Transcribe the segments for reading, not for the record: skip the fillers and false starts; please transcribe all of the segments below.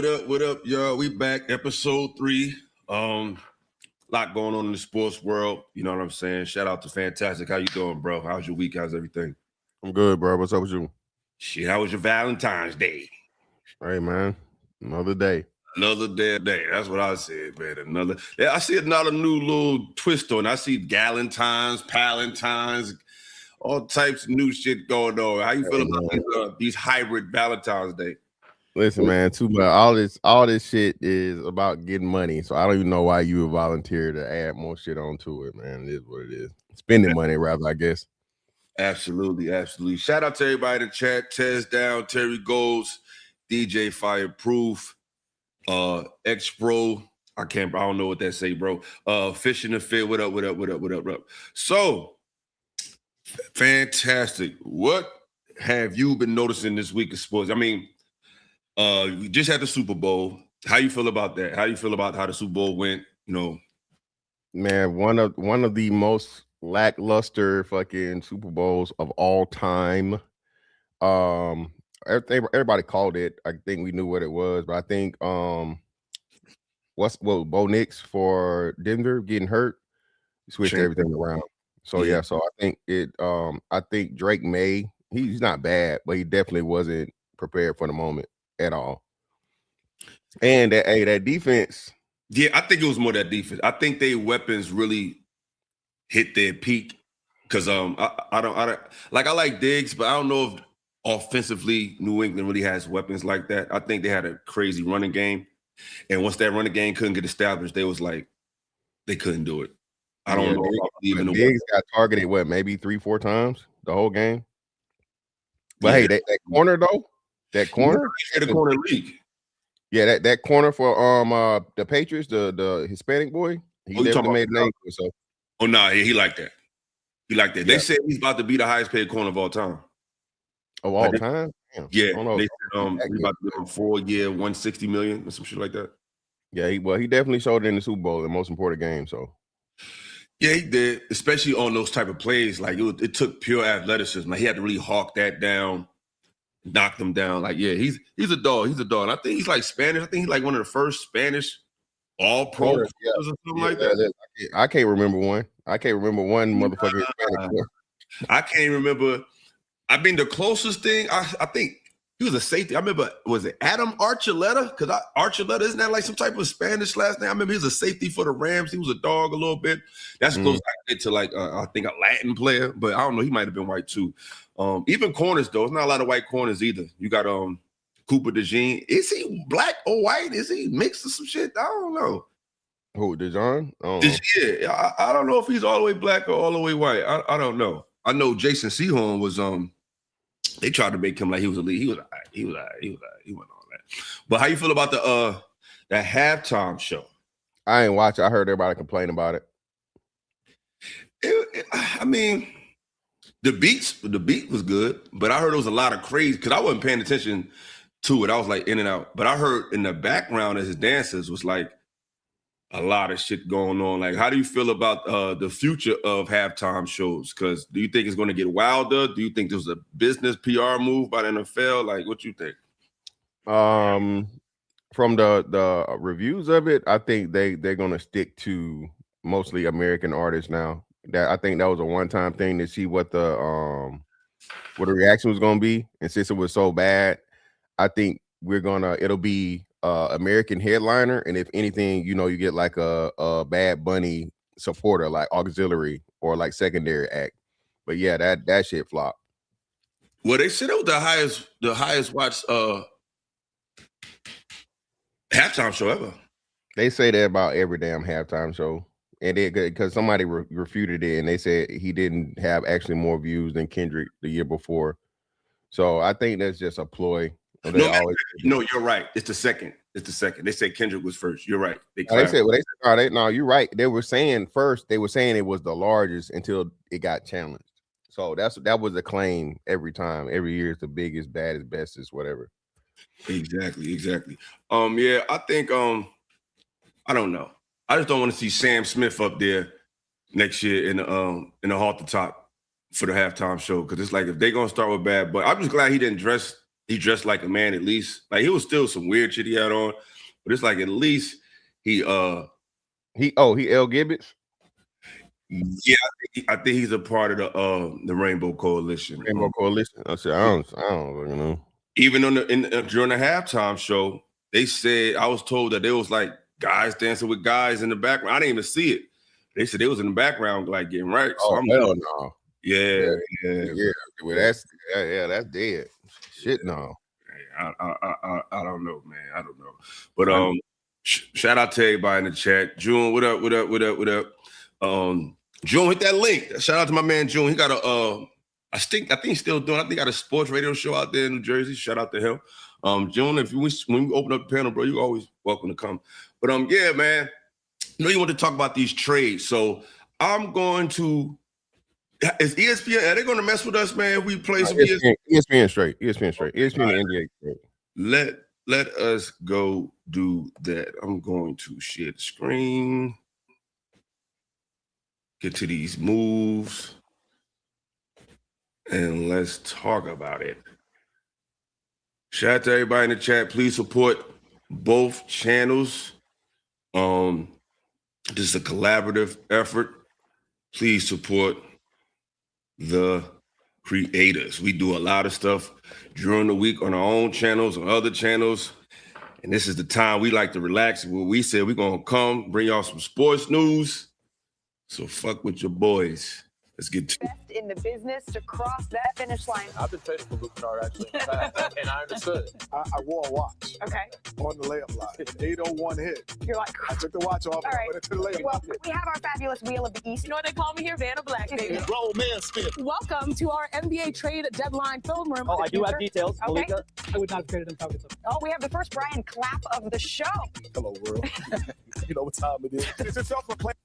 What up, y'all? We back, episode 3. Lot going on in the sports world. You know what I'm saying? Shout out to Fantastic. How you doing, bro? How's your week? How's everything? I'm good, bro. What's up with you? Shit, how was your Valentine's Day? Hey, man. Another day. Another day. That's what I said, man. I see another new little twist on it. I see Galentines, Palentines, all types of new shit going on. How you feel about these hybrid Valentine's Day? Listen, man, too much. All this shit is about getting money. So I don't even know why you would volunteer to add more shit onto it, man. It is what it is. Spending money, rather, I guess. Absolutely. Shout out to everybody in the chat. Tez Down, Terry Golds, DJ Fireproof, X Pro. I don't know what that say, bro. Fish in the Fit. What up? So fantastic. What have you been noticing this week of sports? I mean, we just had the Super Bowl. How you feel about that? How you feel about how the Super Bowl went? You know, man, one of the most lackluster fucking Super Bowls of all time. Everybody called it. I think we knew what it was, but I think Bo Nix for Denver getting hurt switched everything around. So yeah, so I think I think Drake May, he's not bad, but he definitely wasn't prepared for the moment at all. And that defense. Yeah, I think it was more that defense. I think their weapons really hit their peak because I don't like Diggs, but I don't know if offensively New England really has weapons like that. I think they had a crazy running game, and once that running game couldn't get established, they couldn't do it. I don't know. Even Diggs got targeted maybe 3-4 times the whole game. But hey, that corner though, the corner league. Yeah, that corner for the Patriots, the Hispanic boy, he definitely made a name for himself. Oh no, he like that. Yeah. They said he's about to be the highest paid corner of all time. Of all time? Damn. Yeah. They said he's about to be on 4-year, $160 million or some shit like that. Yeah, he definitely showed it in the Super Bowl, the most important game. So yeah, he did, especially on those type of plays. Like it took pure athleticism. Like he had to really hawk that down, knock them down. Like, yeah, he's a dog. He's a dog. And I think he's like Spanish. I think he's like one of the first Spanish all-pro or something like that. I can't remember one. Motherfucker Hispanic. I can't remember. I mean, the closest thing, I think he was a safety. I remember, was it Adam Archuleta? Because Archuleta, isn't that like some type of Spanish last name? I remember he was a safety for the Rams. He was a dog a little bit. That's close I get to like, I think a Latin player, but I don't know. He might have been white too. Even corners, though. It's not a lot of white corners either. You got Cooper DeJean. Is he black or white? Is he mixed or some shit? I don't know. Who, DeJean? Yeah, I don't know if he's all the way black or all the way white. I don't know. I know Jason Sehorn was they tried to make him like he was elite. He went all that. But how you feel about the halftime show? I ain't watch it. I heard everybody complain about it. I mean, the beat was good, but I heard there was a lot of crazy because I wasn't paying attention to it. I was like in and out. But I heard in the background as his dancers was like a lot of shit going on. Like, how do you feel about the future of halftime shows? Because do you think it's going to get wilder? Do you think there's a business PR move by the NFL? Like, what you think? From the reviews of it, I think they're going to stick to mostly American artists now. That I think that was a one-time thing to see what the reaction was going to be. And since it was so bad, I think it'll be American headliner, and if anything, you get like a Bad Bunny supporter, like auxiliary or like secondary act. But yeah, that shit flopped. Well, they said it was the highest watched halftime show ever. They say that about every damn halftime show, and because somebody refuted it, and they said he didn't have actually more views than Kendrick the year before. So I think that's just a ploy. No, you're right. It's the second. They said Kendrick was first. You're right. No, you're right. They were saying it was the largest until it got challenged. So that was a claim every time. Every year it's the biggest, baddest, bestest, whatever. Exactly. Yeah, I think I don't know. I just don't want to see Sam Smith up there next year in the Halt the Top for the halftime show, because it's like if they're gonna start with Bad Bunny, I'm just glad he didn't dress he dressed like a man at least. Like he was still some weird shit he had on, but it's like at least he L Gibbons. Yeah, I think he's a part of the Rainbow Coalition. Rainbow Coalition. I said, I don't know. Even during the halftime show, they said I was told that there was like guys dancing with guys in the background. I didn't even see it. They said they was in the background like getting right. So hell no. Yeah. Well, that's dead. Shit, no. I don't know, man. I don't know. But shout out to everybody in the chat. June, what up? June, hit that link. Shout out to my man June. He got I think he's still doing. I think he got a sports radio show out there in New Jersey. Shout out to him. June, when we open up the panel, bro, you're always welcome to come. But yeah, man. You know you want to talk about these trades, so I'm going to. Is ESPN? Are they going to mess with us, man? If we play some ESPN straight. ESPN and NBA straight. Let us go do that. I'm going to share the screen. Get to these moves, and let's talk about it. Shout out to everybody in the chat. Please support both channels. This is a collaborative effort. Please support the creators. We do a lot of stuff during the week on our own channels, on other channels. And this is the time we like to relax. Where we said we're going to come bring y'all some sports news. So fuck with your boys. Let's get to best in the business to cross that finish line. I've been trading for Luke Kennard, actually. And I understood. I wore a watch. Okay. On the layup line. 801 hit. You're like, I took the watch off. All right. And went into the layup. Well, we have our fabulous Wheel of the East. You know what they call me here? Vanna Black, baby. Grown man spin. Welcome to our NBA trade deadline film room. Oh, I do have details. Okay. Malika, I would not have traded him Falcons. Oh, we have the first Brian Clapp of the show. Hello, world. You know what time it is. It's a self-proclaimed.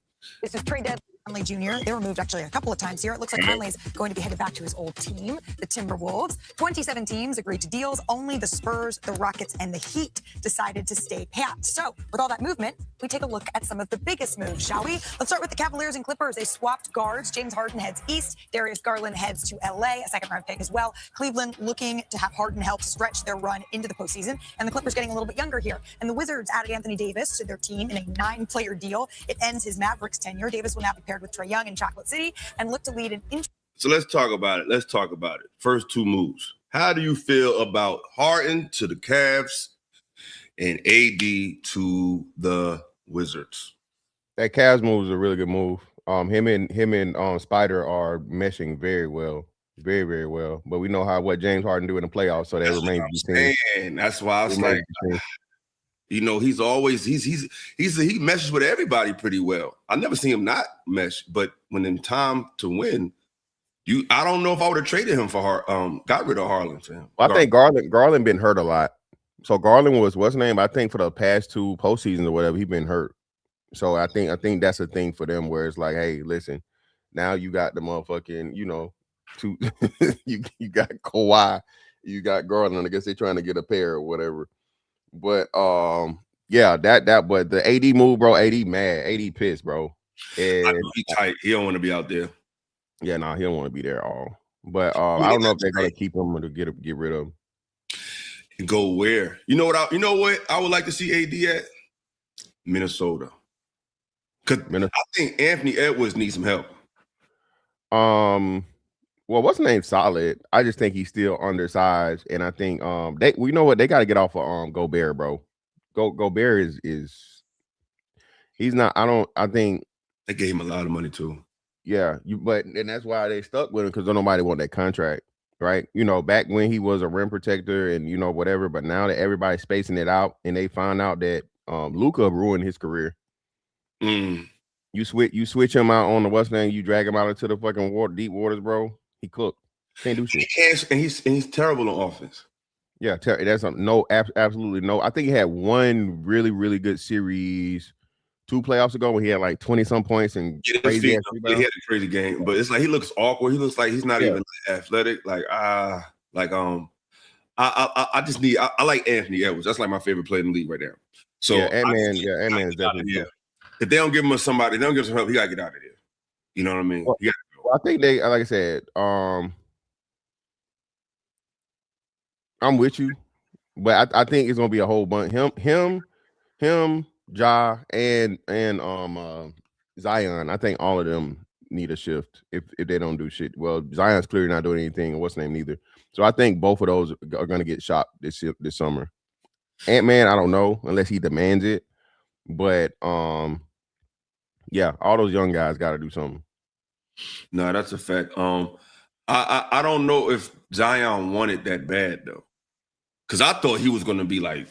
This is trade deadline. Conley Jr. They were moved actually a couple of times here. It looks like Conley's going to be headed back to his old team, the Timberwolves. 27 teams agreed to deals. Only the Spurs, the Rockets, and the Heat decided to stay pat. So with all that movement, we take a look at some of the biggest moves, shall we? Let's start with the Cavaliers and Clippers. They swapped guards. James Harden heads east. Darius Garland heads to LA, a second-round pick as well. Cleveland looking to have Harden help stretch their run into the postseason. And the Clippers getting a little bit younger here. And the Wizards added Anthony Davis to their team in a 9-player deal. It ends his Mavericks tenure. Davis will now be paired with Trae Young in Chocolate City and look to lead an So let's talk about it. First two moves. How do you feel about Harden to the Cavs and AD to the Wizards? That Cavs move is a really good move. Him and Spider are meshing very well. Very, very well. But we know what James Harden do in the playoffs, so that remains to be seen. That's why I was like, you know, he meshes with everybody pretty well. I never seen him not mesh, but when in time to win, I don't know if I would have traded him for got rid of Harlan for him. Well, I think Garland been hurt a lot. So Garland was what's his name? I think for the past 2 postseasons or whatever, he been hurt. So I think that's a thing for them where it's like, hey, listen, now you got the motherfucking, you know, you got Kawhi, you got Garland. I guess they're trying to get a pair or whatever. But yeah, but the AD move, bro. AD mad, AD pissed, bro. And he tight. He don't want to be out there. Yeah, no, he don't want to be there at all. But I don't know if they're gonna keep him or to get rid of him. And go where? You know what I would like to see AD at? Minnesota. Because I think Anthony Edwards needs some help. Well, what's the name? Solid. I just think he's still undersized, and I think we know what they got to get off of Gobert, bro. Gobert is he's not. I think they gave him a lot of money too. Yeah, and that's why they stuck with him because nobody want that contract, right? You know, back when he was a rim protector and you know whatever, but now that everybody's spacing it out and they find out that Luka ruined his career. You switch him out on the what's name, you drag him out into the fucking deep waters, bro. He cooked. Can't do shit. And he's terrible on offense. Yeah, that's absolutely no. I think he had one really, really good series 2 playoffs ago when he had like 20-some points and crazy. He had a crazy game, but it's like he looks awkward. He looks like he's not even athletic. I like Anthony Edwards. That's like my favorite player in the league right now. So Ant-Man is definitely here. If they don't give him some help, he gotta get out of there. You know what I mean? Well, I think they, like I said, I'm with you, but I think it's gonna be a whole bunch. Him, Ja, and Zion. I think all of them need a shift if they don't do shit. Well, Zion's clearly not doing anything, and what's the name neither. So I think both of those are gonna get shot this summer. Ant-Man, I don't know unless he demands it, but yeah, all those young guys got to do something. No, that's a fact. I don't know if Zion wanted that bad though, because I thought he was going to be like.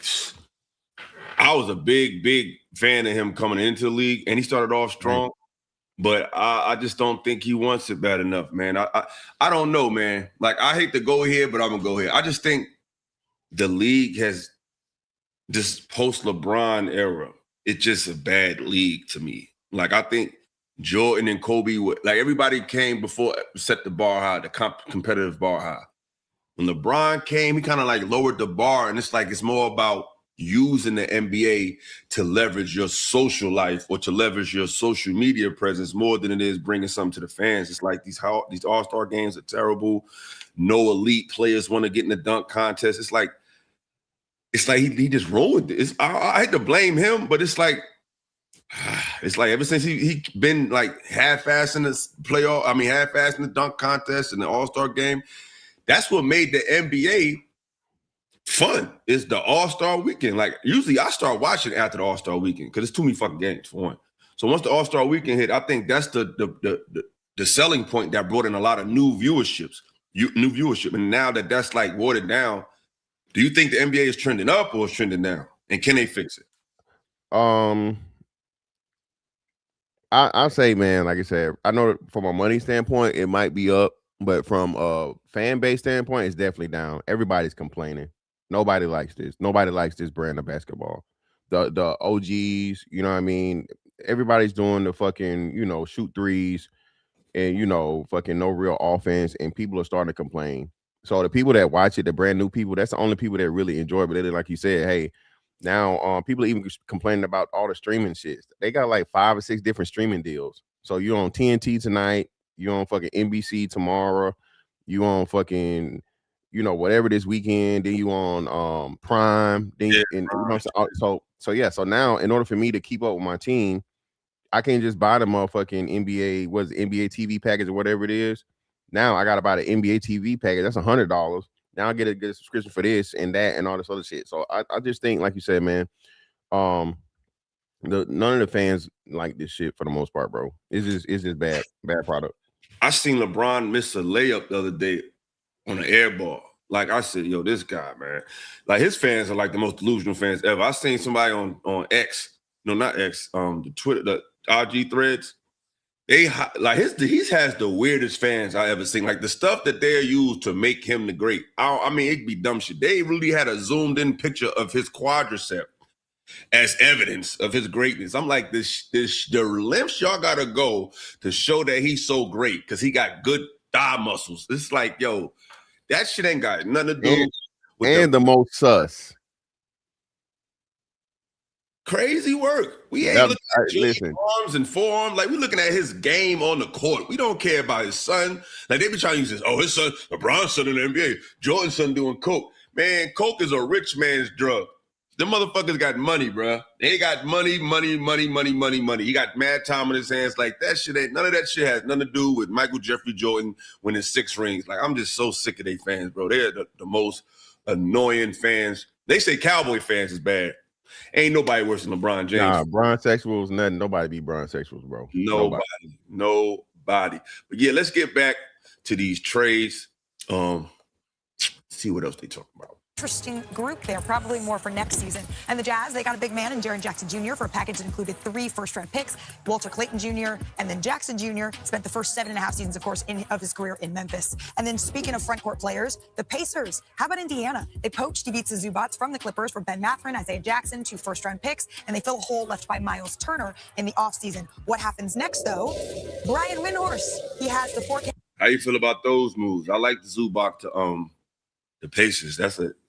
I was a big fan of him coming into the league, and he started off strong. But I just don't think he wants it bad enough, man. I don't know, man. Like, I hate to go here, but I'm gonna go here. I just think the league has this post-LeBron era. It's just a bad league to me. Like, I think Jordan and Kobe, like everybody came before, set the bar high, the competitive bar high. When LeBron came, he kind of like lowered the bar, and it's like it's more about using the NBA to leverage your social life or to leverage your social media presence more than it is bringing something to the fans. It's like these All-Star games are terrible. No elite players want to get in the dunk contest. It's like he just ruined it. I hate to blame him, but it's like ever since he been like half-assed in the playoff, half-assed in the dunk contest and the All-Star game. That's what made the NBA fun. Is the All-Star weekend. Like, usually I start watching after the All-Star weekend because it's too many fucking games for one. So once the All-Star weekend hit, I think that's the selling point that brought in a lot of new viewership. And now that's like watered down, do you think the NBA is trending up or is trending down? And can they fix it? I say, man, like I said, I know from a money standpoint, it might be up, but from a fan base standpoint, it's definitely down. Everybody's complaining. Nobody likes this. Nobody likes this brand of basketball. The OGs, you know what I mean? Everybody's doing the fucking, shoot threes and, fucking no real offense, and people are starting to complain. So the people that watch it, the brand new people, that's the only people that really enjoy it. But like you said, hey, now people are even complaining about all the streaming shit. They got like 5 or 6 different streaming deals. So you're on TNT tonight, you're on fucking NBC tomorrow, you on fucking, whatever this weekend, then you on Prime, then so now in order for me to keep up with my team, I can't just buy the motherfucking NBA TV package or whatever it is. Now I gotta buy the NBA TV package. That's $100. Now I get a subscription for this and that and all this other shit. So I just think, like you said, man, none of the fans like this shit for the most part, bro. It's just bad product. I seen LeBron miss a layup the other day on an air ball. Like, I said, yo, this guy, man. Like, his fans are like the most delusional fans ever. I seen somebody on X, no, not X, the Twitter, the RG threads. He has the weirdest fans I ever seen. Like, the stuff that they're used to make him the great. It'd be dumb shit. They really had a zoomed in picture of his quadricep as evidence of his greatness. I'm like, the lengths y'all gotta go to show that he's so great because he got good thigh muscles. It's like, yo, that shit ain't got nothing to do with the most sus. Crazy work. We ain't looking at his arms and forearms. Like, we looking at his game on the court. We don't care about his son. Like, they be trying to use this. Oh, his son, LeBron's son in the NBA. Jordan's son doing coke. Man, coke is a rich man's drug. Them motherfuckers got money, bro. They got money. He got mad time in his hands. Like, that shit ain't, none of that shit has nothing to do with Michael Jeffrey Jordan winning 6 rings. Like, I'm just so sick of they fans, bro. They're the most annoying fans. They say Cowboy fans is bad. Ain't nobody worse than LeBron James. Nah, bronzexuals, nothing. Nobody be bronzexuals, bro. Nobody. But yeah, let's get back to these trades. See what else they talk about. Interesting group there, probably more for next season. And the Jazz, they got a big man in Jaren Jackson Jr. for a package that included 3 first-round picks. Walter Clayton Jr. and then Jackson Jr. spent the first 7.5 seasons, of course, of his career in Memphis. And then speaking of front court players, the Pacers. How about Indiana? They poached Ivica Zubac from the Clippers for Ben Mathurin, Isaiah Jackson, 2 first-round picks, and they fill a hole left by Miles Turner in the offseason. What happens next, though? Brian Windhorst, he has the 4K. How you feel about those moves? I like the Zubac to the Pacers.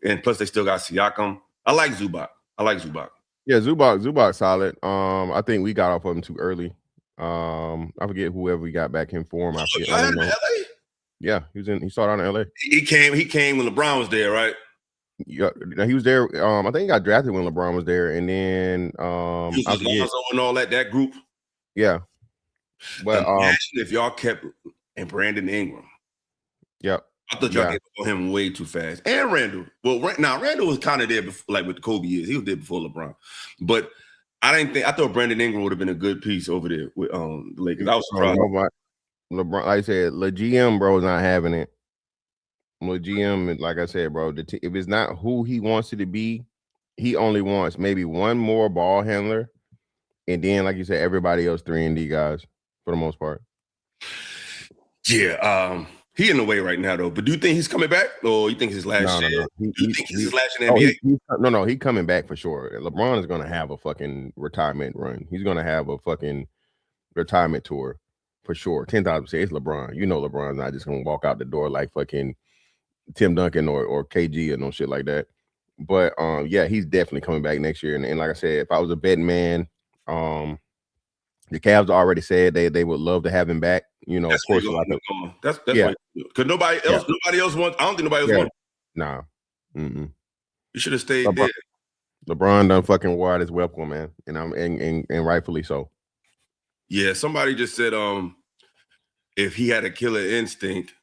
And plus they still got Siakam. I like Zubac. Yeah, Zubac solid. I think we got off of him too early. I forget whoever we got back in for him. I forget. In LA? Yeah, he started out in LA. He came when LeBron was there, right? Yeah, he was there. I think he got drafted when LeBron was there, and then He I was forget. Lonzo and all that group. Yeah, but Imagine if y'all kept and Brandon Ingram. yep. I thought y'all Yeah. gave up on him way too fast. And Randall. Well, now Randall was kind of there before, like with Kobe years. He was there before LeBron. But I thought Brandon Ingram would have been a good piece over there with the Lakers. I was surprised. LeBron, like I said, the GM bro is not having it. Well, GM, like I said, bro, if it's not who he wants it to be, he only wants maybe one more ball handler, and then, like you said, everybody else 3-and-D guys for the most part. Yeah, he in the way right now though. But do you think he's coming back, or you think his last year? No. Do you think he's his last in the NBA? No, he's coming back for sure. LeBron is gonna have a fucking retirement run. He's gonna have a fucking retirement tour for sure. 10,000%. It's LeBron. You know, LeBron's not just gonna walk out the door like fucking Tim Duncan or KG or no shit like that. But yeah, he's definitely coming back next year. And like I said, if I was a betting man, the Cavs already said they would love to have him back. You know, That's of course. That's Yeah. Because nobody else wants. I don't think nobody else wants. Nah. You should have stayed there. LeBron done fucking wore out his welcome, man, and rightfully so. Yeah, somebody just said if he had a killer instinct,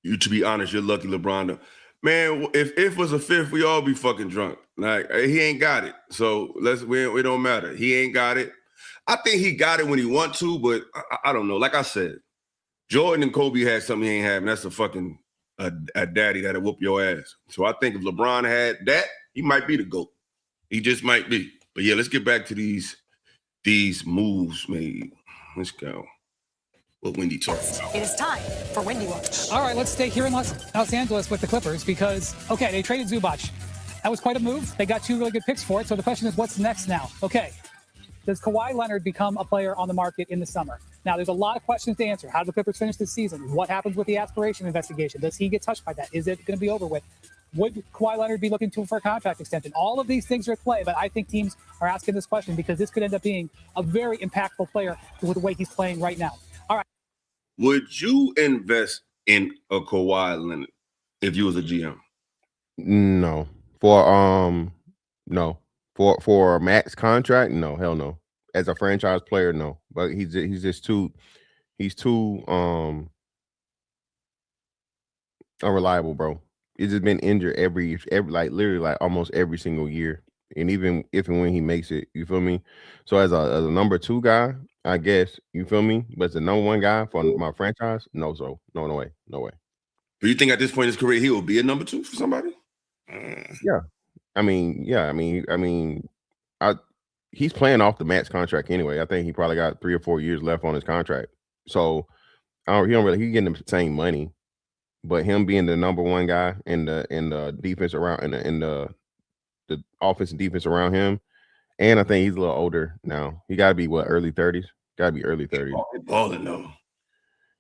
to be honest, you're lucky, LeBron. Man, if was a fifth, we all be fucking drunk. Like he ain't got it, so we don't matter. He ain't got it. I think he got it when he want to, but I don't know. Like I said, Jordan and Kobe had something he ain't having. That's a fucking a daddy that'll whoop your ass. So I think if LeBron had that, he might be the GOAT. He just might be. But yeah, let's get back to these moves made. Let's go. What Wendy talking about. It is time for Wendy Watch. All right, let's stay here in Los Angeles with the Clippers because, okay, they traded Zubac. That was quite a move. They got 2 really good picks for it. So the question is, what's next now? Okay, does Kawhi Leonard become a player on the market in the summer? Now, there's a lot of questions to answer. How do the Clippers finish this season? What happens with the aspiration investigation? Does he get touched by that? Is it going to be over with? Would Kawhi Leonard be looking for a contract extension? All of these things are at play, but I think teams are asking this question because this could end up being a very impactful player with the way he's playing right now. All right. Would you invest in a Kawhi Leonard if you was a GM? No. For a max contract, no, hell no. As a franchise player, no. But he's just too unreliable, bro. He's just been injured every like literally like almost every single year. And even if and when he makes it, you feel me? So as a number 2 guy, I guess, you feel me? But as a number 1 guy for my franchise, no way. Do you think at this point in his career he will be a number 2 for somebody? Yeah. I mean, he's playing off the max contract anyway. I think he probably got 3 or 4 years left on his contract. So he's getting the same money, but him being the number 1 guy in the defense around in the offense and defense around him, and I think he's a little older now. He got to be early 30s. Got to be early 30s. Balling though.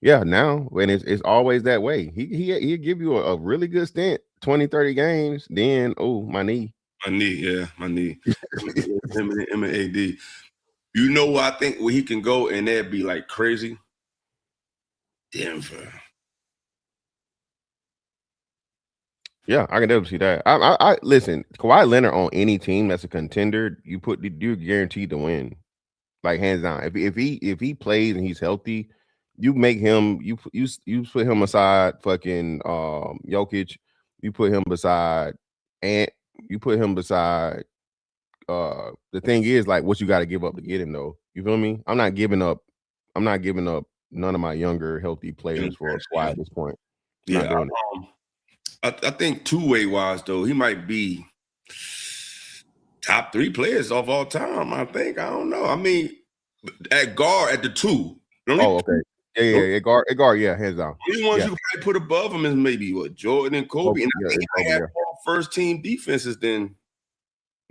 Yeah, now and it's always that way. He'll give you a really good stint, 20, 30 games. Then my knee. My knee. him and AD. You know what I think where he can go and that'd be like crazy? Denver. Yeah, I can definitely see that. I listen, Kawhi Leonard on any team that's a contender, you're guaranteed to win, like hands down. If he plays and he's healthy, you make him you put him aside fucking Jokic, you put him beside Ant, you put him beside the thing is like what you got to give up to get him though. You feel me? I'm not giving up none of my younger healthy players for Kawhi at this point. Yeah, I think two-way wise though, he might be top 3 players of all time. I think. I don't know. I mean, at guard at the 2. Okay. Yeah. Guard. Yeah, hands down. The only ones you can probably put above him is maybe Jordan and Kobe. And I think he might have more first team defenses than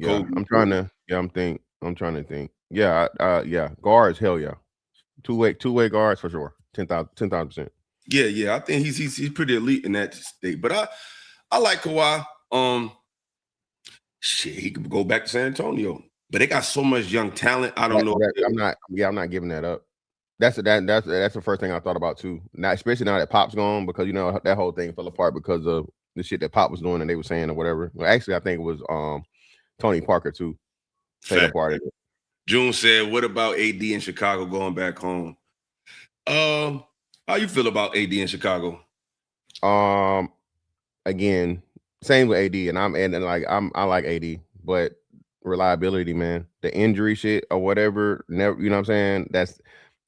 Kobe. I'm trying to think. Yeah. Guards, hell yeah. Two-way guards for sure. 10,000%. Yeah. I think he's pretty elite in that state. But I like Kawhi. He could go back to San Antonio. But they got so much young talent. I don't know. I'm not giving that up. That's the first thing I thought about too. Now, especially now that Pop's gone, because you know that whole thing fell apart because of the shit that Pop was doing and they were saying or whatever. Well, actually, I think it was Tony Parker too. Played a part of it. June said, "What about AD in Chicago going back home?" How you feel about AD in Chicago? Again, same with AD, and I like AD, but reliability, man, the injury shit or whatever, never, you know what I'm saying? That's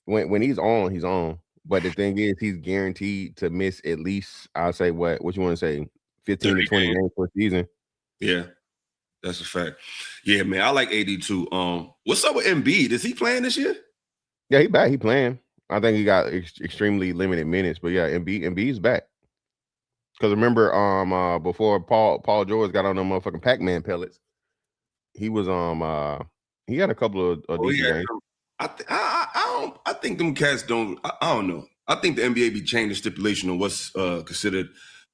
when he's on, he's on. But the thing is, he's guaranteed to miss at least, I'll say what you want to say, 15 to 20 games per season. Yeah, that's a fact. Yeah, man, I like AD too. What's up with Embiid? Is he playing this year? Yeah, he back. He playing. I think he got extremely limited minutes, but yeah, Embiid's back. Because remember, before Paul George got on them motherfucking Pac-Man pellets, he was he had a couple of decent games. I think them cats don't. I don't know. I think the NBA be changing stipulation on what's considered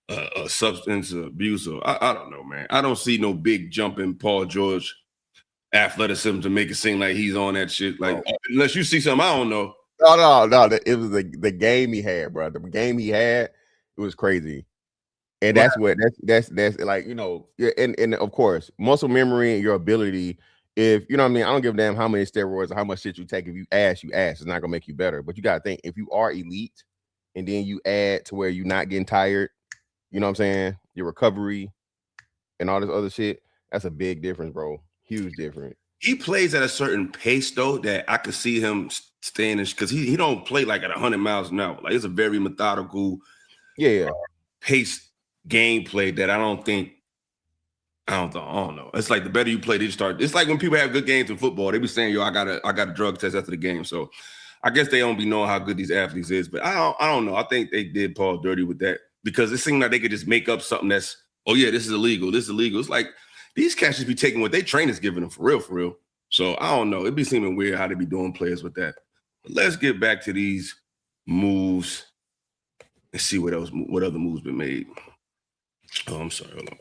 a substance abuse. Or I don't know, man. I don't see no big jump in Paul George athleticism to make it seem like he's on that shit. Like unless you see something I don't know. No. It was the game he had, bro. The game he had, it was crazy. And that's like, you know, and of course, muscle memory and your ability. If you know what I mean, I don't give a damn how many steroids or how much shit you take. If you ass, it's not gonna make you better. But you gotta think, if you are elite and then you add to where you're not getting tired, you know what I'm saying? Your recovery and all this other shit, that's a big difference, bro. Huge difference. He plays at a certain pace though that I could see him staying in, because he don't play like at 100 miles an hour. Like it's a very methodical, pace gameplay that I don't know. It's like the better you play, they start. It's like when people have good games in football, they be saying, "Yo, I got a drug test after the game." So I guess they don't be knowing how good these athletes is. But I don't know. I think they did Paul dirty with that, because it seemed like they could just make up something that's, oh yeah, this is illegal. This is illegal. It's like these cats just be taking what they trainers giving them for real. So I don't know. It'd be seeming weird how they be doing players with that. But let's get back to these moves and see what other moves been made. Oh, I'm sorry. Hold on.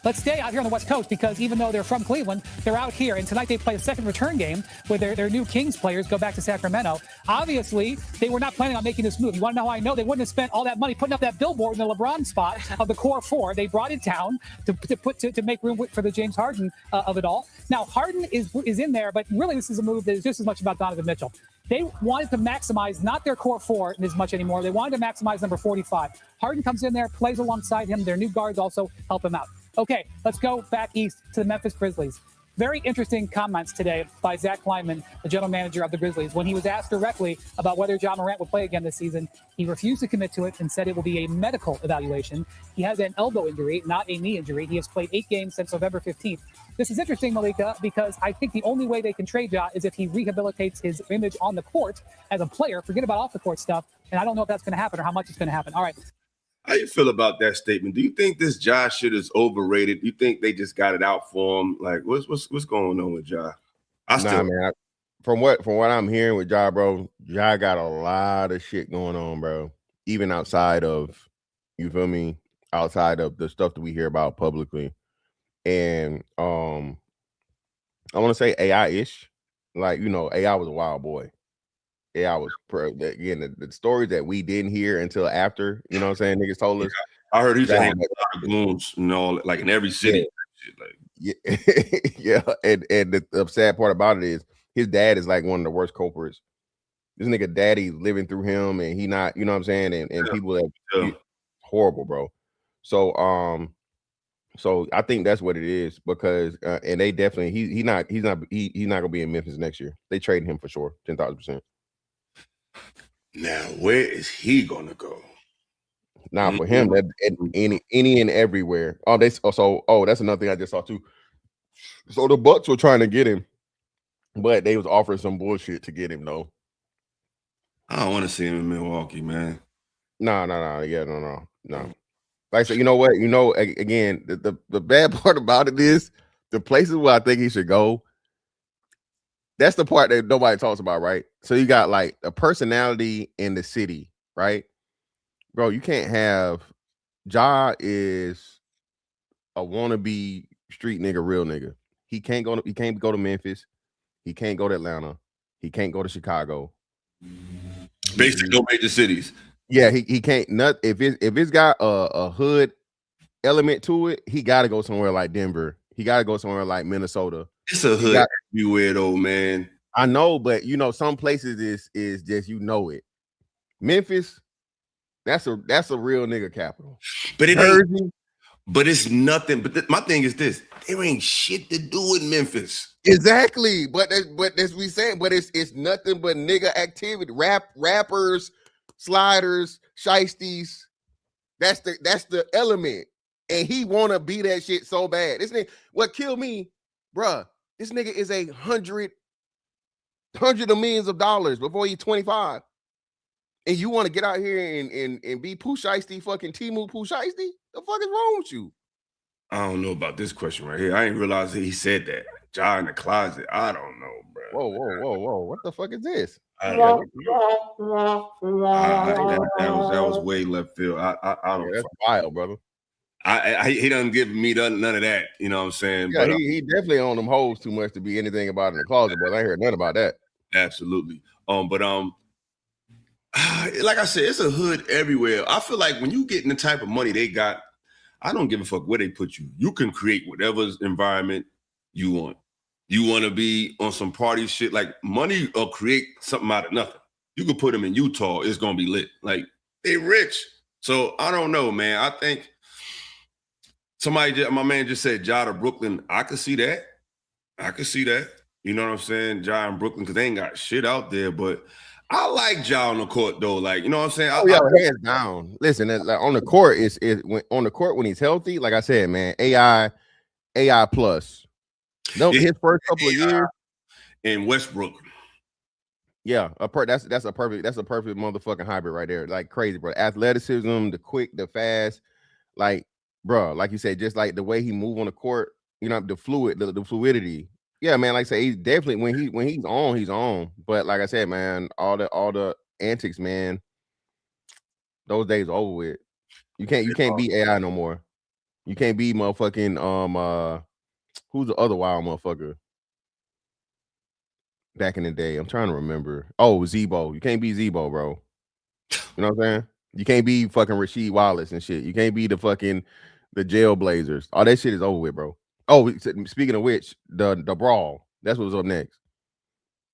Let's stay out here on the West Coast, because even though they're from Cleveland, they're out here. And tonight they play a second return game where their new Kings players go back to Sacramento. Obviously, they were not planning on making this move. You want to know how I know? They wouldn't have spent all that money putting up that billboard in the LeBron spot of the core four. They brought it down to make room for the James Harden of it all. Now, Harden is in there, but really this is a move that is just as much about Donovan Mitchell. They wanted to maximize not their core four as much anymore. They wanted to maximize number 45. Harden comes in there, plays alongside him. Their new guards also help him out. Okay, let's go back east to the Memphis Grizzlies. Very interesting comments today by Zach Kleiman, the general manager of the Grizzlies. When he was asked directly about whether Ja Morant would play again this season, he refused to commit to it and said it will be a medical evaluation. He has an elbow injury, not a knee injury. He has played 8 games since November 15th. This is interesting, Malika, because I think the only way they can trade Ja is if he rehabilitates his image on the court as a player. Forget about off the court stuff. And I don't know if that's going to happen or how much it's going to happen. All right. How you feel about that statement? Do you think this Ja shit is overrated? Do you think they just got it out for him? Like, what's going on with Ja? Man. From what I'm hearing with Ja, bro, Ja got a lot of shit going on, bro. Even outside of, you feel me? Outside of the stuff that we hear about publicly. And I want to say AI-ish. Like, you know, AI was a wild boy. AI was again the stories that we didn't hear until after, you know what I'm saying, niggas told us. I heard he's had goons and all, like in every city. Yeah. And the sad part about it is his dad is like one of the worst culprits. This nigga daddy living through him, and he not, you know what I'm saying, and people that horrible, bro. So so I think that's what it is, because and they definitely he's not gonna be in Memphis next year. They trading him for sure, 10,000%. Now, where is he gonna go? Now, for him, that any and everywhere. That's another thing I just saw too. So the Bucks were trying to get him, but they was offering some bullshit to get him though. I don't want to see him in Milwaukee, man. No. Like I said, you know what? You know, again, the bad part about it is the places where I think he should go. That's the part that nobody talks about, right? So you got like a personality in the city, right? Bro, you can't have Ja is a wannabe street nigga, real nigga. He can't go to Memphis. He can't go to Atlanta. He can't go to Chicago. Basically, no major cities. Yeah, he can't not if it's got a hood element to it, he got to go somewhere like Denver. He got to go somewhere like Minnesota. It's a hood everywhere though, man. I know, but some places is just it. Memphis, that's a real nigga capital. But it Jersey, ain't. But it's nothing. But my thing is this: there ain't shit to do in Memphis. exactly. But as we said, but it's nothing but nigga activity. Rappers, sliders, shiesties. That's the element. And he wanna be that shit so bad. This nigga, what killed me, bruh, this nigga is $100 of millions of dollars before he's 25. And you want to get out here and be Pooh Shiesty, fucking Timu Pooh Shiesty? The fuck is wrong with you? I don't know about this question right here. I didn't realize that he said that. Ja in the closet. I don't know, bro. Whoa. What the fuck is this? That was way left field. I don't. That's wild, brother. He doesn't give me none of that. You know what I'm saying? Yeah, but, he definitely on them hoes too much to be anything about in the closet, but I ain't heard nothing about that. Absolutely. Like I said, it's a hood everywhere. I feel like when you get in the type of money they got, I don't give a fuck where they put you. You can create whatever environment you want. You want to be on some party shit, like money will create something out of nothing. You could put them in Utah, it's gonna be lit. Like they rich. So I don't know, man. I think my man just said Ja to Brooklyn. I could see that. You know what I'm saying? Ja in Brooklyn, because they ain't got shit out there, but I like Ja on the court though. Like, you know what I'm saying? Hands down. Listen, like on the court when he's healthy, like I said, man, AI plus. No, his first couple of years in Westbrook. Yeah, that's a perfect motherfucking hybrid right there. Like crazy, bro. Athleticism, the quick, the fast, like, bro, like you said, just like the way he move on the court, the fluidity. Yeah, man. Like I say, he's definitely when he's on, he's on. But like I said, man, all the antics, man, those days are over with. You can't be AI no more. You can't be motherfucking who's the other wild motherfucker back in the day? I'm trying to remember. Oh, Zebo. You can't be Zebo, bro. You know what I'm saying? You can't be fucking Rasheed Wallace and shit. You can't be the Jailblazers. All that shit is over with, bro. Oh, speaking of which, the brawl. That's what was up next.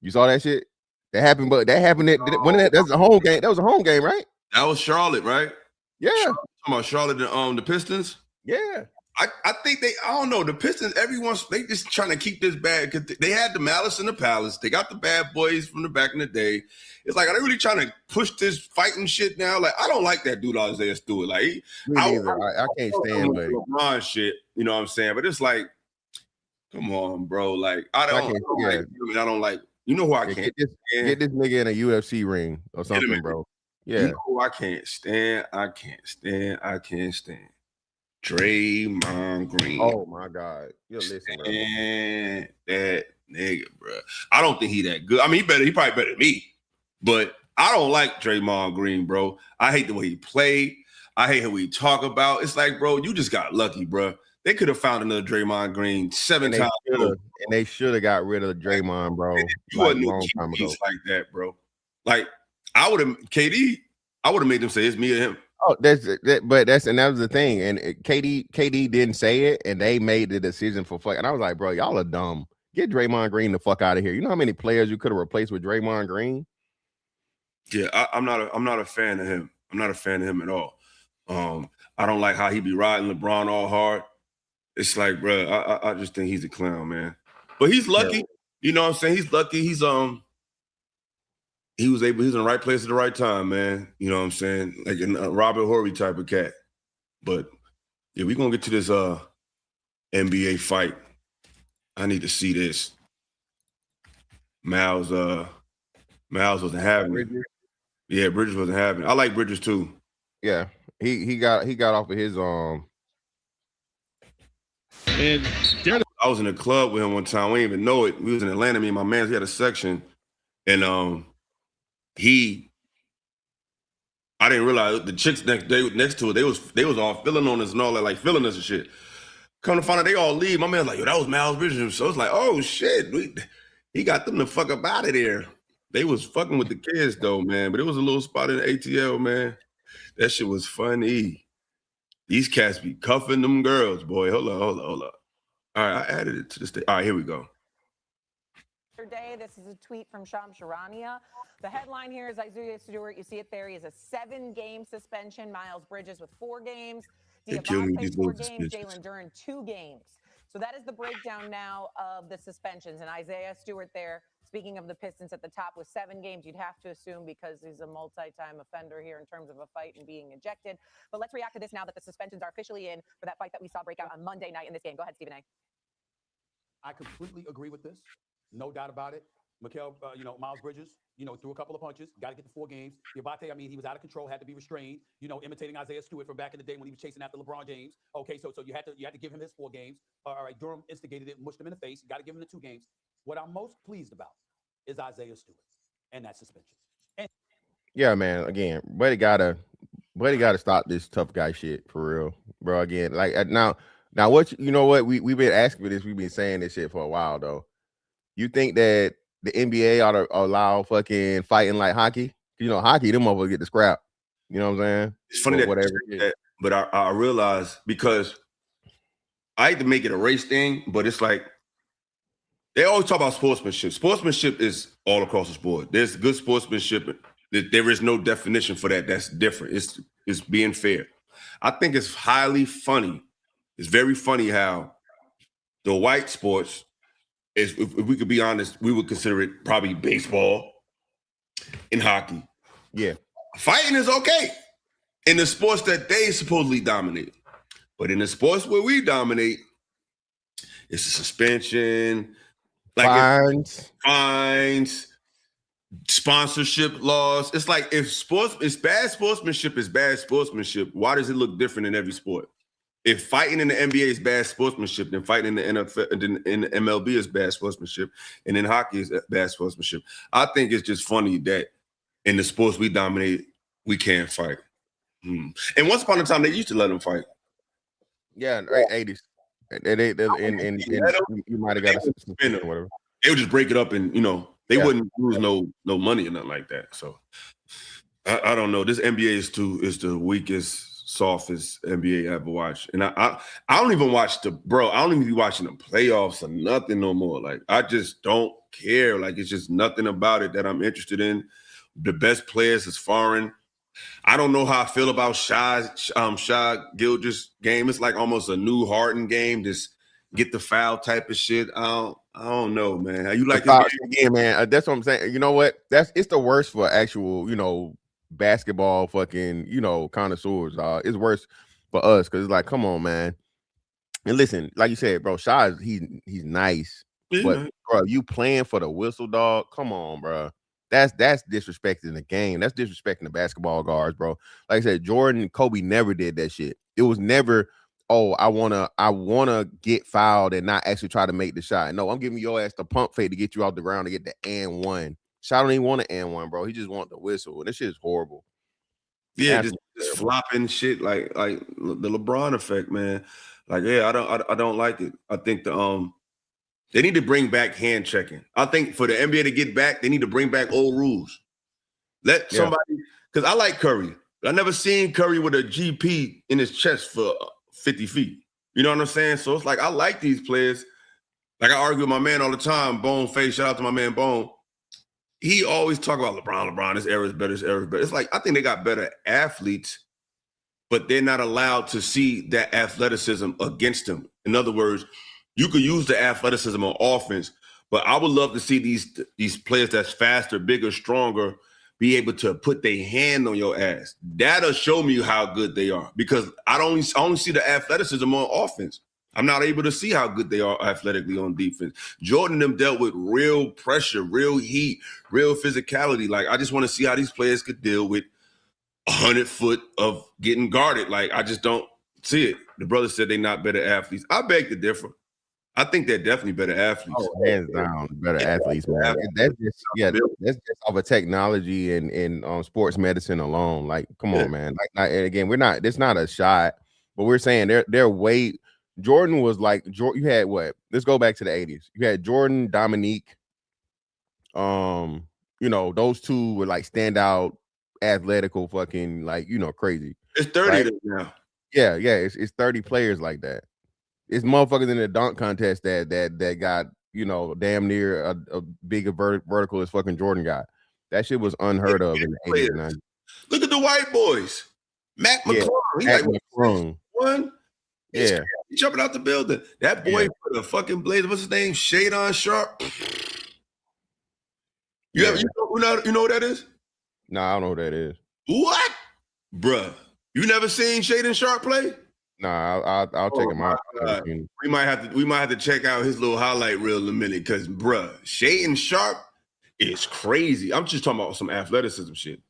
You saw that shit? That happened, but that happened that's a home game. That was a home game, right? That was Charlotte, right? Yeah. Talking about Charlotte and the Pistons. Yeah. I think I don't know, the Pistons, they just trying to keep this bad because they had the Malice in the Palace. They got the bad boys from the back in the day. It's like, are they really trying to push this fighting shit now? Like, I don't like that dude Isaiah Stewart. Like, I can't stand LeBron shit. You know what I'm saying? But it's like, come on, bro. Like, I don't like. You know who I can't stand? Get this nigga in a UFC ring or something, bro. Yeah. You know who I can't stand? Draymond Green. Oh my God. You're listening, bro. That nigga, bro. I don't think he that good. I mean, he probably better than me. But I don't like Draymond Green, bro. I hate the way he played. I hate how he talk about. It's like, bro, you just got lucky, bro. They could have found another Draymond Green seven times. And they should have got rid of Draymond, bro. Like, long time ago. Like that, bro. Like, I would have made them say it's me or him. Oh, that was the thing. And KD didn't say it, and they made the decision for fuck. And I was like, bro, y'all are dumb. Get Draymond Green the fuck out of here. You know how many players you could have replaced with Draymond Green? Yeah, I'm not a fan of him. I'm not a fan of him at all. I don't like how he be riding LeBron all hard. It's like, bro, I just think he's a clown, man. But he's lucky. Yeah. You know what I'm saying? He's lucky. He's in the right place at the right time, man. You know what I'm saying? Like a Robert Horry type of cat. But yeah, we're gonna get to this NBA fight. I need to see this. Miles wasn't having it. Yeah, Bridges wasn't having it. I like Bridges too. Yeah. He got off of his And I was in a club with him one time. We didn't even know it. We was in Atlanta. Me and my man, we had a section, and I didn't realize the chicks next to it. They was all feeling on us and all that, like feeling us and shit. Come to find out, they all leave. My man's like, yo, that was Miles Bridges. So it's like, oh shit, he got them the fuck up out of there. They was fucking with the kids though, man. But it was a little spot in the ATL, man. That shit was funny. These cats be cuffing them girls, boy. Hold on. All right, I added it to this thing. All right, here we go. Day. This is a tweet from Shams Charania. The headline here is Isaiah Stewart. You see it there. He has a 7-game suspension. Miles Bridges with 4 games. Diabate 4 games. Jalen Duren 2 games. So that is the breakdown now of the suspensions. And Isaiah Stewart there, speaking of the Pistons at the top with 7 games, you'd have to assume because he's a multi-time offender here in terms of a fight and being ejected. But let's react to this now that the suspensions are officially in for that fight that we saw break out on Monday night in this game. Go ahead, Stephen A. I completely agree with this. No doubt about it. Miles Bridges, threw a couple of punches, got to get the 4 games. Diabate, I mean, he was out of control, had to be restrained, imitating Isaiah Stewart from back in the day when he was chasing after LeBron James. Okay, so you had to give him his 4 games. All right, Durham instigated it, mushed him in the face. You got to give him the 2 games. What I'm most pleased about is Isaiah Stewart and that suspension. Yeah, man. Again, buddy gotta stop this tough guy shit for real, bro. Again, like now what we've been asking for this. We've been saying this shit for a while though. You think that the NBA ought to allow fucking fighting like hockey? Hockey, them motherfuckers get the scrap. You know what I'm saying? It's funny but I realize because I hate to make it a race thing, but it's like they always talk about sportsmanship. Sportsmanship is all across the board. There's good sportsmanship. There is no definition for that. That's different. It's being fair. I think it's highly funny. It's very funny how the white sports is, if we could be honest, we would consider it probably baseball and hockey. Yeah. Fighting is okay in the sports that they supposedly dominate. But in the sports where we dominate, it's a suspension, fines, sponsorship laws. It's like if bad sportsmanship is bad sportsmanship, why does it look different in every sport? If fighting in the NBA is bad sportsmanship, then fighting in the NFL, in the MLB is bad sportsmanship, and in hockey is bad sportsmanship. I think it's just funny that in the sports we dominate, we can't fight. And once upon a time, they used to let them fight. Yeah, in the 80s. You might have got a suspension or whatever. They would just break it up, and they wouldn't lose no money or nothing like that. So I don't know. This NBA is the weakest, softest NBA I ever watched. And I don't even watch I don't even be watching the playoffs or nothing no more. Like, I just don't care. Like, it's just nothing about it that I'm interested in. The best players is foreign. I don't know how I feel about Shai Gilgeous game. It's like almost a new Harden game. Just get the foul type of shit. I don't know, man. How you like this again, man? That's what I'm saying. You know what? It's the worst for actual, basketball fucking, connoisseurs. It's worse for us because it's like, come on, man. And listen, like you said, bro, Shai, he's nice, but bro, you playing for the whistle, dog? Come on, bro. That's disrespecting the game. That's disrespecting the basketball guards, bro. Like I said, Jordan and Kobe never did that shit. It was never, oh, I wanna get fouled and not actually try to make the shot. No, I'm giving your ass the pump fake to get you off the ground to get the and one. Shot don't even want an and one, bro. He just want the whistle. And this shit is horrible. Yeah, just flopping shit like the LeBron effect, man. Like, yeah, I don't like it. I think they need to bring back hand checking. I think for the NBA to get back, they need to bring back old rules. Let somebody, because I like Curry. I never seen Curry with a GP in his chest for 50 feet. You know what I'm saying? So it's like, I like these players. Like, I argue with my man all the time, Bone Face. Shout out to my man Bone. He always talk about LeBron, this era is better, this era is better. It's like, I think they got better athletes, but they're not allowed to see that athleticism against them. In other words, you could use the athleticism on offense, but I would love to see these players that's faster, bigger, stronger, be able to put their hand on your ass. That'll show me how good they are, because I only see the athleticism on offense. I'm not able to see how good they are athletically on defense. Jordan and them dealt with real pressure, real heat, real physicality. Like, I just want to see how these players could deal with 100 foot of getting guarded. Like, I just don't see it. The brother said they're not better athletes. I beg to differ. I think they're definitely better athletes. Oh, hands down, better athletes, man. That's just off of technology and sports medicine alone. Like, come on, man. Like, again, it's not a shot, but we're saying they're way. Jordan was like, you had what? Let's go back to the 80s. You had Jordan, Dominique, you know, those two were like standout, athletical, fucking like, you know, crazy. It's 30 right? now. Yeah, it's 30 players like that. It's motherfuckers in the dunk contest that got, you know, damn near a bigger vertical as fucking Jordan got. That shit was unheard of in the 80s and 90s. Look at the white boys. Matt McClung. He's Matt like McClung. one. Yeah. He's jumping out the building. That boy for the fucking Blazer, what's his name? Shadon Sharp. You know what that is? Nah, I don't know who that is. What? Bruh. You never seen Shadon Sharp play? Nah, I'll check him out. We might have to check out his little highlight reel in a minute, because bruh, Shadon Sharp is crazy. I'm just talking about some athleticism shit.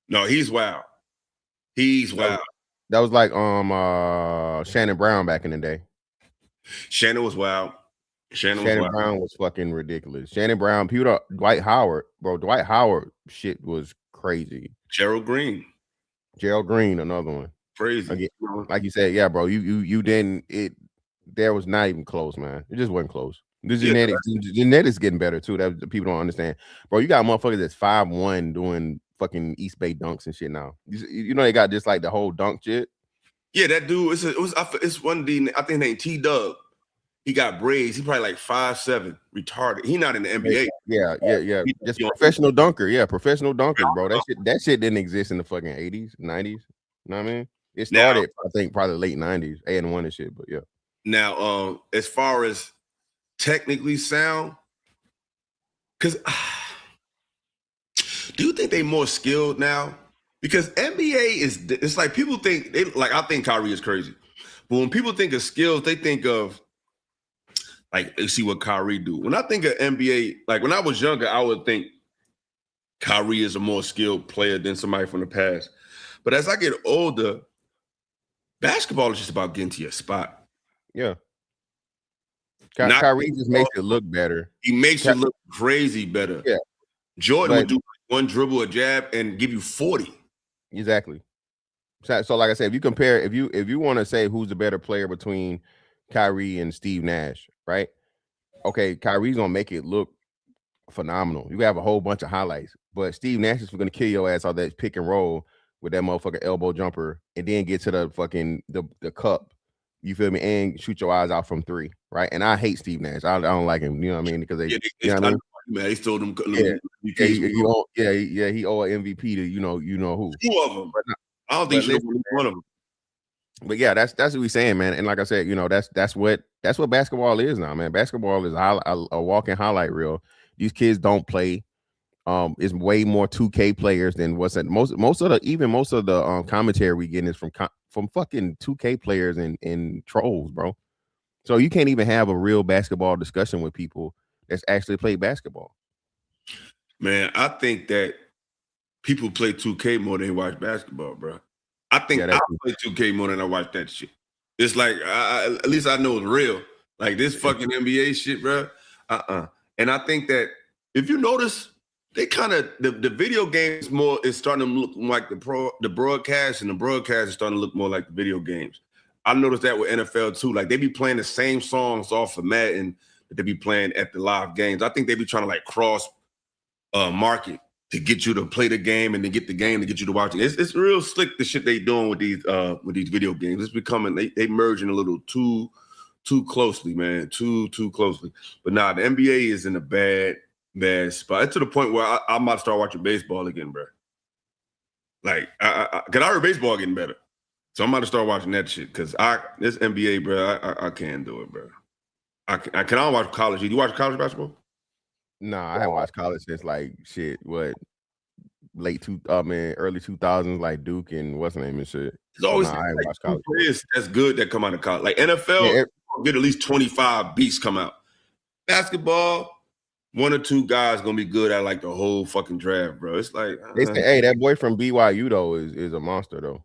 No, he's wild. He's wild. That was like Shannon Brown back in the day. Shannon was wild. Shannon Brown was fucking ridiculous. Shannon Brown, Dwight Howard, bro. Dwight Howard shit was crazy. Gerald Green, another one. Crazy. Again, like you said, yeah, bro. You didn't it. There was not even close, man. It just wasn't close. The genetics getting better too. That people don't understand, bro. You got motherfuckers that's 5'1" doing fucking East Bay dunks and shit now. You know they got just like the whole dunk shit. Yeah, that dude. It's one D. I think named T-Dub. He got braids. He probably like 5'7", retarded. He not in the NBA. Yeah. Just professional dunker. Yeah, professional dunker, bro. That shit didn't exist in the fucking 80s, 90s. You know what I mean? It started, I think, probably late 90s, A&1 and shit. But yeah. Now, as far as technically sound, because do you think they more skilled now? Because NBA it's like people think I think Kyrie is crazy, but when people think of skills, they think of like they see what Kyrie do. When I think of NBA, like when I was younger, I would think Kyrie is a more skilled player than somebody from the past. But as I get older, basketball is just about getting to your spot. Yeah. Kyrie just makes it look better. He makes it look crazy better. Yeah. Jordan would do one dribble, a jab, and give you 40. Exactly. So like I said, if you compare, if you want to say who's the better player between Kyrie and Steve Nash, right? Okay, Kyrie's gonna make it look phenomenal. You have a whole bunch of highlights, but Steve Nash is gonna kill your ass on that pick and roll with that motherfucking elbow jumper, and then get to the fucking the cup. You feel me? And shoot your eyes out from three, right? And I hate Steve Nash. I don't like him. You know what I mean? Because you know what I mean? Man, he stole them. He owe an MVP to you know who. Two of them. I don't think he's one of them. But yeah, that's what we're saying, man. And like I said, you know, that's what basketball is now, man. Basketball is a walking highlight reel. These kids don't play. It's way more 2K players than what's that. Most of the commentary we getting is from fucking 2K players and trolls, bro. So you can't even have a real basketball discussion with people that's actually played basketball. Man, I think that people play 2K more than they watch basketball, bro. I think I play 2K more than I watch that shit. It's like, at least I know it's real. Like this fucking NBA shit, bro. And I think that if you notice, they kind of the video games more is starting to look like the broadcast, and the broadcast is starting to look more like the video games. I noticed that with NFL too. Like they be playing the same songs off of Madden that they be playing at the live games. I think they be trying to like cross market to get you to play the game and then get the game to get you to watch it. It's real slick the shit they doing with these video games. It's becoming they merging a little too closely, man. Too closely. But nah, the NBA is in a bad spot. It's to the point where I'm about to start watching baseball again, bro. Like, cause I heard baseball getting better. So I'm about to start watching that shit. Cause this NBA, bro, I can't do it, bro. I can watch college. Do you watch college basketball? Nah, I haven't watched college since like shit. What early 2000s, like Duke and what's the name and shit. It's always I haven't watched college. That's good that come out of college. Like NFL, get at least 25 beats come out. Basketball, one or two guys gonna be good at like the whole fucking draft, bro. It's like they say, hey, that boy from BYU though is a monster though.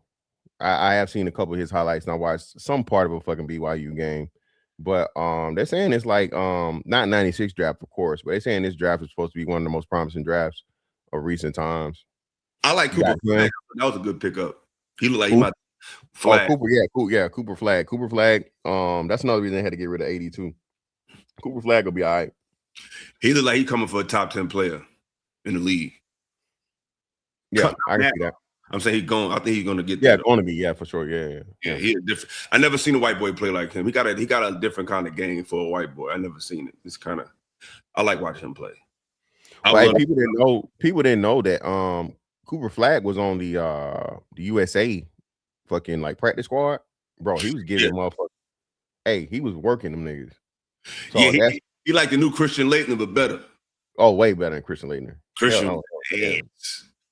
I have seen a couple of his highlights and I watched some part of a fucking BYU game. But they're saying it's like not 96 draft, of course, but they're saying this draft is supposed to be one of the most promising drafts of recent times. I like Cooper Flag. That was a good pickup. He looked like he might Flag. Cooper Flag. Cooper Flag. That's another reason they had to get rid of 82. Cooper Flag will be all right. He looked like he coming for a top 10 player. in the league. Yeah, I can see that. I'm saying he's going. I think he's going to get. Yeah, there. going to be. Yeah, for sure. Yeah. He's different. I never seen a white boy play like him. He got a different kind of game for a white boy. I never seen it. It's kind of. I like watching him play. People didn't know that Cooper Flag was on the USA fucking like practice squad. Bro, he was giving motherfuckers. Hey, he was working them niggas. So yeah, he like the new Christian Laettner, but better. Oh, way better than Christian Laettner. Christian,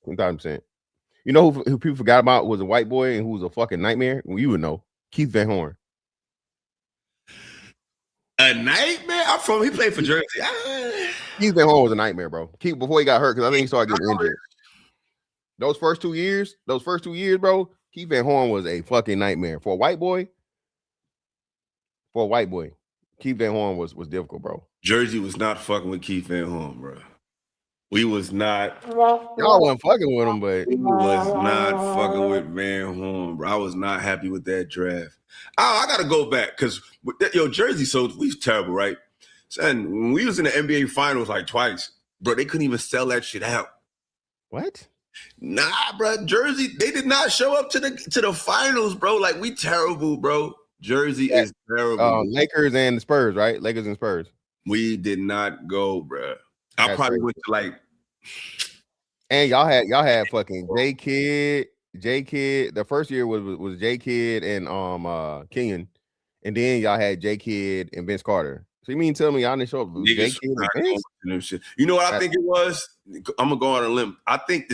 1,000%. You know who people forgot about was a white boy and who was a fucking nightmare? Well, you would know. Keith Van Horn. A nightmare? He played for Jersey. Keith Van Horn was a nightmare, bro. Before he got hurt, because I think he started getting injured. Those first 2 years, bro, Keith Van Horn was a fucking nightmare. For a white boy, Keith Van Horn was difficult, bro. Jersey was not fucking with Keith Van Horn, bro. We was not. Y'all wasn't fucking with him, but we was not fucking with Van Horn, bro. I was not happy with that draft. I gotta go back because Jersey, so we was terrible, right? And when we was in the NBA finals like twice, bro, they couldn't even sell that shit out. What? Nah, bro. Jersey, they did not show up to the finals, bro. Like, we terrible, bro. Jersey is terrible. Lakers and the Spurs, right? Lakers and Spurs. We did not go, bro. I probably went to like. And y'all had fucking J Kidd. The first year was J Kidd and Kenyon, and then y'all had J Kidd and Vince Carter. So you mean tell me y'all didn't show up with J Kidd and Vince? You know what I think it was? I'm gonna go on a limb. I think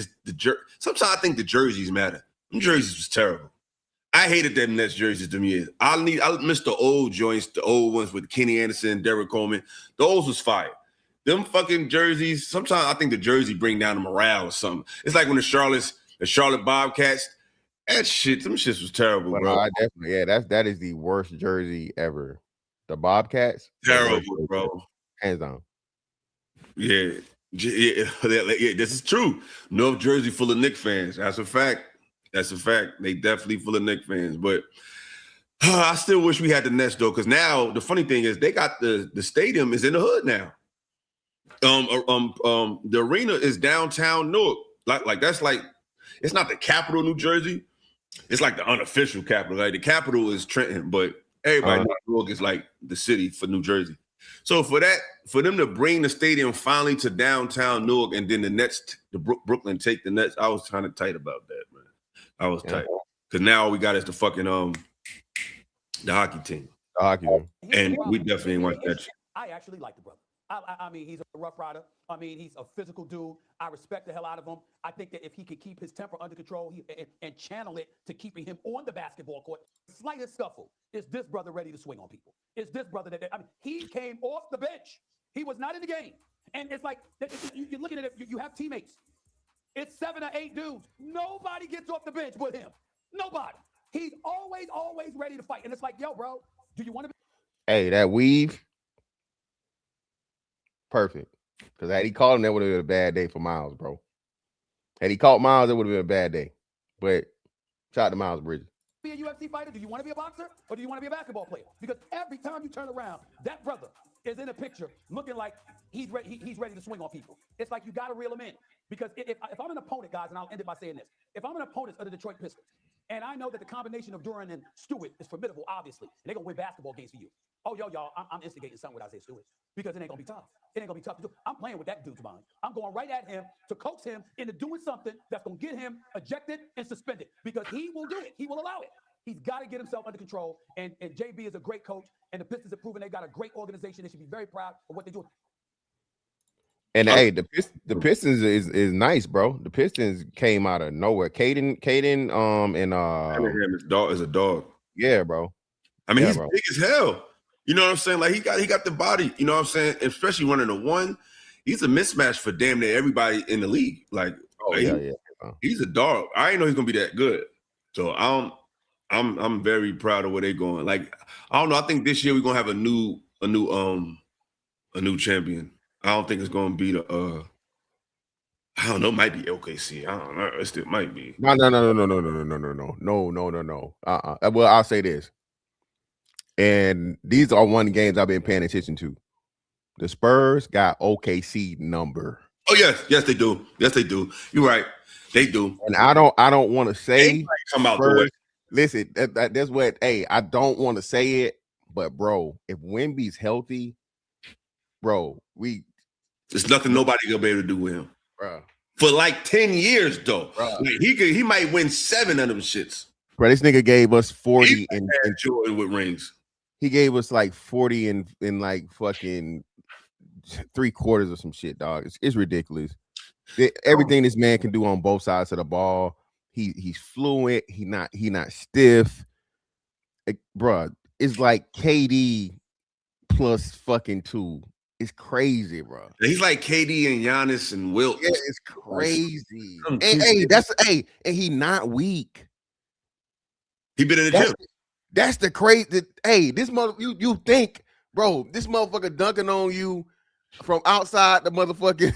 sometimes I think the jerseys matter. Them jerseys was terrible. I hated them Nets jerseys them years. I miss the old joints, the old ones with Kenny Anderson, Derrick Coleman. Those was fire. Them fucking jerseys, sometimes I think the jersey bring down the morale or something. It's like when the Charlotte Bobcats, them shits was terrible, bro. I definitely, that is the worst jersey ever. The Bobcats, terrible, bro. Hands down. Yeah, this is true. North Jersey full of Knicks fans. That's a fact. They definitely full of Knicks fans. But I still wish we had the Nets though, because now the funny thing is they got the stadium is in the hood now. The arena is downtown Newark. Like that's like it's not the capital of New Jersey. It's like the unofficial capital. Like the capital is Trenton, but everybody knows Newark is like the city for New Jersey. So for them to bring the stadium finally to downtown Newark and then the Nets, Brooklyn take the Nets, I was kind of tight about that, man. I was tight because now all we got is the fucking the hockey team. The hockey team, and we definitely ain't watch that shit. I actually like the brother. I mean, he's a rough rider. I mean, he's a physical dude. I respect the hell out of him. I think that if he could keep his temper under control and channel it to keeping him on the basketball court, the slightest scuffle, is this brother ready to swing on people? Is this brother he came off the bench. He was not in the game. And it's like, you're looking at it, you have teammates. It's 7 or 8 dudes. Nobody gets off the bench but him. Nobody. He's always ready to fight. And it's like, yo, bro, do you want to be? Hey, that weave. Perfect. Because had he caught him, that would have been a bad day for Miles, bro. Had he caught Miles, it would have been a bad day. But shout out to Miles Bridges. Be a UFC fighter? Do you want to be a boxer? Or do you want to be a basketball player? Because every time you turn around, that brother is in a picture looking like he's ready to swing on people. It's like you got to reel him in. Because if I'm an opponent, guys, and I'll end it by saying this. If I'm an opponent of the Detroit Pistons, and I know that the combination of Duran and Stewart is formidable, obviously, and they're going to win basketball games for you. Oh, y'all, I'm instigating something with Isaiah Stewart because it ain't going to be tough. It ain't going to be tough to do. I'm playing with that dude's mind. I'm going right at him to coax him into doing something that's going to get him ejected and suspended because he will do it. He will allow it. He's got to get himself under control. And JB is a great coach, and the Pistons have proven they got a great organization. They should be very proud of what they're doing. And hey, the Pistons is nice, bro. The Pistons came out of nowhere. Caden, and is a dog. Yeah, bro. I mean, he's big as hell. You know what I'm saying? Like he got the body. You know what I'm saying? Especially running a one, he's a mismatch for damn near everybody in the league. Like, he's a dog. I didn't know he's gonna be that good. So I'm very proud of where they're going. Like, I don't know. I think this year we're gonna have a new champion. I don't think it's gonna be the I don't know, it might be OKC. I don't know. It still might be. No. Well, I'll say this. And these are one of the games I've been paying attention to. The Spurs got OKC number. Oh yes, they do. Yes, they do. You're right. They do. And I don't want to say come out the way. Listen, that's what. Hey, I don't want to say it, but bro, if Wemby's healthy, bro, there's nothing nobody gonna be able to do with him, bro. For like 10 years though. Like he might win 7 of them shits. Bro, this nigga gave us 40 and Jordan with rings. He gave us like 40 in like fucking 3/4 or some shit, dog. It's ridiculous. Everything this man can do on both sides of the ball. He's fluent. He not stiff. Bro, it's like KD plus fucking 2. It's crazy, bro. He's like KD and Giannis and Wilt. Yeah, it's crazy. And he not weak. He been in the gym. That's the crazy. Hey, this mother, you think, bro, this motherfucker dunking on you from outside the motherfucking.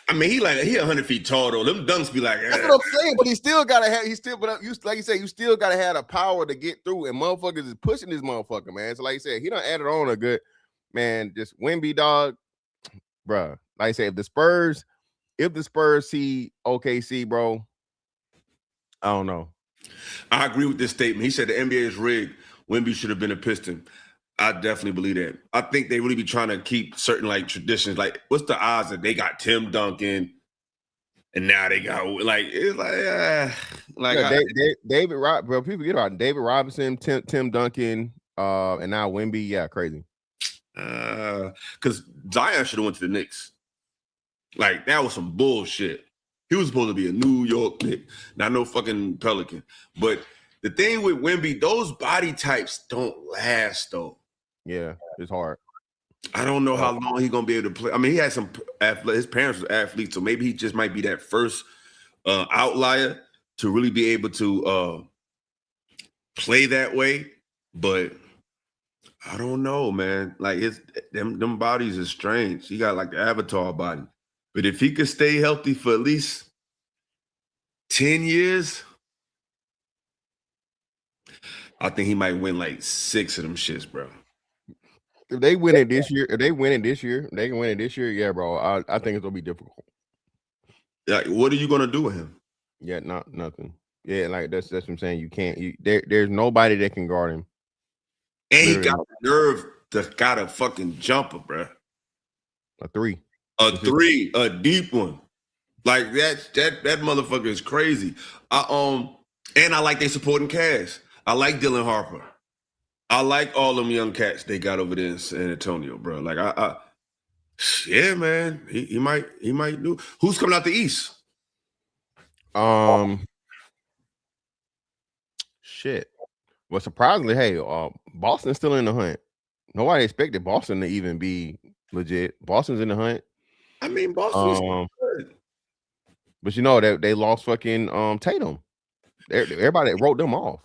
I mean, he 100 feet tall though. Them dunks be like. That's what I'm saying. But he still gotta have. Like you said, you still gotta have the power to get through. And motherfuckers is pushing this motherfucker, man. So like you said, he done added on a good man. Just Wemby, dog, bro. Like I said, if the Spurs see OKC, bro, I don't know. I agree with this statement. He said the NBA is rigged. Wemby should have been a Piston. I definitely believe that. I think they really be trying to keep certain like traditions. Like, what's the odds that they got Tim Duncan, and now they got David Rob, bro. People get about David Robinson, Tim Duncan, and now Wemby. Yeah, crazy. Because Zion should have went to the Knicks. Like that was some bullshit. He was supposed to be a New York Knick, not no fucking Pelican. But the thing with Wemby, those body types don't last though. Yeah, it's hard. I don't know how long he's gonna be able to play. I mean, he had some his parents were athletes, so maybe he just might be that first outlier to really be able to play that way. But I don't know, man. Like them bodies are strange. He got like the Avatar body. But if he could stay healthy for at least 10 years, I think he might win like 6 of them shits, bro. If they win it this year, yeah, bro. I think it's gonna be difficult. Like, what are you gonna do with him? Yeah, nothing. Yeah, like that's what I'm saying. You can't. There's nobody that can guard him. And he got the nerve to got a fucking jumper, bro. A 3. A deep one. Like that motherfucker is crazy. And I like they supporting Cass. I like Dylan Harper. I like all them young cats they got over there in San Antonio, bro. Like yeah, man. He might do. Who's coming out the East? Shit. Well, surprisingly, hey, Boston's still in the hunt. Nobody expected Boston to even be legit. Boston's in the hunt. I mean, Boston's good. But you know that they lost fucking Tatum. Everybody wrote them off.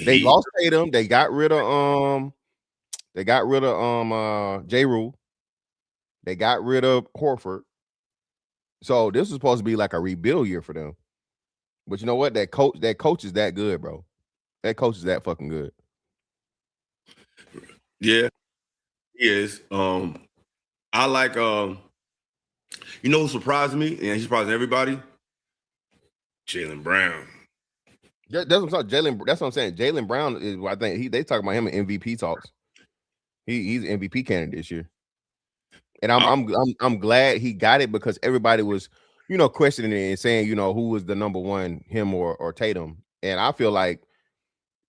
They lost Tatum. They got rid of J. Rule. They got rid of Horford. So this was supposed to be like a rebuild year for them. But you know what? That coach is that good, bro. That coach is that fucking good. Yeah, he is. I like you know who surprised me, and he surprised everybody? Jaylen Brown. That's what I'm saying. Jaylen Brown is. I think they talk about him in MVP talks. He's an MVP candidate this year, and I'm glad he got it because everybody was, questioning it and saying, who was the number one, him or Tatum, and I feel like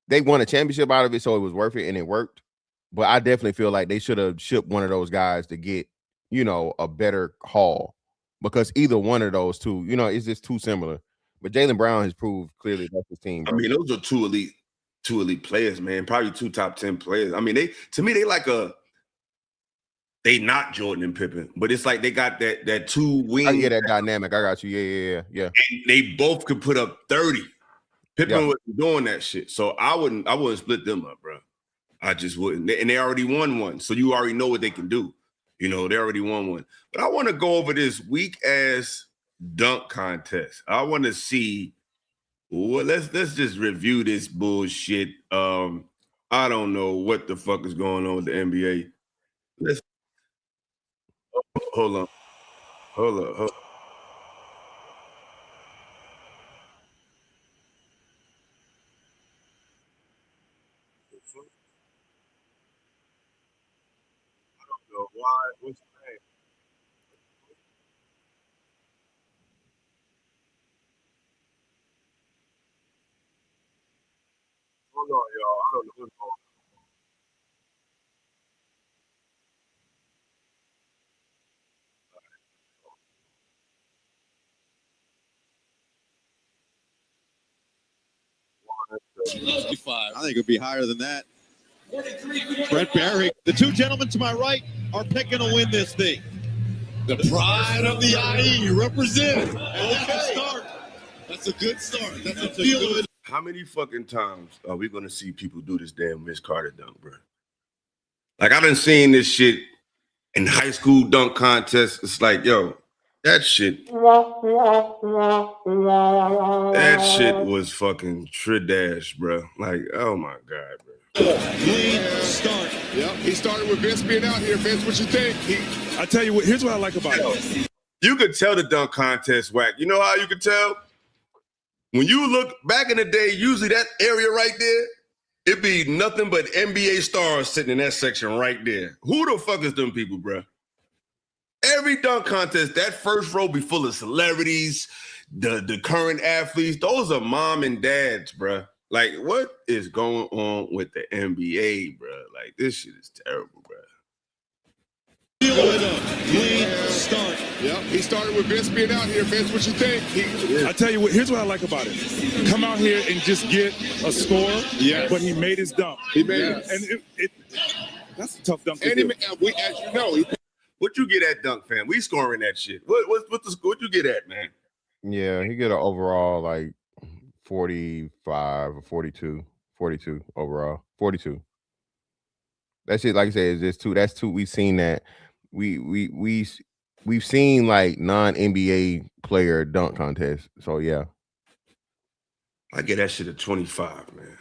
they won a championship out of it, so it was worth it and it worked. But I definitely feel like they should have shipped one of those guys to get, a better haul because either one of those two, it's just too similar. But Jaylen Brown has proved clearly that's his team. Bro. I mean, those are two elite players, man. Probably 2 top 10 players. I mean, they not Jordan and Pippen, but it's like they got that 2 wing. I get that dynamic. I got you. Yeah. And they both could put up 30. Pippen wasn't doing that shit, so I wouldn't split them up, bro. I just wouldn't. And they already won one, so you already know what they can do. They already won one. But I want to go over this weak ass dunk contest. I want to see. Well, let's just review this bullshit. I don't know what the fuck is going on with the NBA. Hold on. Hold up. Why? What's the name? Hold on, y'all. I don't know what's going on. I think it'll be higher than that. Brett Barry, the two gentlemen to my right are picking to win this thing. The pride of the IE represented. And that's a start. That's a good start. That's a feel. How many fucking times are we gonna see people do this damn Miss Carter dunk, bro? Like I done seen this shit in high school dunk contests. It's like, yo, that shit was fucking tridash, bro. Like, oh my god, bro. Clean start. Yep, he started with Vince being out here. Vince, what you think? I tell you what, here's what I like about it. You could tell the dunk contest whack. You know how you could tell? When you look back in the day, usually that area right there, it'd be nothing but NBA stars sitting in that section right there. Who the fuck is them people, bro? Every dunk contest, that first row be full of celebrities, the current athletes. Those are mom and dads, bro. Like, what is going on with the NBA, bro? Like, this shit is terrible, bro. Clean start. Yep, he started with Vince being out here. Vince, what you think? I tell you what, here's what I like about it. Come out here and just get a score. Yeah, but he made his dunk. He made it, and that's a tough dunk to do. As you know, what you get at dunk, fam? We scoring that shit. What you get at, man? Yeah, he get an overall like 45 or 42 overall. 42. That shit, like I said, is just two. That's two. We've seen that. We've seen like non-NBA player dunk contests. So yeah. I get that shit at 25, man.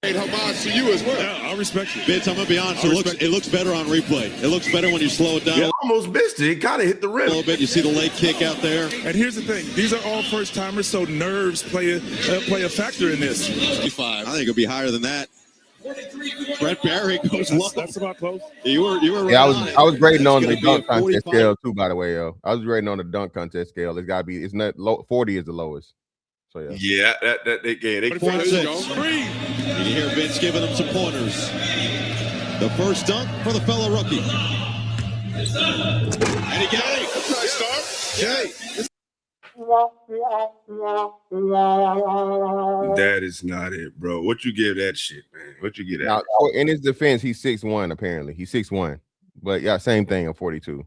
Hey, homage to you as well. Yeah, I respect you. Vince, I'm gonna be honest. It looks better on replay. It looks better when you slow it down. Yeah, almost missed it. It kind of hit the rim a little bit. You see the leg kick out there. And here's the thing: these are all first timers, so nerves play a factor in this. 65. I think it'll be higher than that. Brett Barry goes low. That's about close. You were right. Yeah, I was grading on the dunk contest scale too, by the way, yo. I was grading on the dunk contest scale. It's gotta be. It's not low. 40 is the lowest. So yeah. Yeah, they 46. You can hear Vince giving them some pointers. The first dunk for the fellow rookie. And he got it. That's a nice start. Jay. That is not it, bro. What you give that shit, man? What you get at? Now, in his defense, he's 6'1", apparently. He's 6'1". But yeah, same thing at 42.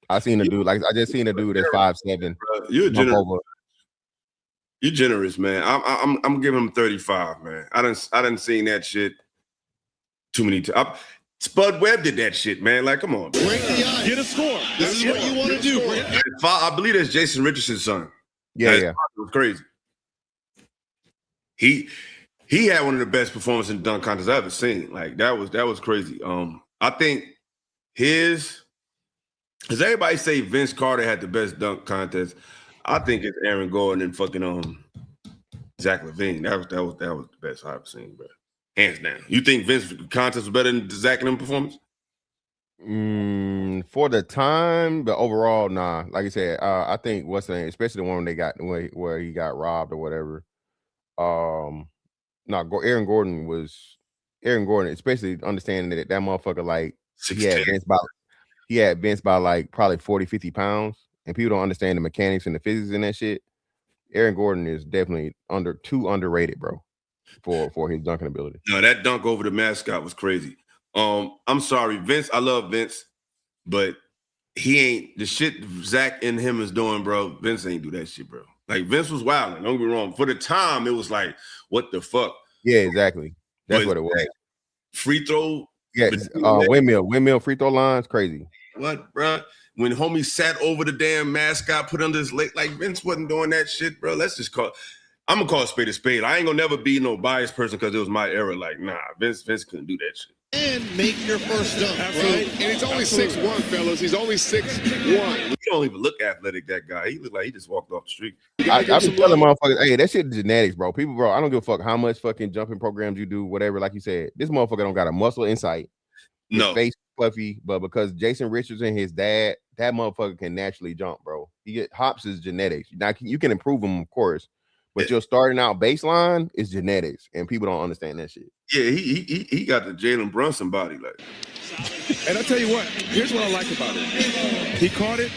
I seen a dude, like I just seen a dude that's 5'7". You're generous. You're generous, man. I'm giving him 35, man. I done seen that shit too many times. Spud Webb did that shit, man. Like, come on. Break the ice. Get a score. This is what you want to do. I believe that's Jason Richardson's son. Yeah. It was crazy. He had one of the best performances in dunk contests I've ever seen. Like, that was crazy. I think does everybody say Vince Carter had the best dunk contest? I think it's Aaron Gordon and fucking Zach LaVine. That was the best I've ever seen, bro. Hands down. You think Vince's contest was better than Zach and them performance? For the time, but overall, nah. Like I said, I think especially the one they got where he got robbed or whatever. Aaron Gordon, especially understanding that motherfucker like he had Vince by like probably 40, 50 pounds, and people don't understand the mechanics and the physics in that shit. Aaron Gordon is definitely too underrated, bro, for his dunking ability. No, that dunk over the mascot was crazy. I'm sorry, Vince. I love Vince, but he ain't the shit Zach and him is doing, bro. Vince ain't do that shit, bro. Like Vince was wilding. Don't get me wrong. For the time, it was like, what the fuck? Yeah, exactly. That's what it was. Free throw. Yeah, windmill free throw lines, crazy. What, bro? When homie sat over the damn mascot, put under his leg, like Vince wasn't doing that shit, bro. I'm gonna call a spade a spade. I ain't gonna never be no biased person because it was my era. Like, nah, Vince couldn't do that shit. and make your first dunk, right? And he's only 6'1", fellas. He's only 6'1". He don't even look athletic, that guy. He look like he just walked off the street. I've been telling motherfuckers, hey, that shit is genetics, bro. People, bro, I don't give a fuck how much fucking jumping programs you do, whatever. Like you said, this motherfucker don't got a muscle insight. His face fluffy, but because Jason Richardson, his dad, that motherfucker can naturally jump, bro. Hops is genetics. Now you can improve him, of course, but your starting out baseline is genetics, and people don't understand that shit. Yeah, he got the Jalen Brunson body, like. And I tell you what, here's what I like about it. He caught it,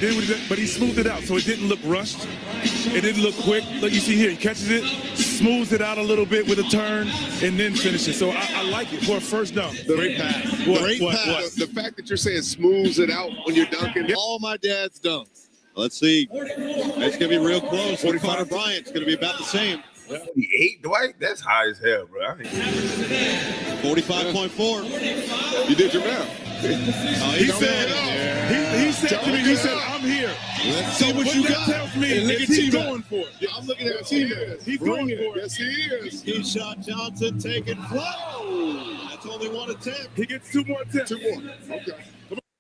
but he smoothed it out, so it didn't look rushed. It didn't look quick. Look, you see here, he catches it, smooths it out a little bit with a turn, and then finishes. So I like it for a first dunk. Great pass. Great pass. The fact that you're saying smooths it out when you're dunking. All my dad's dunks. Let's see. It's going to be real close. 45 Bryant's going to be about the same. 48, Dwight? That's high as hell, bro. 45.4. You did your math. He said, he said to me, he said, I'm here. Let's So see what you got tells me is he's going for it. Yeah, I'm looking at T-Man. He's going for it. Yes, he is. He shot Johnson taking flow. That's only one attempt. He gets 2 more attempts. 2 more. Okay.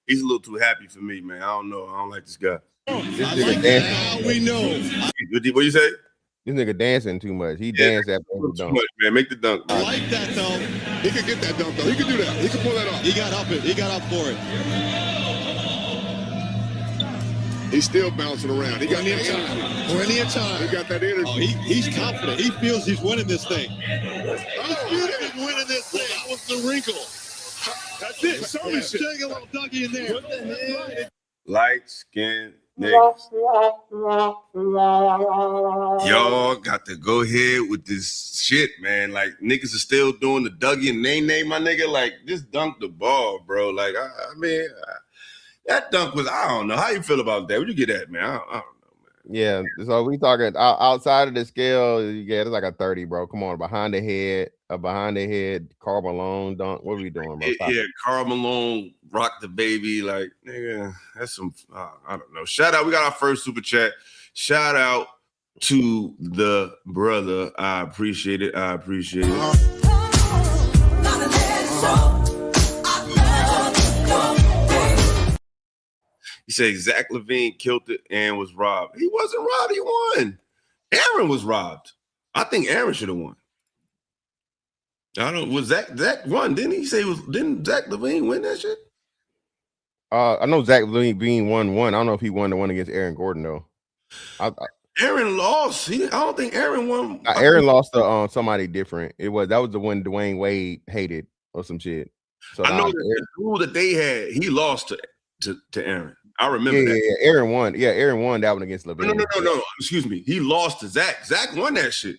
He's a little too happy for me, man. I don't know. I don't like this guy. This I nigga like dancing. how we know. What you say? This nigga dancing too much. He danced after the Too dunk. much, man. Make the dunk. I like that, though. He could get that dunk, though. He could do that. He could pull that off. He got up it. He got up for it. He's still bouncing around. He got Plenty of time. Plenty of time. He got that energy. Oh, he's confident. He feels he's winning this thing. He feels he's winning this thing. That was the wrinkle. That's it. Show me shit. Take a little dunky in there. What the hell? Light skin niggas. Y'all got to go ahead with this shit, man. Like, niggas are still doing the Dougie and Nene, my nigga. Like, just dunk the ball, bro. Like, I mean, that dunk was, I don't know. How you feel about that? Where'd you get that, man? I don't know, man. Yeah, so we talking outside of the scale. Yeah, it's like a 30, bro. Come on, behind the head, Karl Malone dunk. What are we doing, bro? Yeah, Karl Malone, rock the baby. Like, nigga, that's some, I don't know. Shout out, we got our first super chat. Shout out to the brother. I appreciate it. He said Zach LaVine killed it and was robbed. He wasn't robbed. He won. Aaron was robbed. I think Aaron should have won. I don't. Was Zach won? Didn't he say didn't Zach LaVine win that shit? I know Zach LaVine won one. I don't know if he won the one against Aaron Gordon though. Aaron lost. I don't think Aaron won. Aaron lost to somebody different. That was the one Dwayne Wade hated or some shit. So I know the rule that they had. He lost to Aaron. I remember that. Yeah, Aaron won. Yeah, Aaron won that one against LaVine. No. Excuse me. He lost to Zach. Zach won that shit.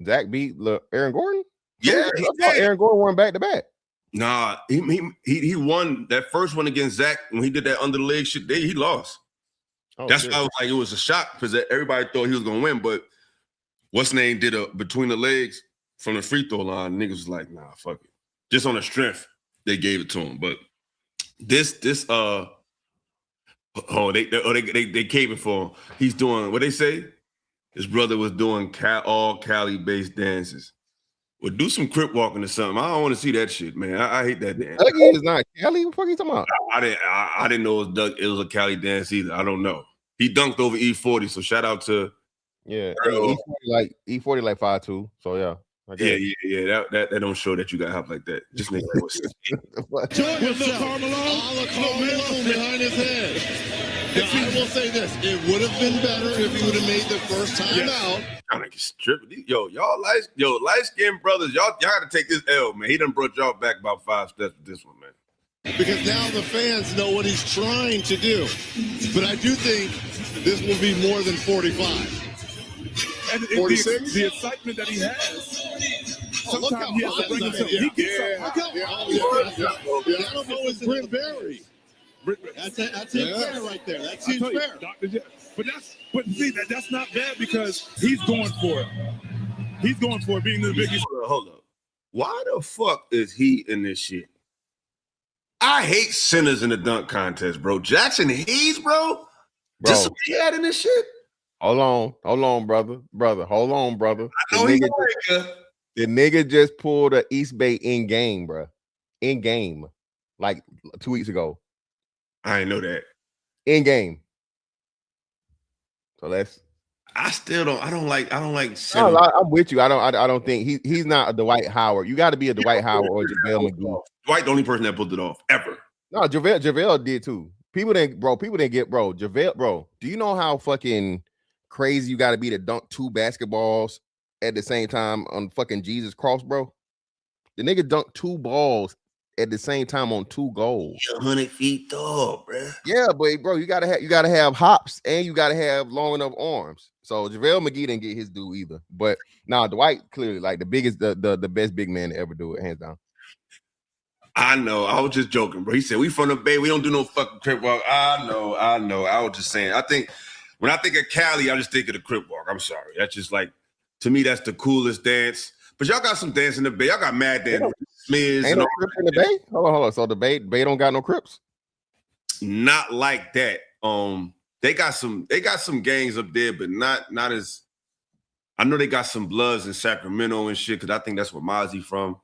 Zach beat Aaron Gordon? Yeah. I thought Aaron Gordon won back to back. Nah, he won that first one against Zach when he did that under the leg shit. He lost. Oh, that's shit. why I was like, it was a shock because everybody thought he was gonna win, but what's name did a between the legs from the free throw line. Niggas was like, nah, fuck it. Just on the strength, they gave it to him. But they caving for him. He's doing what they say. His brother was doing all Cali-based dances. Well, do some crip walking or something. I don't want to see that shit, man. I hate that dance. Dougie is not Cali. What the fuck are you talking about? I didn't know it was a Cali dance either. I don't know. He dunked over E40, so shout out to E40 like 5'2". So yeah. Yeah. That don't show that you got help like that. Just nigga Jordan Carmelo behind his head. Now, I will say this: it would have been better if he would have made the first time out. Trying to get stripped. Y'all light skinned brothers, y'all got to take this L, man. He done brought y'all back about 5 steps with this one, man. Because now the fans know what he's trying to do. But I do think this will be more than 45. And 46? The excitement that he has. Sometimes he has to bring himself. He gets up. That was Brent Berry. That's it fair right there. That seems fair. But see, that's not bad because he's going for it. He's going for it, being the biggest. Hold up. Why the fuck is he in this shit? I hate sinners in the dunk contest, bro. Jackson Hayes, bro. This what he had in this shit? Hold on, brother. Hold on, brother. I know The nigga just pulled a East Bay in game, bro. in game, like 2 weeks ago. I didn't know that. In game. So that's. I don't like. No, I'm with you. I don't think he's not a Dwight Howard. You got to be a Dwight Howard or JaVale McGee. Dwight, the only person that pulled it off ever. No, JaVale did too. People didn't get JaVale, bro. Do you know how fucking crazy you got to be to dunk 2 basketballs at the same time on fucking Jesus cross, bro? The nigga dunked 2 balls at the same time on 2 goals. 100 feet tall, bro. Yeah, but bro, you gotta have hops and you gotta have long enough arms. So JaVale McGee didn't get his due either. But now Dwight clearly like the best big man to ever do it, hands down. I know. I was just joking, bro. He said we from the Bay. We don't do no fucking crip walk. I know. I was just saying. I think when I think of Cali, I just think of the crip walk. I'm sorry. That's just like, to me, that's the coolest dance. But y'all got some dance in the Bay. Y'all got mad dance. Ain't no Crips in the Bay? Hold on. So the Bay don't got no Crips? Not like that. They got some gangs up there, but not as. I know they got some Bloods in Sacramento and shit, because I think that's where Mozzie from.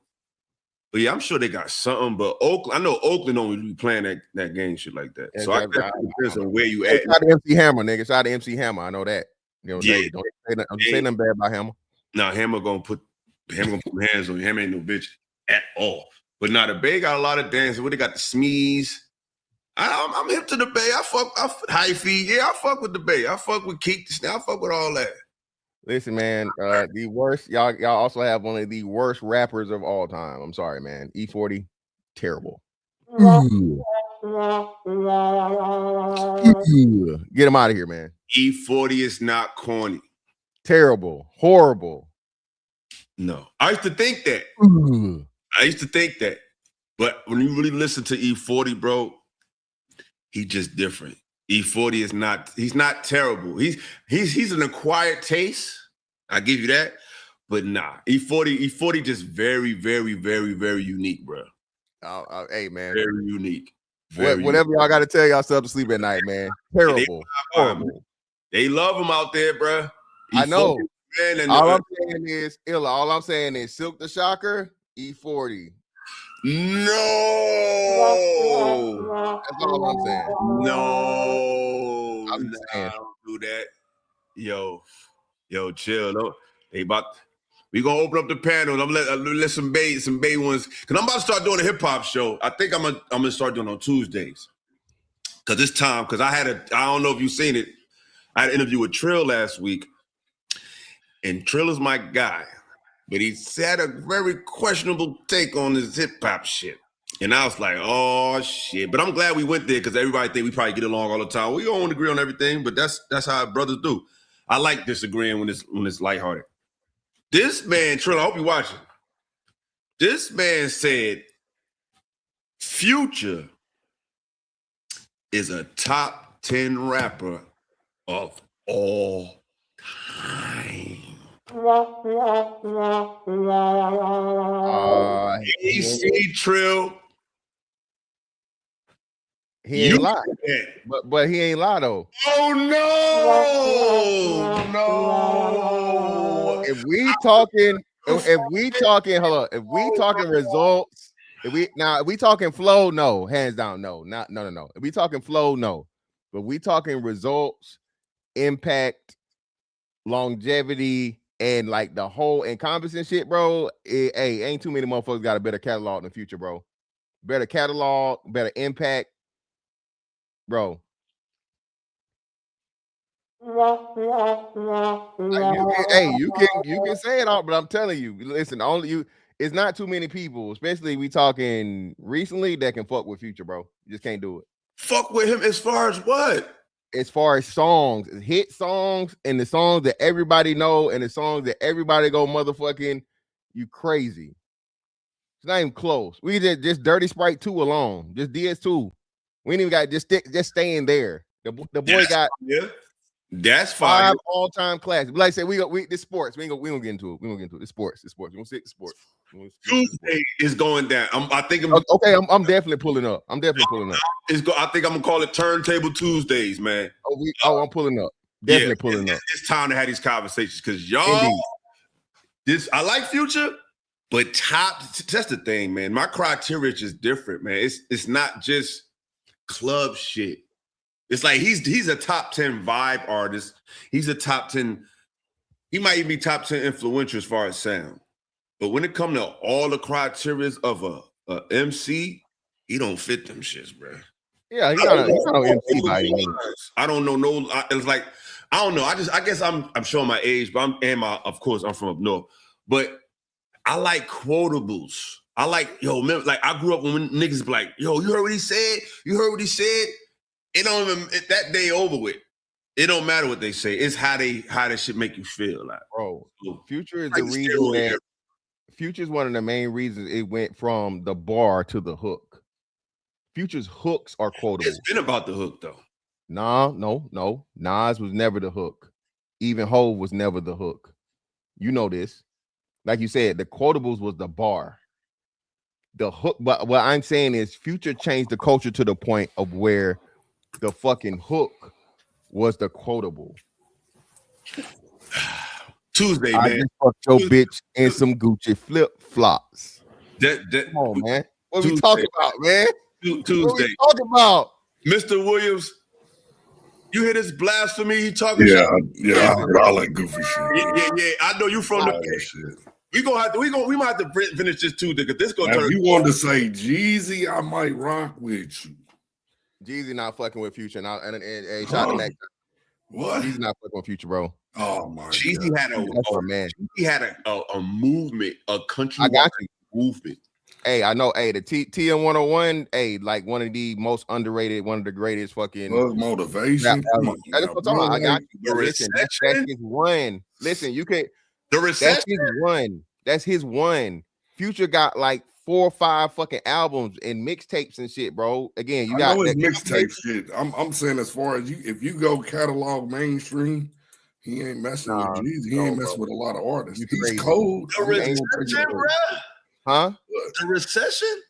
But yeah, I'm sure they got something. But Oakland, I know Oakland only be playing that gang shit like that. So I think it depends on where you at. Shout out to MC Hammer, nigga. Shout out to MC Hammer. I know that. You know, yeah. Don't say nothing bad about Hammer. No, Hammer gonna put hands on you. Hammer ain't no bitch at all. But now the Bay got a lot of dancing. What they got, the Smees. I'm hip to the Bay. I fuck high feed. Yeah, I fuck with the Bay. I fuck with Keek. I fuck with all that. Listen, man, the worst, y'all also have one of the worst rappers of all time. I'm sorry, man. E40, terrible. Get him out of here, man. E40 is not corny. Terrible. Horrible. No. I used to think that. But when you really listen to E40, bro, he's just different. E40 is not, he's not terrible. He's an acquired taste. I give you that. But nah, E40 just very, very, very, very unique, bro. Hey, man. Very unique. Whatever y'all got to tell y'all to sleep at night, man. Terrible. Horrible. They love him out there, bro. E40, I know. Man, and all I'm saying is Illa. All I'm saying is Silk the Shocker, E40. No. That's all I'm saying. No. I'm saying. Don't do that. Yo, chill. No. We gonna open up the panel. I'm let some Bay ones, because I'm about to start doing a hip hop show. I think I'm gonna start doing on Tuesdays. Cause it's time. Cause I don't know if you've seen it. I had an interview with Trill last week. And Trill is my guy. But he had a very questionable take on his hip hop shit. And I was like, oh shit. But I'm glad we went there, because everybody think we probably get along all the time. We don't agree on everything, but that's how brothers do. I like disagreeing when it's lighthearted. This man, Trill, I hope you're watching. This man said Future is a top 10 rapper of all time. You see, Trill. He ain't lie. But he ain't lie though. Oh no. If we talking results, if we talking flow, no, hands down, no. If we talking flow, no. But we talking results, impact, longevity, and like the whole encompassing shit, bro. Ain't too many motherfuckers got a better catalog in the Future, bro. Better catalog, better impact, bro. You can say it all, but I'm telling you, listen, it's not too many people, especially we talking recently, that can fuck with Future, bro. You just can't do it. Fuck with him as far as what? As far as songs, hit songs, and the songs that everybody know, and the songs that everybody go motherfucking, you crazy. It's not even close. We just Dirty Sprite 2 alone, just DS2. We ain't even got just staying there. The boy got that's fine. 5 all-time classics. But like I said, we this sports. We gonna get into it. We gonna get into it. It's sports. We're gonna stick to sports. Tuesday is going down. I'm definitely pulling up. I think I'm gonna call it Turntable Tuesdays, man. I'm pulling up. Definitely pulling up. It's time to have these conversations, because y'all. I like Future, But that's the thing, man. My criteria is just different, man. It's not just club shit. It's like he's a top 10 vibe artist. He's a top 10. He might even be top 10 influential as far as sound. But when it comes to all the criteria of a MC, he don't fit them shits, bro. Yeah, he's not an MC by any means. I don't know. It's like I don't know. I guess I'm showing my age, but of course I'm from up north. But I like quotables. I like like I grew up when niggas be like, yo, you heard what he said? You heard what he said? It don't even that day over with. It don't matter what they say. It's how that shit make you feel, like, bro. Future is the reason that Future is one of the main reasons it went from the bar to the hook. Future's hooks are quotable. It's been about the hook though. No. Nas was never the hook. Even Hov was never the hook. You know this. Like you said, the quotables was the bar. The hook, but what I'm saying is Future changed the culture to the point of where the fucking hook was the quotable. Tuesday, I man. just fucked your bitch in some Gucci flip flops. Come on, man. What we talking about, man? Tuesday. What we talking about? Mr. Williams, you hear this blasphemy? He talking Yeah, shit? yeah, I heard all that goofy shit. Yeah. I know you from the shit. We might have to finish this too, because this gonna Now, turn. if you want to say Jeezy, I might rock with you. Jeezy not fucking with Future, and shout out to Mac. What? He's not fucking with Future, bro. Oh my Jeezy God. had he had a movement, a country movement. Hey, I know. Hey, the TM 101. Hey, like one of the most underrated, one of the greatest fucking motivation. That's what I'm talking about. I got you. Listen, that's his one. Listen, you can't. The recession. That's his one. That's his one. Future got like 4 or 5 fucking albums and mixtapes and shit, bro. Again, you got his mixtape shit. I'm saying as far as if you go catalog mainstream, he ain't messing with Jeezy. He ain't messing with a lot of artists. He's cold. The recession, bro. Huh? The recession?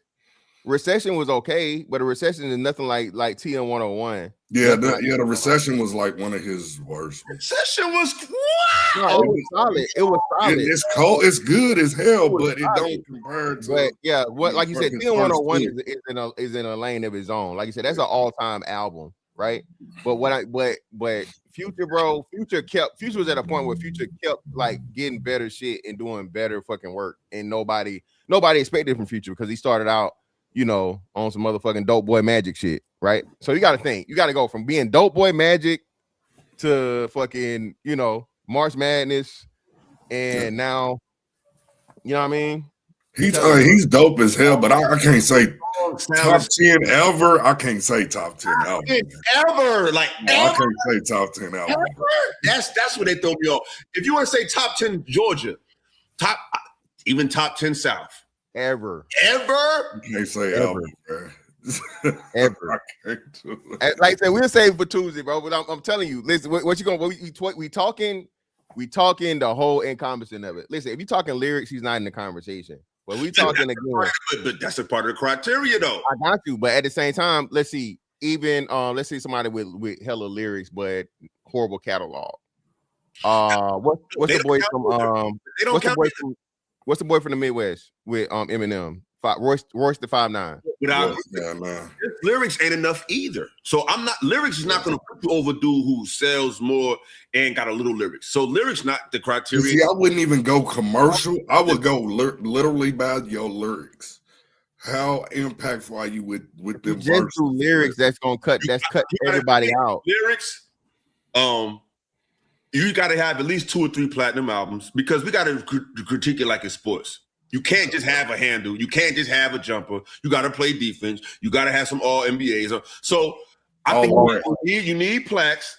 Recession was okay, but a recession is nothing like TM 101. Yeah, the recession was like one of his worst. Recession was what? No, it was solid. It was solid. It's cold. It's good as hell, but it don't compare to. But yeah, what like you said, TM 101 is in a lane of his own. Like you said, that's an all-time album, right? But Future, bro, Future was at a point where Future kept like getting better shit and doing better fucking work, and nobody expected it from Future because he started out, on some motherfucking Dope Boy Magic shit, right? So you got to think, you got to go from being Dope Boy Magic to fucking, March Madness, and now, you know what I mean? He's dope as hell, but I can't say top 10 ever. I can't say top 10 ever. Ever, like I can't say top 10 ever. That's what they throw me off. If you want to say top 10 Georgia, even top 10 South. Ever. You can't say ever, bro. Ever. Like I said, we'll save for Tuesday, bro. But I'm telling you, listen, what you going? We talking the whole encompassing of it. Listen, if you're talking lyrics, he's not in the conversation. But we talking again. But that's a part of the criteria, though. I got you. But at the same time, let's see. Even let's see somebody with hella lyrics, but horrible catalog. What's the boy from What's the boy from the Midwest with Eminem? Royce the 5'9". His lyrics ain't enough either. So lyrics is not going to put you over dude who sells more and got a little lyrics. So lyrics not the criteria. See, I wouldn't even go commercial. I would go literally by your lyrics. How impactful are you with them just verses? Through lyrics that's cut everybody out. Lyrics, you got to have at least 2 or 3 platinum albums, because we got to critique it like it's sports. You can't just have a handle. You can't just have a jumper. You got to play defense. You got to have some all NBAs. So I think you need plaques.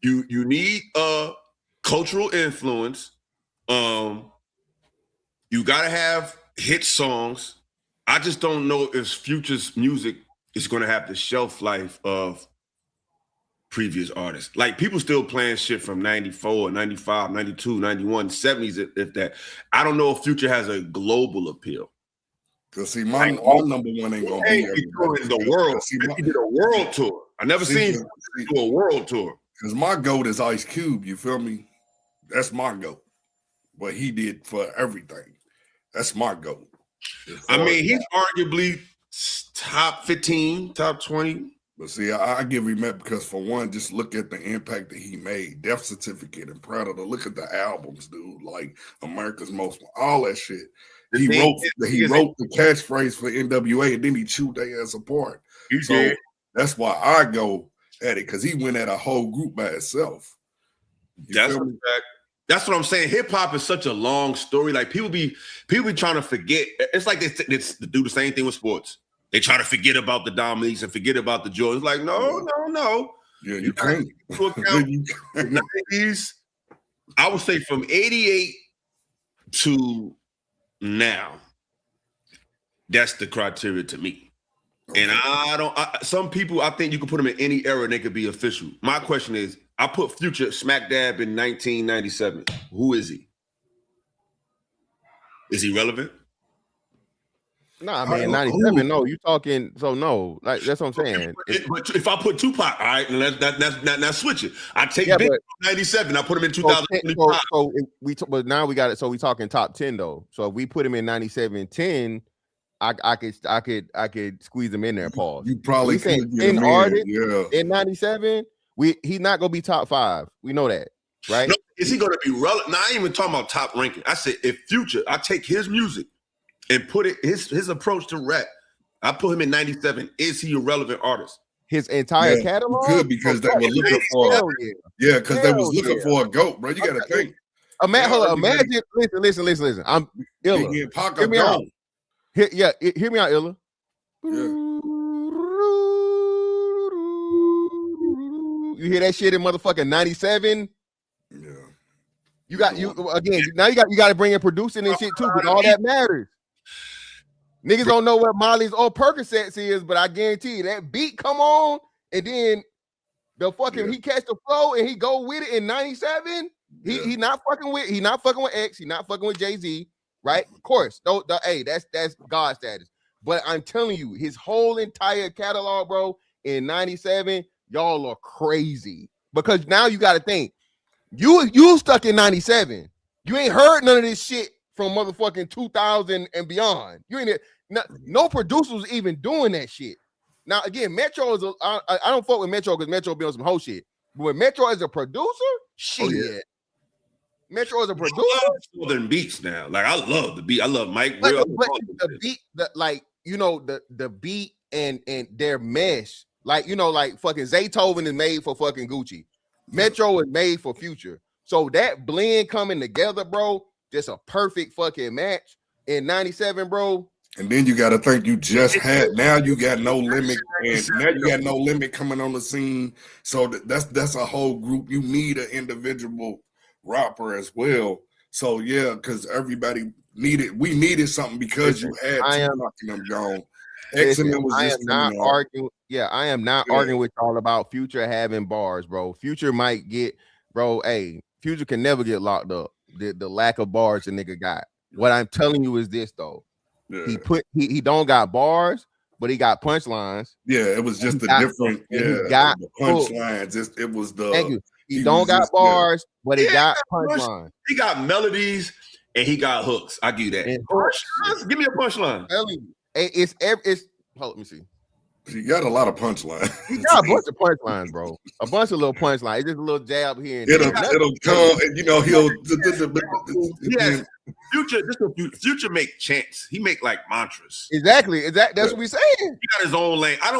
You need cultural influence. You got to have hit songs. I just don't know if Future's music is going to have the shelf life of previous artists. Like, people still playing shit from 94, 95, 92, 91, 70s, if that. I don't know if Future has a global appeal. Because see, my number one ain't gonna be in the world. He did a world tour. I never seen him do a world tour. Because my GOAT is Ice Cube, you feel me? That's my GOAT. What he did for everything. That's my goal. I mean, he's arguably top 15, top 20. But see, I give him that because, for one, just look at the impact that he made. Death Certificate and Predator. Look at the albums, dude. Like America's Most, all that shit. He wrote the catchphrase for NWA, and then he chewed their ass apart. So that's why I go at it, because he went at a whole group by itself. That's what I'm saying. Hip hop is such a long story. Like people be trying to forget. It's like they do the same thing with sports. They try to forget about the Dominiques and forget about the Jordans. Like, no. Yeah, you can't. The 90s, I would say from 88 to now, that's the criteria to me. Okay. And some people, I think you can put them in any era and they could be official. My question is, I put Future smack dab in 1997. Who is he? Is he relevant? Nah, man, 97. No, you talking. So no, like that's what I'm saying. But if I put Tupac, all right, that's switch it. I take Big from 97. I put him in 2025. But now we got it. So we talking top 10 though. So if we put him in 97, 10, I could squeeze him in there. Pause. You probably saying 10 artists in 97. He's not gonna be top 5. We know that, right? No, is he gonna be relevant? Now I ain't even talking about top ranking. I said if Future, I take his music and put it his approach to rap. I put him in 97. Is he a relevant artist? His entire catalog? Good, because they were looking for because they was looking for a GOAT, bro. You gotta think. Imagine, listen. I'm Illa. Hear me out. Hear me out, Illa. You hear that shit in motherfucking 97? Yeah. You got now you got to bring in producing and shit too, because all that matters. Niggas don't know what Molly's old Percocets is, but I guarantee you that beat come on, and then the fucking he catch the flow and he go with it in 97. He not fucking with X, he not fucking with Jay-Z, right? Of course, that's God status. But I'm telling you, his whole entire catalog, bro, in 97, y'all are crazy. Because now you got to think, you stuck in 97. You ain't heard none of this shit from motherfucking 2000 and beyond. You ain't no producers even doing that shit. Now again, Metro is I don't fuck with Metro because Metro be on some whole shit. But when Metro is a producer, shit. Metro is a producer. I love Southern beats now. Like I love the beat. I love Mike Will. But the beat, the beat and their mesh, like fucking Zaytoven is made for fucking Gucci. Metro is made for Future. So that blend coming together, bro, just a perfect fucking match in 97, bro. And then you got to think you just had, now you got No Limit, and now you got No Limit coming on the scene. So that's a whole group. You need an individual rapper as well. So yeah, because everybody we needed something because you had them gone. I am not arguing. Yeah, I am not arguing with y'all about Future having bars, bro. Future might get, bro. Hey, Future can never get locked up. The lack of bars the nigga got. What I'm telling you is this though. Yeah. He don't got bars, but he got punchlines. Yeah, it was just the different. He got the punchlines. It was the. Thank you. He don't got bars, but he got punchlines. He got melodies and he got hooks. I give you that. Punchlines? Give me a punchline. It's hold, let me see. He got a lot of punchlines. He got a bunch of punchlines, bro. A bunch of little punchlines. It's just a little jab here and there. It'll come, and he'll. Yes. Future make chants. He make like mantras. Exactly. That's what we saying. He got his own lane. I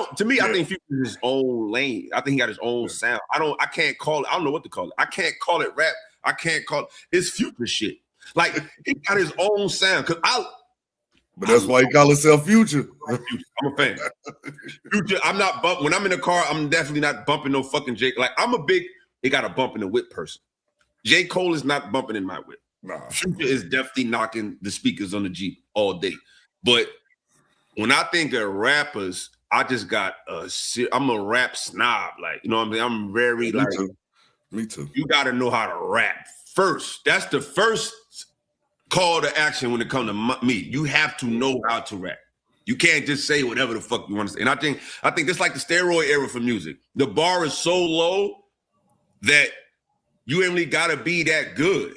think Future is his own lane. I think he got his own sound. I can't call it. I don't know what to call it. I can't call it rap. I can't call it. It's Future shit. Like he got his own sound. But that's why he call himself Future. I'm a fan. Future, I'm not when I'm in the car, I'm definitely not bumping no fucking Jake. Like they got a bump in the whip person. J. Cole is not bumping in my whip. Nah. Future is definitely knocking the speakers on the Jeep all day. But when I think of rappers, I just got I'm a rap snob. Like, you know what I mean? I'm very Me too. You got to know how to rap first. That's the first call to action when it comes to me. You have to know how to rap. You can't just say whatever the fuck you want to say. And I think it's like the steroid era for music. The bar is so low that you ain't really gotta be that good.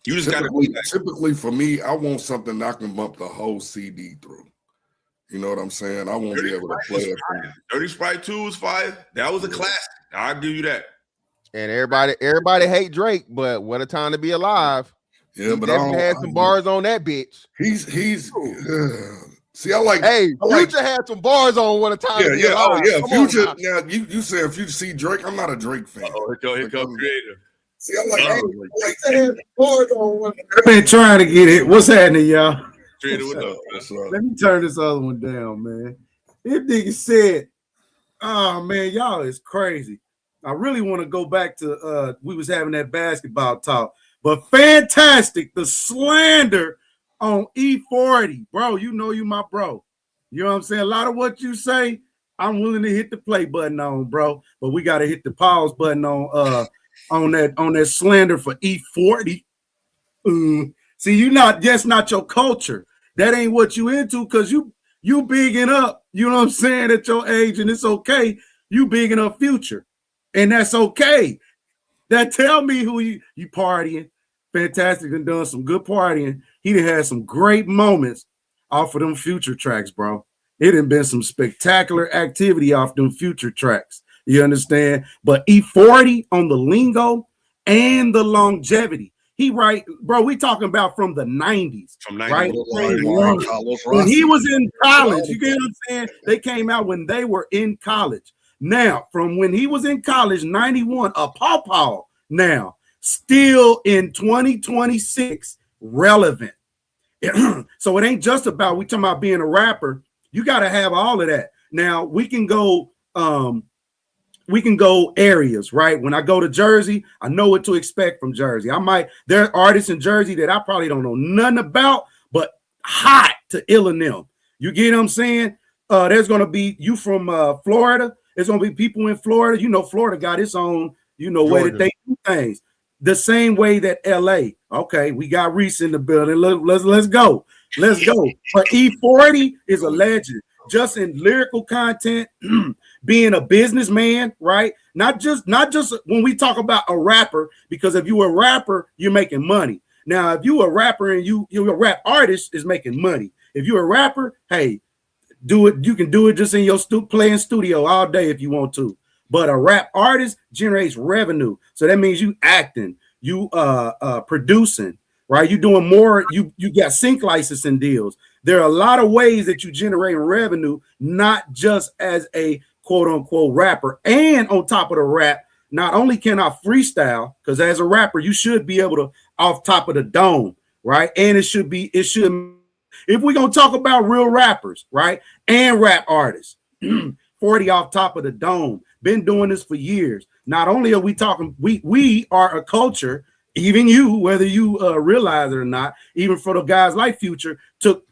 You just got to typically for me, I want something that I can bump the whole CD through. You know what I'm saying? I won't be able to play it. Dirty Sprite 2 was fire. That was a classic. I'll give you that. And everybody hate Drake, but what a time to be alive. Yeah, but I had some bars on that bitch. He's see, I like. Hey, like, Future had some bars on what a time to be alive. Future. Now you saying Future see Drake? I'm not a Drake fan. Oh, here come Creator. See, I like. I've been trying to get it. What's happening, y'all? What's up? Let me turn this other one down, man. This nigga said, "Oh man, y'all is crazy." I really want to go back to we was having that basketball talk, but fantastic the slander on E40, bro. You know you my bro. You know what I'm saying? A lot of what you say, I'm willing to hit the play button on, bro. But we got to hit the pause button on that slander for E40. See, you not your culture. That ain't what you into, because you bigging up, you know what I'm saying, at your age, and it's okay. You bigging up Future, and that's okay. That tell me who you partying. Fantastic and done some good partying. He done had some great moments off of them Future tracks, bro. It done been some spectacular activity off them Future tracks. You understand? But E40 on the lingo and the longevity. He right, bro. We talking about from the 90s, right? When he was in college, you get what I'm saying? They came out when they were in college. Now, from when he was in college, 91, a pawpaw. Now, still in 2026, relevant. So it ain't just about we talking about being a rapper. You got to have all of that. Now we can go areas, right? When I go to Jersey, I know what to expect from Jersey. There are artists in Jersey that I probably don't know nothing about, but hot to Illinois. You get what I'm saying? There's going to be you from Florida. There's going to be people in Florida. You know, Florida got its own, way that they do things. The same way that LA. Okay, we got Reese in the building. Let's go. Let's go. But E40 is a legend. Just in lyrical content, being a businessman, right? Not just when we talk about a rapper, because if you a rapper, you're making money. Now, if you a rapper and you're a rap artist, is making money. If you're a rapper, hey, do it. You can do it just in your playing studio all day if you want to. But a rap artist generates revenue. So that means you acting, you producing, right? You doing more, you got sync licensing deals. There are a lot of ways that you generate revenue, not just as a quote unquote rapper. And on top of the rap, not only can I freestyle, because as a rapper, you should be able to off top of the dome, right? And if we're gonna talk about real rappers, right? And rap artists, 40 off top of the dome, been doing this for years. Not only are we talking, we are a culture, even you, whether you realize it or not, even for the guys like Future, took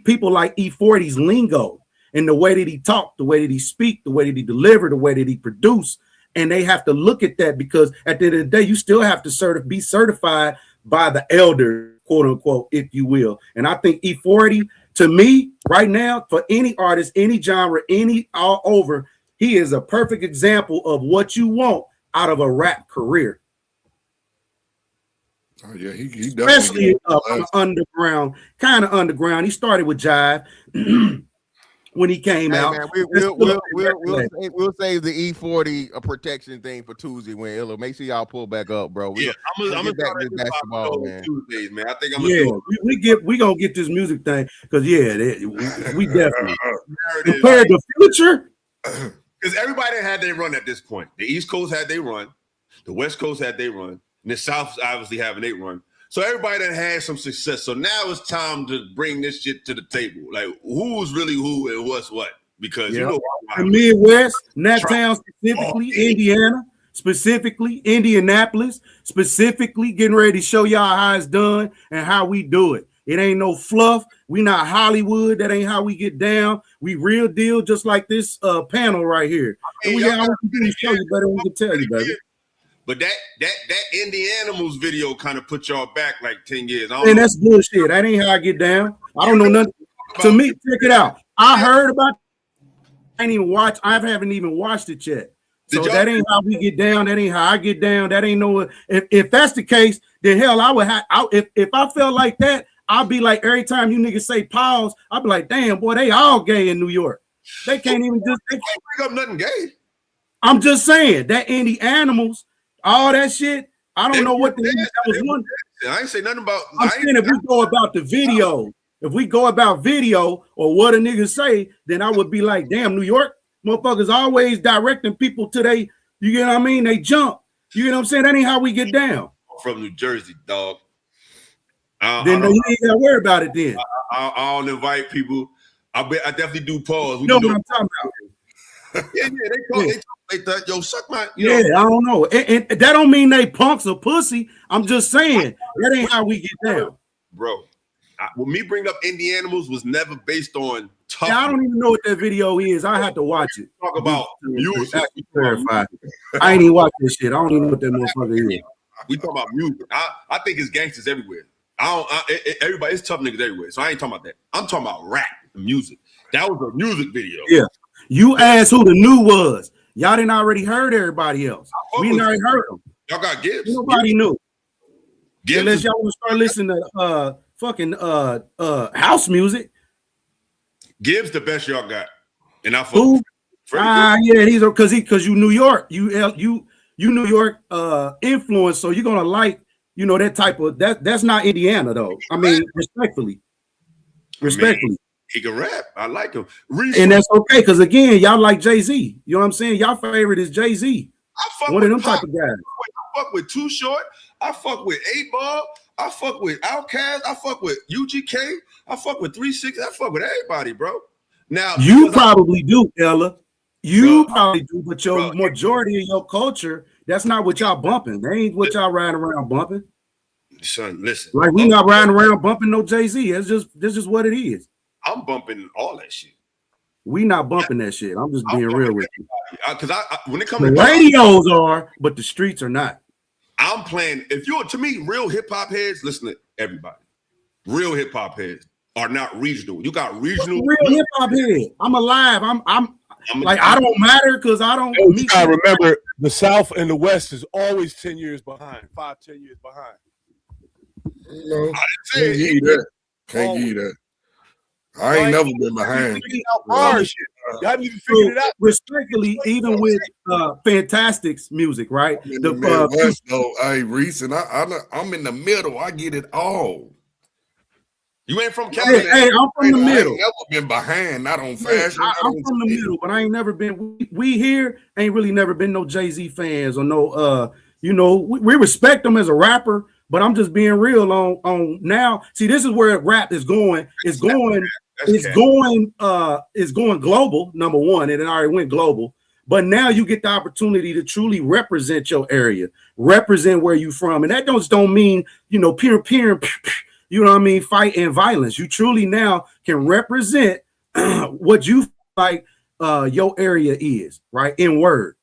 people like E40's lingo and the way that he talked, the way that he speak, the way that he delivered, the way that he produced. And they have to look at that, because at the end of the day, you still have to be certified by the elder, quote unquote, if you will. And I think E40, to me, right now, for any artist, any genre, all over, he is a perfect example of what you want out of a rap career. Oh yeah, he especially underground, kind of underground. He started with Jive when he came out. Man, we'll save the E40 protection thing for Tuesday when Illa. Make sure y'all pull back up, bro. I'm gonna get back to this basketball, man. Tuesdays, man. I think we gonna get this music thing, because we definitely compared to Future. Because everybody had their run at this point. The East Coast had their run, the West Coast had their run, and the South obviously having their run. So everybody that had some success. So now it's time to bring this shit to the table. Like, who's really who and what's what? Because you know, the Midwest, Natown specifically, Indiana, specifically Indianapolis, specifically getting ready to show y'all how it's done and how we do it. It ain't no fluff. We not Hollywood. That ain't how we get down. We real deal, just like this panel right here. And we can show you better than we can tell you, baby. But that Indianimals video kind of put y'all back like 10 years. And that's bullshit. That ain't how I get down. I don't know nothing. To me, check it out. I heard about. I haven't even watched it yet. So that ain't how we get down. That ain't how I get down. That ain't no. If that's the case, then hell, I would have. If I felt like that, I'd be like, every time you niggas say pause, I'd be like, damn, boy, they all gay in New York. They can't even just they can't bring up nothing gay. I'm just saying that Indie Animals, all that shit. I don't know what that was one. I ain't say nothing about. I'm saying if we go about the video, if we go about video or what a nigga say, then I would be like, damn, New York motherfuckers always directing people to they. You get what I mean? They jump. You get what I'm saying? That ain't how we get down. From New Jersey, dog. Then you ain't gotta worry about it. Then I don't invite people. I definitely do pause. You know what I'm talking about? Yeah, they thought, yo, suck my. I don't know. And that don't mean they punks or pussy. I'm just saying that ain't how we get down, bro. When me bring up Indie Animals was never based on tough. Yeah, I don't even know what that video is. I had to watch it. Talk about music. I ain't even watch this shit. I don't even know what that motherfucker is. We talk about music. I think it's gangsters everywhere. Everybody, it's tough niggas everywhere. So I ain't talking about that. I'm talking about rap, the music. That was a music video. Yeah. You asked who the new was. Y'all didn't already heard everybody else. We didn't already heard them. Y'all got Gibbs. Nobody knew. Gibbs. Unless y'all want to start listening to fucking house music. Gibbs the best y'all got. And I who? Yeah, he's because you New York. You New York influence, so you're gonna like, you know, that type of that's not Indiana though. I mean, respectfully. He can rap. I like him. And that's okay, because again, y'all like Jay-Z. You know what I'm saying? Y'all favorite is Jay-Z. One of them type of guys. I fuck with Too Short. I fuck with 8 Ball. I fuck with Outkast. I fuck with UGK. I fuck with 360. I fuck with everybody, bro. Now you probably do, Ella. You probably do, but your majority of your culture, that's not what y'all bumping. They ain't what y'all riding around bumping. Son, listen. Like we not riding around bumping no Jay-Z. That's just what it is. I'm bumping all that shit. We not bumping that shit. I'm just being real with you. Because when it comes the to radios are, but the streets are not. I'm playing. If you're to me, real hip hop heads, listen to everybody. Real hip hop heads are not regional. You got regional. Real hip hop head. I'm alive. I'm like I don't matter because I don't. You gotta remember the South and the West is always 10 years behind, 5-10 years behind. No, can't give you that. Can't give you that. I ain't never been behind. You haven't even figured it out. Respectfully, even with Fantastic's music, right? The Midwest, though, hey, Reese, and I'm in the middle. I get it all. You ain't from Canada. Hey, I'm from the middle. I ain't never been behind, not on fashion. I'm from the middle, but I ain't never been. We here ain't really never been no Jay-Z fans or no. You know, we respect him as a rapper, but I'm just being real on now. See, this is where rap is going. It's going global, number one, and it already went global. But now you get the opportunity to truly represent your area, represent where you from. And that don't mean, you know, peer, you know what I mean, fight and violence. You truly now can represent what you like your area is, right? In word.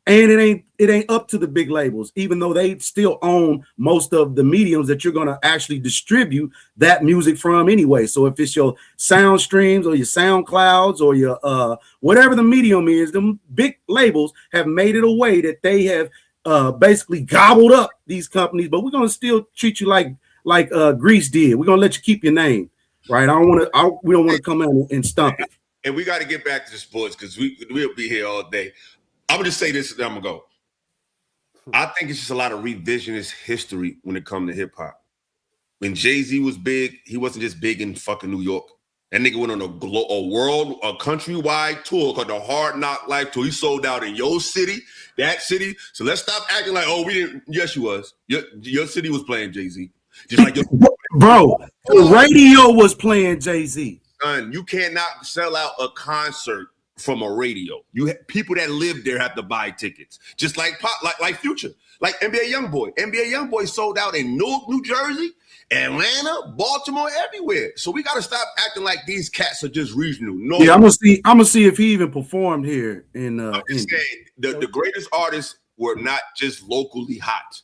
And it ain't up to the big labels, even though they still own most of the mediums that you're gonna actually distribute that music from anyway. So if it's your sound streams or your SoundClouds or your whatever the medium is, them big labels have made it a way that they have basically gobbled up these companies. But we're gonna still treat you like Grease did. We're gonna let you keep your name, right? We don't want to come in and stump it. And we got to get back to the sports because we'll be here all day. I'm gonna just say this, then I'm gonna go. I think it's just a lot of revisionist history when it comes to hip hop. When Jay-Z was big, he wasn't just big in fucking New York. That nigga went on a countrywide tour called the Hard Knock Life tour. He sold out in your city, that city. So let's stop acting like, oh, we didn't. Yes, you was. Your city was playing Jay-Z. Just like bro, the radio was playing Jay-Z. Son, you cannot sell out a concert from a radio. People that live there have to buy tickets. Just like like Future, like NBA Youngboy. NBA Youngboy sold out in Newark, New Jersey, Atlanta, Baltimore, everywhere. So we got to stop acting like these cats are just regional. No, yeah, I'm gonna see if he even performed here in. I'm just saying the greatest artists were not just locally hot.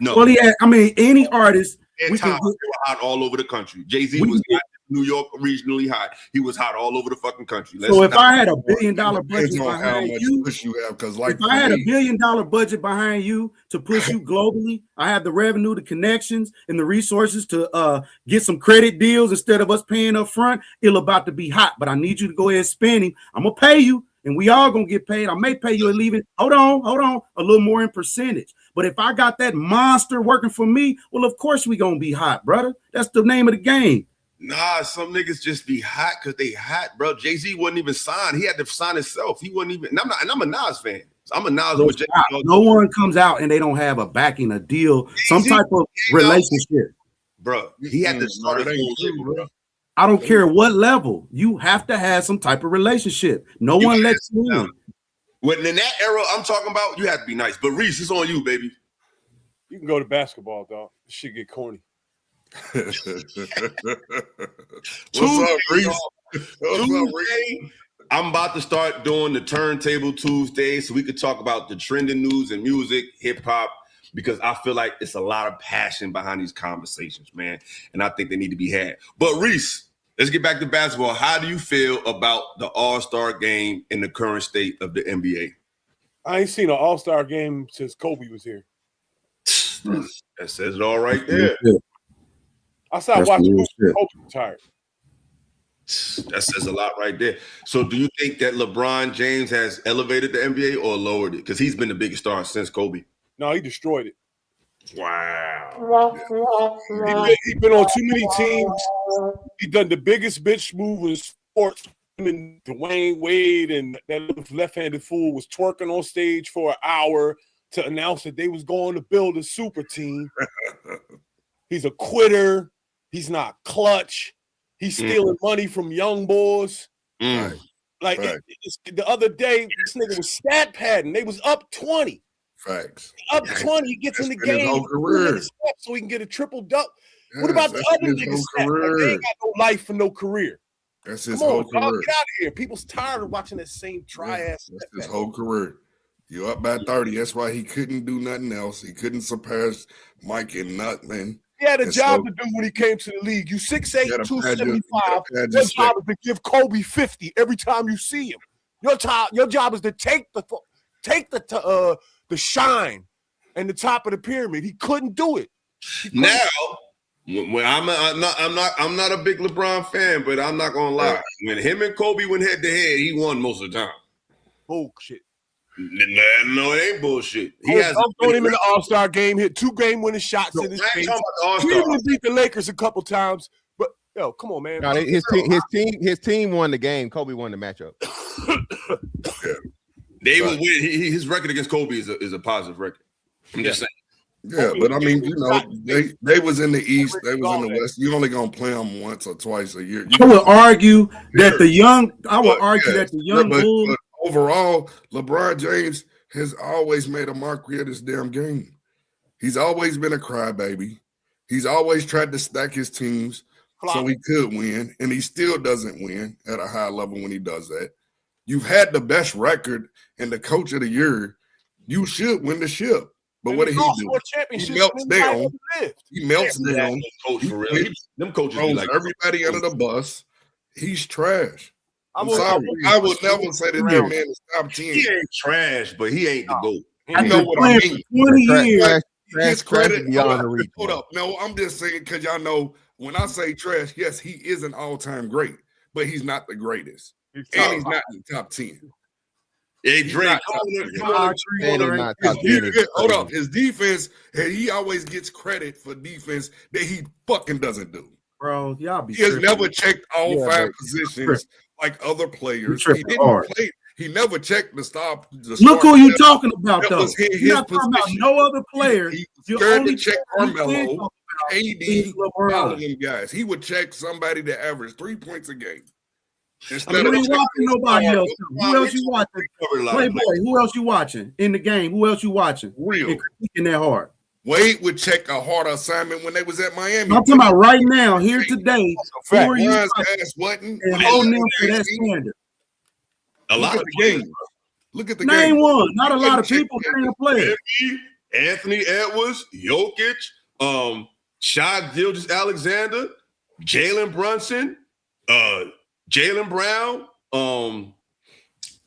No, well, yeah, I mean any artist. We can hot all over the country. Jay-Z was not New York regionally hot. He was hot all over the fucking country. So if I had $1 billion budget on how behind much you, push you have, because like if I had me, $1 billion budget behind you to push you globally, I have the revenue, the connections, and the resources to get some credit deals instead of us paying up front. It'll about to be hot, but I need you to go ahead and spend him. I'm gonna pay you, and we all gonna get paid. I may pay you and leave it. Hold on, a little more in percentage. But if I got that monster working for me, well, of course we gonna be hot, brother. That's the name of the game. Nah, some niggas just be hot because they hot, bro. Jay-Z wasn't even signed. He had to sign himself. He wasn't even. And I'm a Nas fan. I'm a Nas with Jay-Z. No one comes out and they don't have a backing, a deal, some type of relationship. Bro, he had to start his own shit, bro. I don't care what level. You have to have some type of relationship. No one lets you in. When in that era I'm talking about, you have to be nice. But Reese, it's on you, baby. You can go to basketball, dog. This shit get corny. What's up, Reese? Tuesday, I'm about to start doing the Turntable Tuesday so we could talk about the trending news and music, hip hop, because I feel like it's a lot of passion behind these conversations, man. And I think they need to be had. But Reese, let's get back to basketball. How do you feel about the All-Star game in the current state of the NBA? I ain't seen an All-Star game since Kobe was here. That says it all right there. I stopped watching Kobe retired. That says a lot right there. So do you think that LeBron James has elevated the NBA or lowered it? Because he's been the biggest star since Kobe. No, he destroyed it. Wow. He been on too many teams. He done the biggest bitch move in sports. And Dwayne Wade and that left-handed fool was twerking on stage for an hour to announce that they was going to build a super team. He's a quitter. He's not clutch. He's stealing money from young boys. The other day, this nigga was stat padding. They was up 20. Facts. Up 20. He gets in the game so he can get a triple double. What about the other niggas? Like, they ain't got no life for no career. That's his Come on, whole career. dog, get out of here. People's tired of watching that same ass. That's his whole career. You up by 30. That's why he couldn't do nothing else. He couldn't surpass Mike in nothing. He had a job to do when he came to the league. You 6'8", 275. Your job is to give Kobe 50 every time you see him. Your job is to take the shine and the top of the pyramid. He couldn't do it. Now, when I'm not a big LeBron fan, but I'm not gonna lie. When him and Kobe went head to head, he won most of the time. Bullshit. No, it ain't bullshit. I'm throwing him in the All-Star game, hit 2 game-winning shots in his face. He even beat the Lakers a couple times. But yo, come on, man. No, his team won the game. Kobe won the matchup. They will win. His record against Kobe is a positive record. I'm just saying. Yeah, but I mean, you know, they was in the East, they was in the West. You only gonna play them once or twice a year. I would argue that the young Bulls. But overall, LeBron James has always made a mockery of this damn game. He's always been a crybaby. He's always tried to stack his teams so he could win, and he still doesn't win at a high level when he does that. You've had the best record and the coach of the year. You should win the ship. But what did he do? He melts down. He melts down. Them coaches throws like everybody under the bus. He's trash. I'm sorry. I would never say that man is top 10. He ain't trash, but he ain't the GOAT. I know what I mean. 20 years. His credit. Hold up. No, I'm just saying because y'all know when I say trash, yes, he is an all-time great, but he's not the greatest. And he's not in the top 10. Hey, Drake, hold up. His defense, he always gets credit for defense that he fucking doesn't do. Bro, y'all be He has never checked all 5 positions like other players. He didn't play. He never checked the stop. Look who you talking about, though. You're not talking about no other player. He scared to check Carmelo, AD, all of them guys. He would check somebody that averaged 3 points a game. I mean, you ain't watching nobody else. Who else you watching? Playboy, who else you watching in the game? Who else you watching? Real. In that hard. Wade would check a harder assignment when they was at Miami. I'm talking about right now, here today. Who are you watching? And holding them to that standard. A lot of the games. Look at the Name game. one. Not a lot of people can play. Anthony Edwards, Jokic, Shai Gilgeous-Alexander. Jalen Brunson, Jalen Brown,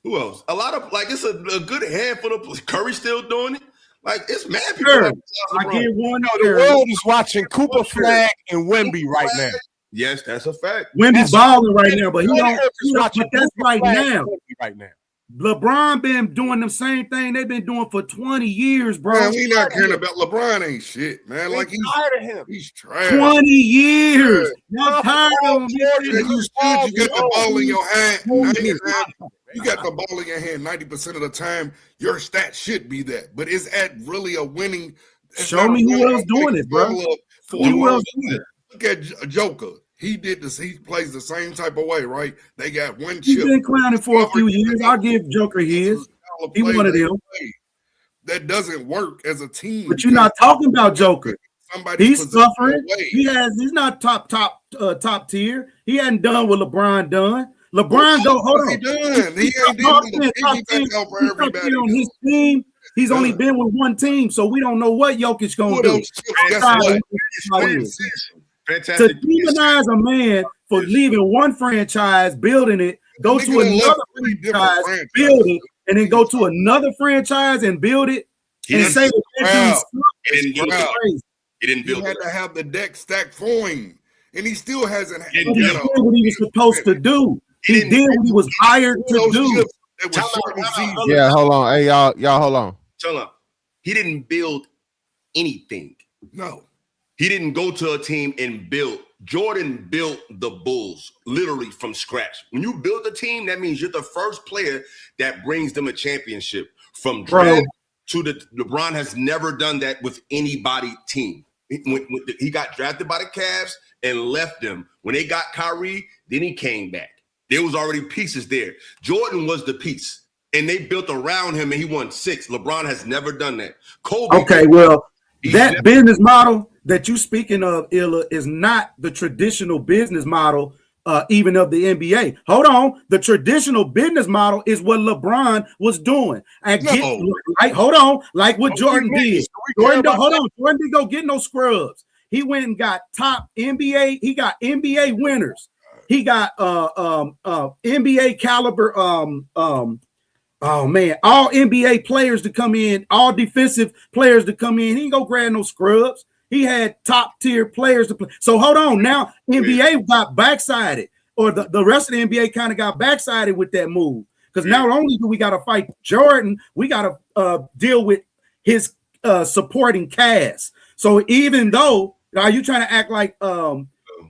who else? A lot of it's a good handful of Curry still doing it. Like it's mad people. Sure. Like I get one. The world is watching Cooper Flag and Wemby right now. Yes, that's a fact. Wemby's balling right now, but he don't. But that's right now. Right now. LeBron been doing the same thing they've been doing for 20 years, bro. Man, we not caring about LeBron. Ain't shit, man. Like he's tired of him. He's trash. 20 years. Y'all tired of him. You got the ball in your hand. You got the ball in your hand 90% of the time. Your stat should be that, but is that really a winning? Show me who else doing it, bro. Who else doing it? Look at Joker. He did this. He plays the same type of way, right? They got one chip. He's been clowning for a few years. I'll give Joker his. He one of them. That doesn't work as a team. But you're not talking about Joker. He's suffering. He's not top tier. He hadn't done what LeBron done. LeBron go hold on. He ain't done for everybody on his team. He's only been with one team, so we don't know what Jokic gonna do. To demonize a man for leaving one franchise, building it, go to another franchise, build it, and then go to another franchise and build it, and say that he didn't build it. He had to have the deck stacked for him, and he still hasn't. He did what he was supposed to do. He did what he was hired to do. Yeah, hold on. Hey, y'all hold on. Tell him he didn't build anything. No. He didn't go to a team and build. Jordan built the Bulls literally from scratch. When you build a team, that means you're the first player that brings them a championship. From draft to the LeBron has never done that with anybody team. He got drafted by the Cavs and left them. When they got Kyrie, then he came back. There was already pieces there. Jordan was the piece, and they built around him, and he won 6. LeBron has never done that. Kobe. Okay, well, that business model that you speaking of, Illa, is not the traditional business model, even of the NBA. Hold on, the traditional business model is what LeBron was doing. Hold on, like what Jordan did. Jordan didn't go get no scrubs. He went and got top NBA. He got NBA winners. He got NBA caliber. Oh man, all NBA players to come in, all defensive players to come in. He ain't go grab no scrubs. He had top tier players to play. So hold on, now NBA got backsided, or the rest of the NBA kind of got backsided with that move. Because not only do we got to fight Jordan, we got to deal with his supporting cast. So even though, are you trying to act like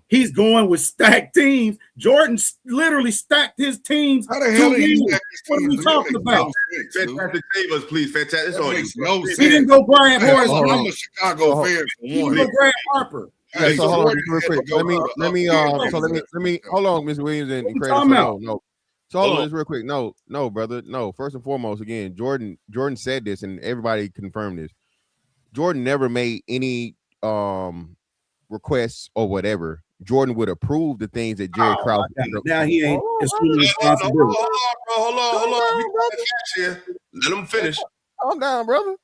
he's going with stacked teams? Jordan literally stacked his teams. How the hell are you? What are we talking about? Fantastic, save us, please. Fantastic. He didn't go Brian Harper. I'm a Chicago fan. He didn't go Brian Harper. Yeah, so hold on, real quick. Let me hold on, Mr. Williams and Craig. No. So hold on, just real quick. No, brother. No, first and foremost, again, Jordan said this, and everybody confirmed this. Jordan never made any requests or whatever. Jordan would approve the things that Jerry Krause did. Now he ain't assuming responsibility. Hold on. Let him finish. Calm down, brother.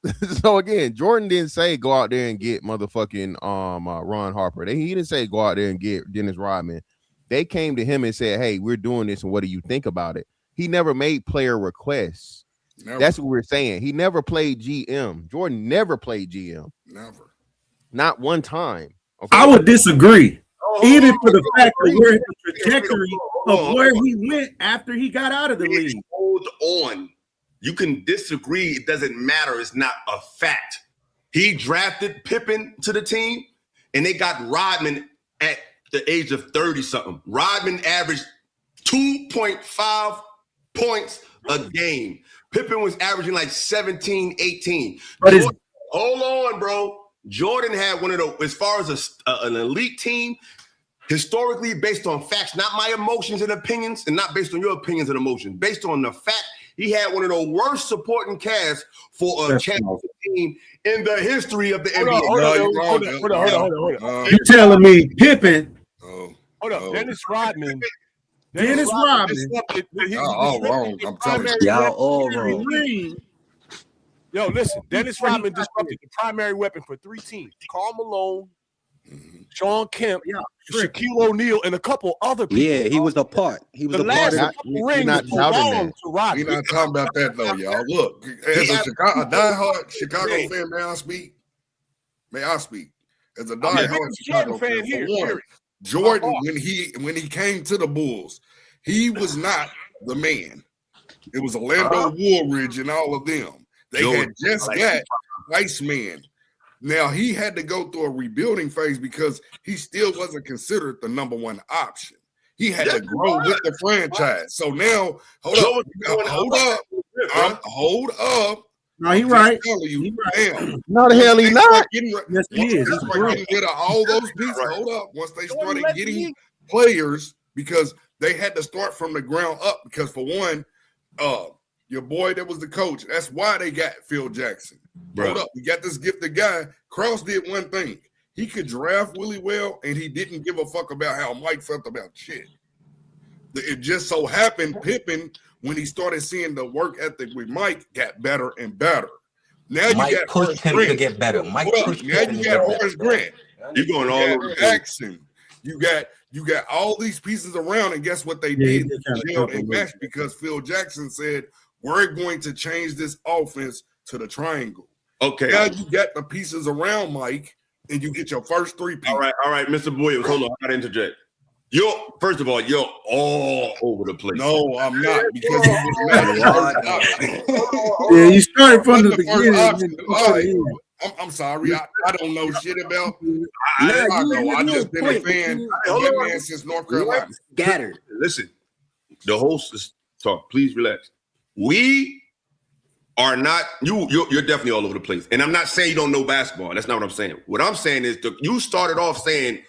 So again, Jordan didn't say go out there and get motherfucking Ron Harper. He didn't say go out there and get Dennis Rodman. They came to him and said, "Hey, we're doing this, and what do you think about it?" He never made player requests. Never. That's what we're saying. He never played GM. Jordan never played GM. Never. Not one time. Okay? I would disagree. Even for the fact of where the trajectory of where he went after he got out of the league. Hold on. You can disagree. It doesn't matter. It's not a fact. He drafted Pippen to the team, and they got Rodman at the age of 30-something. Rodman averaged 2.5 points a game. Pippen was averaging like 17, 18. Hold on, bro. Jordan had one of the, as far as an elite team, historically based on facts, not my emotions and opinions, and not based on your opinions and emotions, based on the fact he had one of the worst supporting casts for a championship team in the history of the NBA. Hold on. You telling me Pippen? Hold up, Dennis Rodman. Dennis Rodman. All wrong. I'm telling you. Y'all all wrong. Yo, listen, Dennis Rodman disrupted the primary weapon for 3 teams: Karl Malone, Sean Kemp, Shaquille O'Neal, and a couple other people. Yeah, he was a part. He was The a part last of rings belonged to Rodgers. We're not talking about that though, y'all. Look, as a diehard Chicago fan, may I speak? May I speak? As a diehard Chicago fan, here, Jordan, when he came to the Bulls, he was not the man. It was Orlando Woolridge and all of them. They had just got Iceman. Now he had to go through a rebuilding phase because he still wasn't considered the number one option. He had to grow with the franchise. So now, hold up. No, he right. He right. No, the hell he not. Yes, he is. Once they started getting rid of all those pieces, hold up. Once they started getting players, because they had to start from the ground up. Because for one, your boy that was the coach, that's why they got Phil Jackson. Hold up. We got this gifted guy. Krause did one thing. He could draft really well, and he didn't give a fuck about how Mike felt about shit. It just so happened Pippen, when he started seeing the work ethic with Mike, got better and better. Now Mike you got pushed him to get better. Mike pushed now him you to got get Horace better. Grant. You're going all over Jackson. You got all these pieces around, and guess what they did? Gelled and matched because Phil Jackson said, we're going to change this offense to the triangle. Okay. Now you got the pieces around Mike, and you get your first three pieces. All right, Mr. Williams, hold on. I gotta interject. First of all, you're all over the place. No, I'm not, because he was not. Yeah, you started from the beginning. I'm sorry. I don't know shit about Chicago. I've just been a fan of that man since North Carolina. Scattered. Listen, the host is talk. Please relax. We are not, you're definitely all over the place. And I'm not saying you don't know basketball. That's not what I'm saying. What I'm saying is you started off saying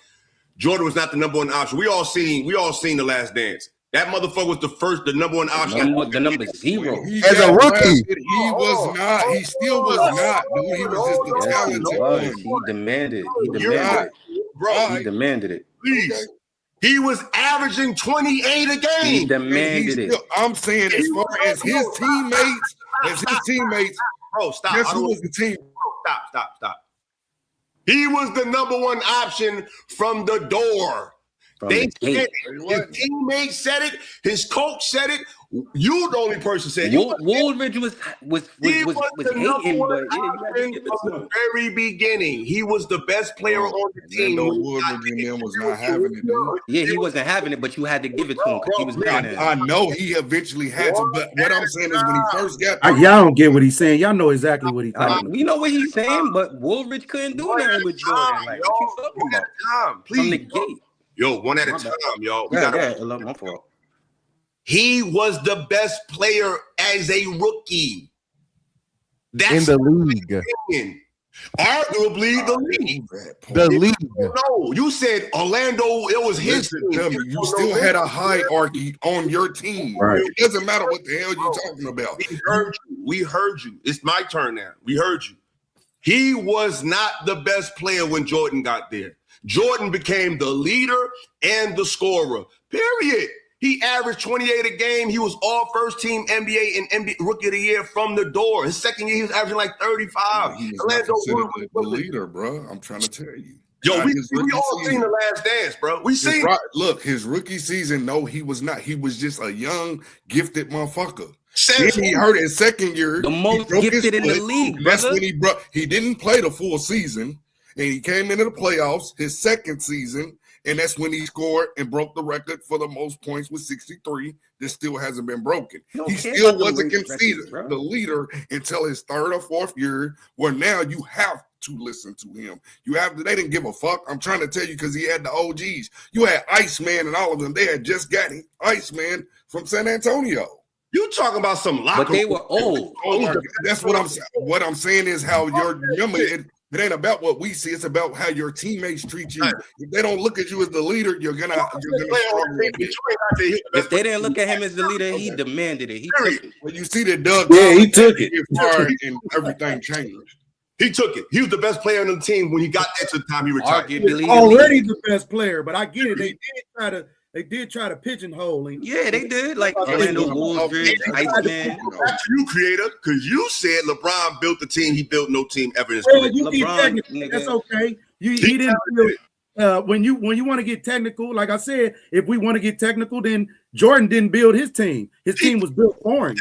Jordan was not the number one option. We all seen The Last Dance. That motherfucker was the number one option. The number 0. As a rookie. He was not. He still was not, dude. He was just the talented one. He demanded. He demanded it. Please. He was averaging 28 a game. He demanded it. I'm saying as far as his teammates, bro, stop. Guess who was the team? Stop. He was the number one option from the door. They said it. His teammates said it. His coach said it. You the only person said it. Woolridge was hating, but yeah, you had to give it to him. From the very beginning, he was the best player on the team. Woolridge and them was not having it, dude. Yeah, he wasn't having it, but you had to give it to him because he was doing it. I know he eventually had to, but what I'm saying is when he first got y'all don't get what he's saying. Y'all know exactly what he's talking about. We know what he's saying, but Woolridge couldn't do that with Jordan. Like, what you talking about? Please. From the gate. Yo, one at a time, y'all. My fault. He was the best player as a rookie. That's in the league. Arguably the league. The league. No, you said Orlando, it was his team. Tell me, you still had a hierarchy on your team. Right. It doesn't matter what the hell you're talking about. We heard you. It's my turn now. We heard you. He was not the best player when Jordan got there. Jordan became the leader and the scorer, period. He averaged 28 a game. He was all first team NBA and NBA Rookie of the Year from the door. His second year, he was averaging like 35. He was not considered the leader, bro. I'm trying to tell you. Yo, we all seen The Last Dance, bro. We seen. Look, his rookie season, no, he was not. He was just a young, gifted motherfucker. Then he hurt his second year. The most gifted in the league, That's brother. when he didn't play the full season. And he came into the playoffs his second season, and that's when he scored and broke the record for the most points with 63. This still hasn't been broken. He still wasn't considered the leader until his third or fourth year, where now you have to listen to him. They didn't give a fuck. I'm trying to tell you because he had the OGs. You had Iceman and all of them. They had just got Iceman from San Antonio. You talking about some locker? But they were old. That's what I'm saying. What I'm saying is how it ain't about what we see. It's about how your teammates treat you. If they don't look at you as the leader, you're gonna struggle. If they didn't look at him as the leader, he demanded it. He took it. Well, you see that Doug. Yeah, he took it. And everything changed. He took it. He was the best player on the team when he got there to the time he retired. Arguably, Already the best player, but I get it. They did try to pigeonhole him. Yeah, they did. Like Orlando Woolridge, Iceman. You, creator, because you said LeBron built the team. He built no team ever in his Well, career. you keep technically, that's okay. He didn't build, when you want to get technical, like I said, if we want to get technical, then Jordan didn't build his team. His team was built for him.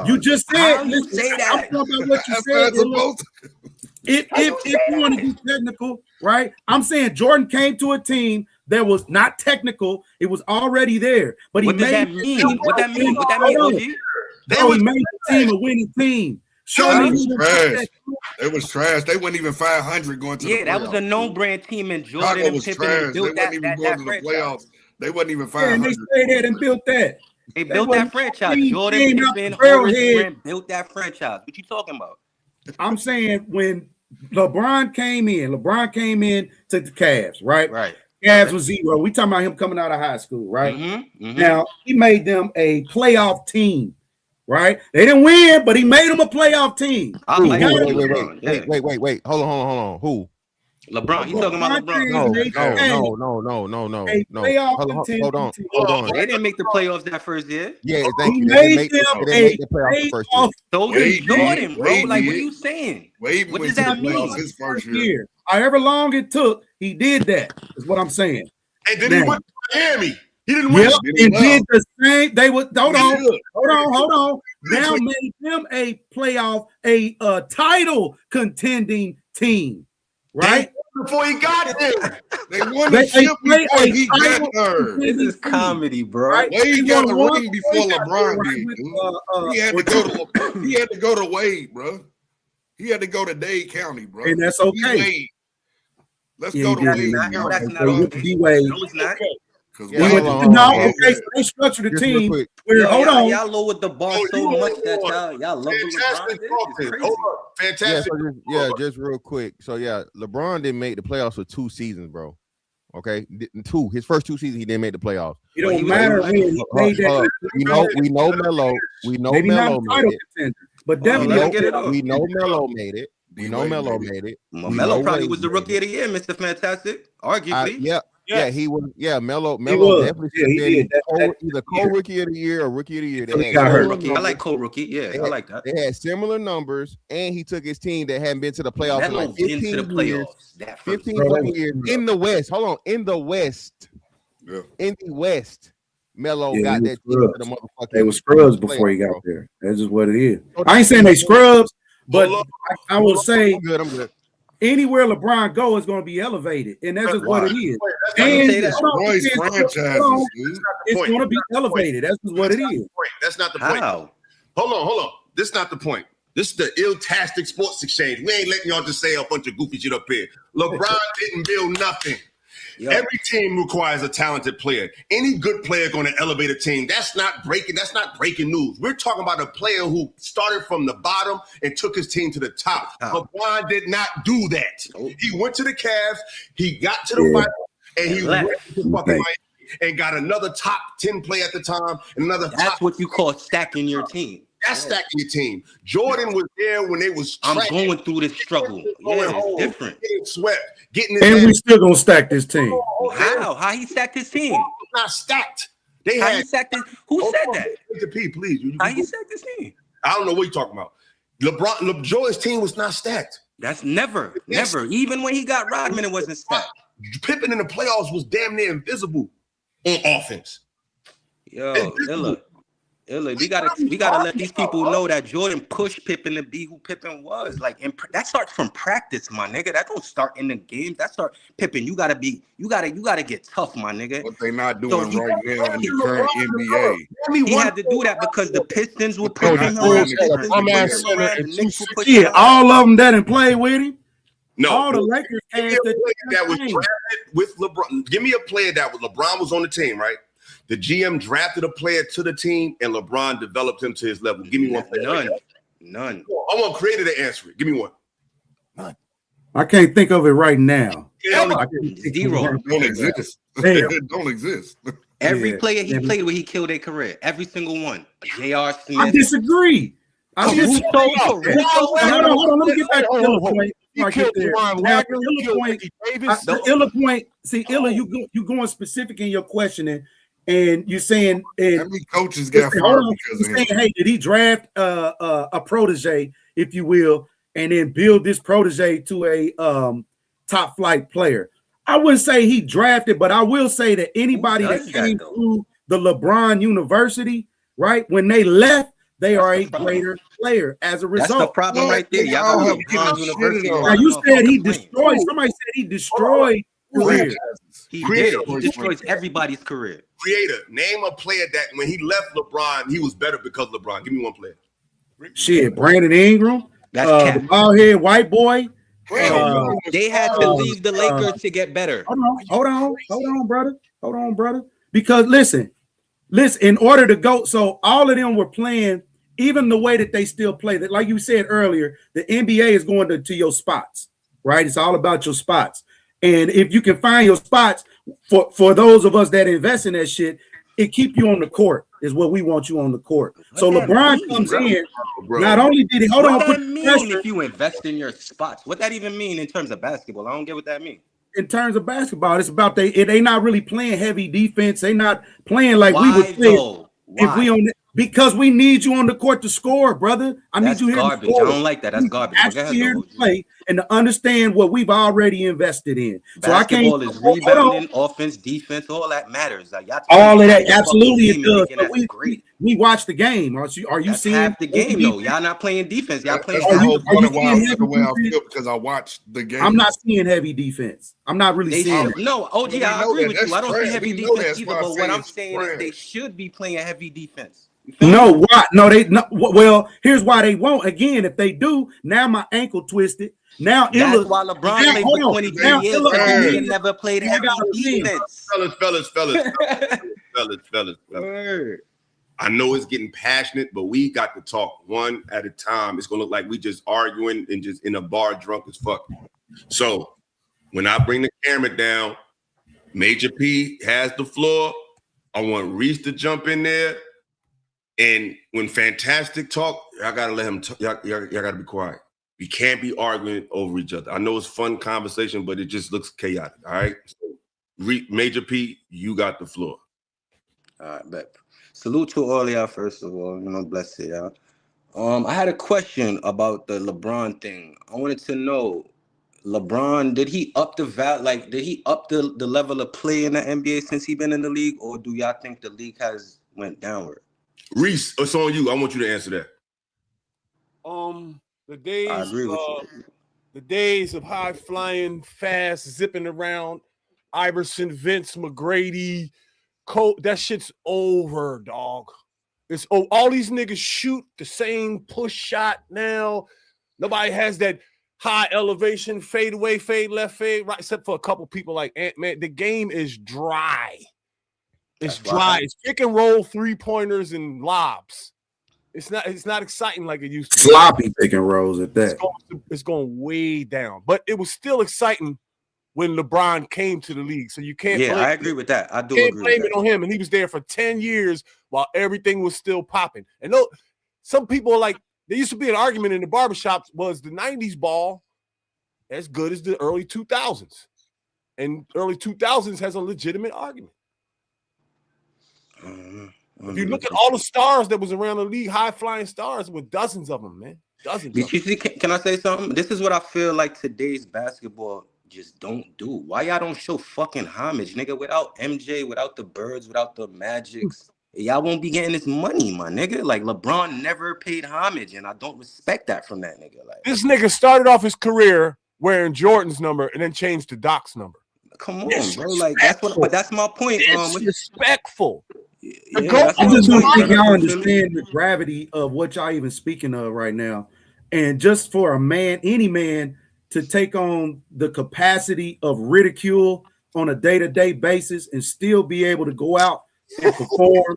You just said, How you say that? I'm talking about what you said. If you want to be technical, right? I'm saying Jordan came to a team that was not technical. It was already there. But What does that mean? What that mean? What that mean, OG? He made the team a winning team. Show me who trash. It was trash. They weren't even 500 going to the playoffs. That was a known brand team, and Jordan and Pippen built they weren't even going to the playoffs. They wasn't even 500. And they stayed there and built that. They built that franchise. Jordan, Pippen, Horace Grant built that franchise. What you talking about? I'm saying when LeBron came in to the Cavs, right? Right. Cavs was 0. We talking about him coming out of high school, right? Mm-hmm. Now he made them a playoff team, right? They didn't win, but he made them a playoff team. Wait. Hold on. Who? LeBron. He's talking about LeBron. No. Hold on. They didn't make the playoffs that first year. Yeah, thank you. They didn't make the playoffs the first year. So did Jordan, bro. Like, what are you saying? What does that mean? His first year. However long it took, he did that. Is what I'm saying. And then he went to Miami. He didn't win. It did the same. They would hold on. Now made them a playoff, a title contending team, right? Before he got there, they won the ship before he got there. This is comedy, bro. Right? Wade got a ring before LeBron did. He had to go to Wade, bro. He had to go to Dade County, bro. And that's okay. Let's go to Wade County. No, that's not okay. No, it's not. They structured the team. Y'all lowered the bar so much that y'all love LeBron. Fantastic. Just real quick. So LeBron didn't make the playoffs for 2 seasons, bro. Okay, his first 2 seasons he didn't make the playoffs. It don't matter. We know Melo. We know Melo made it. But definitely, we know Melo made it. Melo made it. Melo probably was the rookie of the year, Mr. Fantastic. Arguably. He was. Melo definitely should have been either co-rookie of the year or rookie of the year. I like co-rookie. Yeah, I like that. They had similar numbers, and he took his team that hadn't been to the playoffs in like 15 years. 15 years in the West. Hold on, in the West. Yeah. In the West, Melo got that team to the motherfucker. They were scrubs before he got there. That's just what it is. I ain't saying they scrubs, but I will say I'm good. Anywhere LeBron goes is going to be elevated, and that's just what it is. It's going to be elevated. That's just what it is. That's not the point. Hold on. This is not the point. This is the Illtastic Sports Exchange. We ain't letting y'all just say a bunch of goofy shit up here. LeBron didn't build nothing. Yo. Every team requires a talented player. Any good player going to elevate a team. That's not breaking news. We're talking about a player who started from the bottom and took his team to the top. LeBron did not do that. He went to the Cavs. He got to the final, and he went to fucking Miami and got another top 10 player at the time. And another. That's what you call stacking your team. That's stacking your team. Jordan was there when they was. I'm going through this struggle. Yeah, it's different. Getting swept. And we still gonna stack this team. How he stacked his team? Not stacked. He stacked it. Who said that? Please. How he stacked his team? I don't know what you're talking about. Jordan's team was not stacked. That's never. Even when he got Rodman, it wasn't stacked. Pippen in the playoffs was damn near invisible on offense. Yo, Illa, we gotta let these people know that Jordan pushed Pippen to be who Pippen was. Like, that starts from practice, my nigga. That don't start in the game. That start Pippen. You gotta get tough, my nigga. What they not doing right now in the current NBA. He had to do that because the Pistons were pushing him. Yeah, all of them that didn't play with him. No, all the Lakers that was drafted with LeBron. Give me a player that was LeBron was on the team, right? The GM drafted a player to the team, and LeBron developed him to his level. Give me one player. None. I want Creator to answer it. Give me one. None. I can't think of it right now. Zero. Don't exist. It don't exist. Every player he played with, he killed their career. Every single one. J.R. Smith. I disagree. Hold on. Let me get back to the point. See, Illa, you going specific in your questioning. And you're saying, how many coaches got fired because of him? Hey, did he draft a protege, if you will, and then build this protege to top flight player. I wouldn't say he drafted, but I will say that anybody that came through the LeBron University, right, when they left, they are a greater player as a result. That's the problem right there. Y'all got LeBron University. Now you said he destroyed. Somebody said he destroyed careers. He did. He destroys everybody's career. Creator, name a player that when he left LeBron, he was better because of LeBron. Give me one player. Shit, Brandon Ingram. That's the bald head white boy. They had to leave the Lakers to get better. Hold on, brother. Because listen, in order to go, so all of them were playing, even the way that they still play, that, like you said earlier, the NBA is going to your spots, right? It's all about your spots. And if you can find your spots, for those of us that invest in that shit, it keep you on the court is what we want you on the court. So LeBron comes in. Not only did he What that mean if you invest in your spots? What that even mean in terms of basketball? I don't get what that means. In terms of basketball, it's about they not really playing heavy defense. They not playing like we would play if we on because we need you on the court to score, brother. That's need you here garbage. to score. I don't like that. That's garbage. Actually here to play and to understand what we've already invested in. Basketball is rebounding, offense, defense, all that matters. Like, all of that, absolutely it does. But we watch the game. Are you seeing half the game though? Y'all not playing defense. Y'all playing. Because I watched the game. I'm not seeing heavy defense. I'm not really seeing it. No, OG, I agree with you. I don't see heavy defense either. But what I'm saying is they should be playing heavy defense. No, why? No, well, here's why they won't. Again, if they do, now my ankle twisted. Now that's why LeBron played for 23 years because he never played heavy defense. Fellas. I know it's getting passionate, but we got to talk one at a time. It's gonna look like we just arguing and just in a bar drunk as fuck. So when I bring the camera down, Major P has the floor. I want Reese to jump in there. And when Fantastic talk, I gotta let him talk. Y'all gotta be quiet. We can't be arguing over each other. I know it's fun conversation, but it just looks chaotic. All right. So, Major P, you got the floor. All right, bet. Salute to all y'all, first of all. Bless it, y'all. I had a question about the LeBron thing. I wanted to know, LeBron, did he up the did he up the level of play in the NBA since he been in the league, or do y'all think the league has went downward? Reese, it's on you. I want you to answer that. The days I agree with you. The days of high flying, fast, zipping around, Iverson, Vince, McGrady, Cole, that shit's over, dog. It's all these niggas shoot the same push shot now. Nobody has that high elevation, fade away, fade left, fade right, except for a couple people like Ant-Man. The game is dry. It's dry. It's pick and roll, 3-pointers and lobs. It's not exciting like it used to. Sloppy pick and rolls at that. It's going way down, but it was still exciting when LeBron came to the league. So you can't. Yeah, I agree with that. I do can't agree. Blame with it on him, and he was there for 10 years while everything was still popping. And some people are like, there used to be an argument in the barbershops, was the 90s ball as good as the early 2000s? And early 2000s has a legitimate argument. If you look at all the stars that was around the league, high-flying stars, with dozens of them, man. Dozens of them. Can I say something? This is what I feel like today's basketball just don't do. Why y'all don't show fucking homage, nigga? Without MJ, without the Birds, without the Magics, y'all won't be getting this money, my nigga. Like, LeBron never paid homage, and I don't respect that from that nigga. Like, this nigga started off his career wearing Jordan's number and then changed to Doc's number. Come on, bro. Like, that's my point. Disrespectful. Yeah, I just don't think y'all understand the gravity of what y'all even speaking of right now. And just for a man, any man, to take on the capacity of ridicule on a day-to-day basis and still be able to go out and perform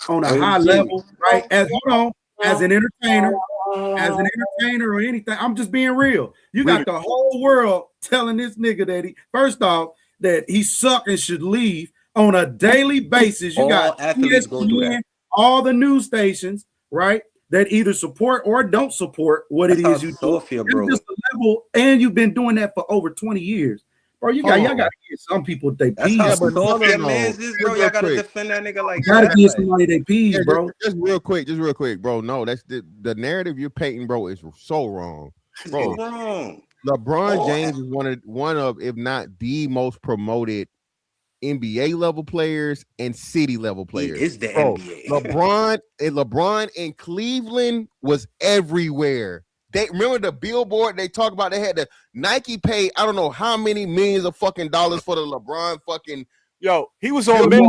on a high level, right? As an entertainer or anything. I'm just being real. You got the whole world telling this nigga that first off, that he suck and should leave on a daily basis. You got ESPN, all the news stations, right, that either support or don't support what it is you do. It's just a level, and you've been doing that for over 20 years. Bro, y'all got to get some people they peas. That's how Sophia man's is, bro. Y'all got to defend that nigga like that. Got to get somebody they peas, bro. Just real quick, bro. No, that's the narrative you're painting, bro, is so wrong. Bro, wrong. LeBron James is one of, if not the most promoted NBA level players and city level players. He is the NBA. LeBron in Cleveland was everywhere. They remember the billboard they talk about. They had the Nike pay, I don't know how many millions of fucking dollars for the LeBron fucking. Yo, he was on many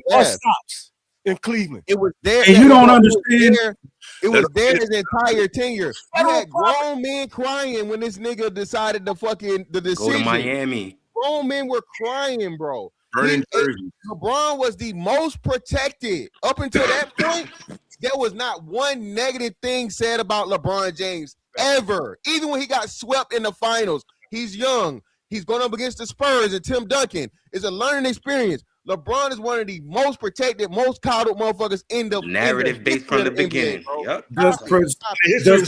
bus stops in Cleveland. It was there. And you don't understand. It was there his entire tenure. You had grown men crying when this nigga decided the decision. Go to Miami. Grown men were crying, bro. Burning jerseys. LeBron was the most protected. Up until that point, there was not one negative thing said about LeBron James ever. Even when he got swept in the finals, he's young. He's going up against the Spurs and Tim Duncan. It's a learning experience. LeBron is one of the most protected, most coddled motherfuckers in the narrative based from the beginning. Yep. Does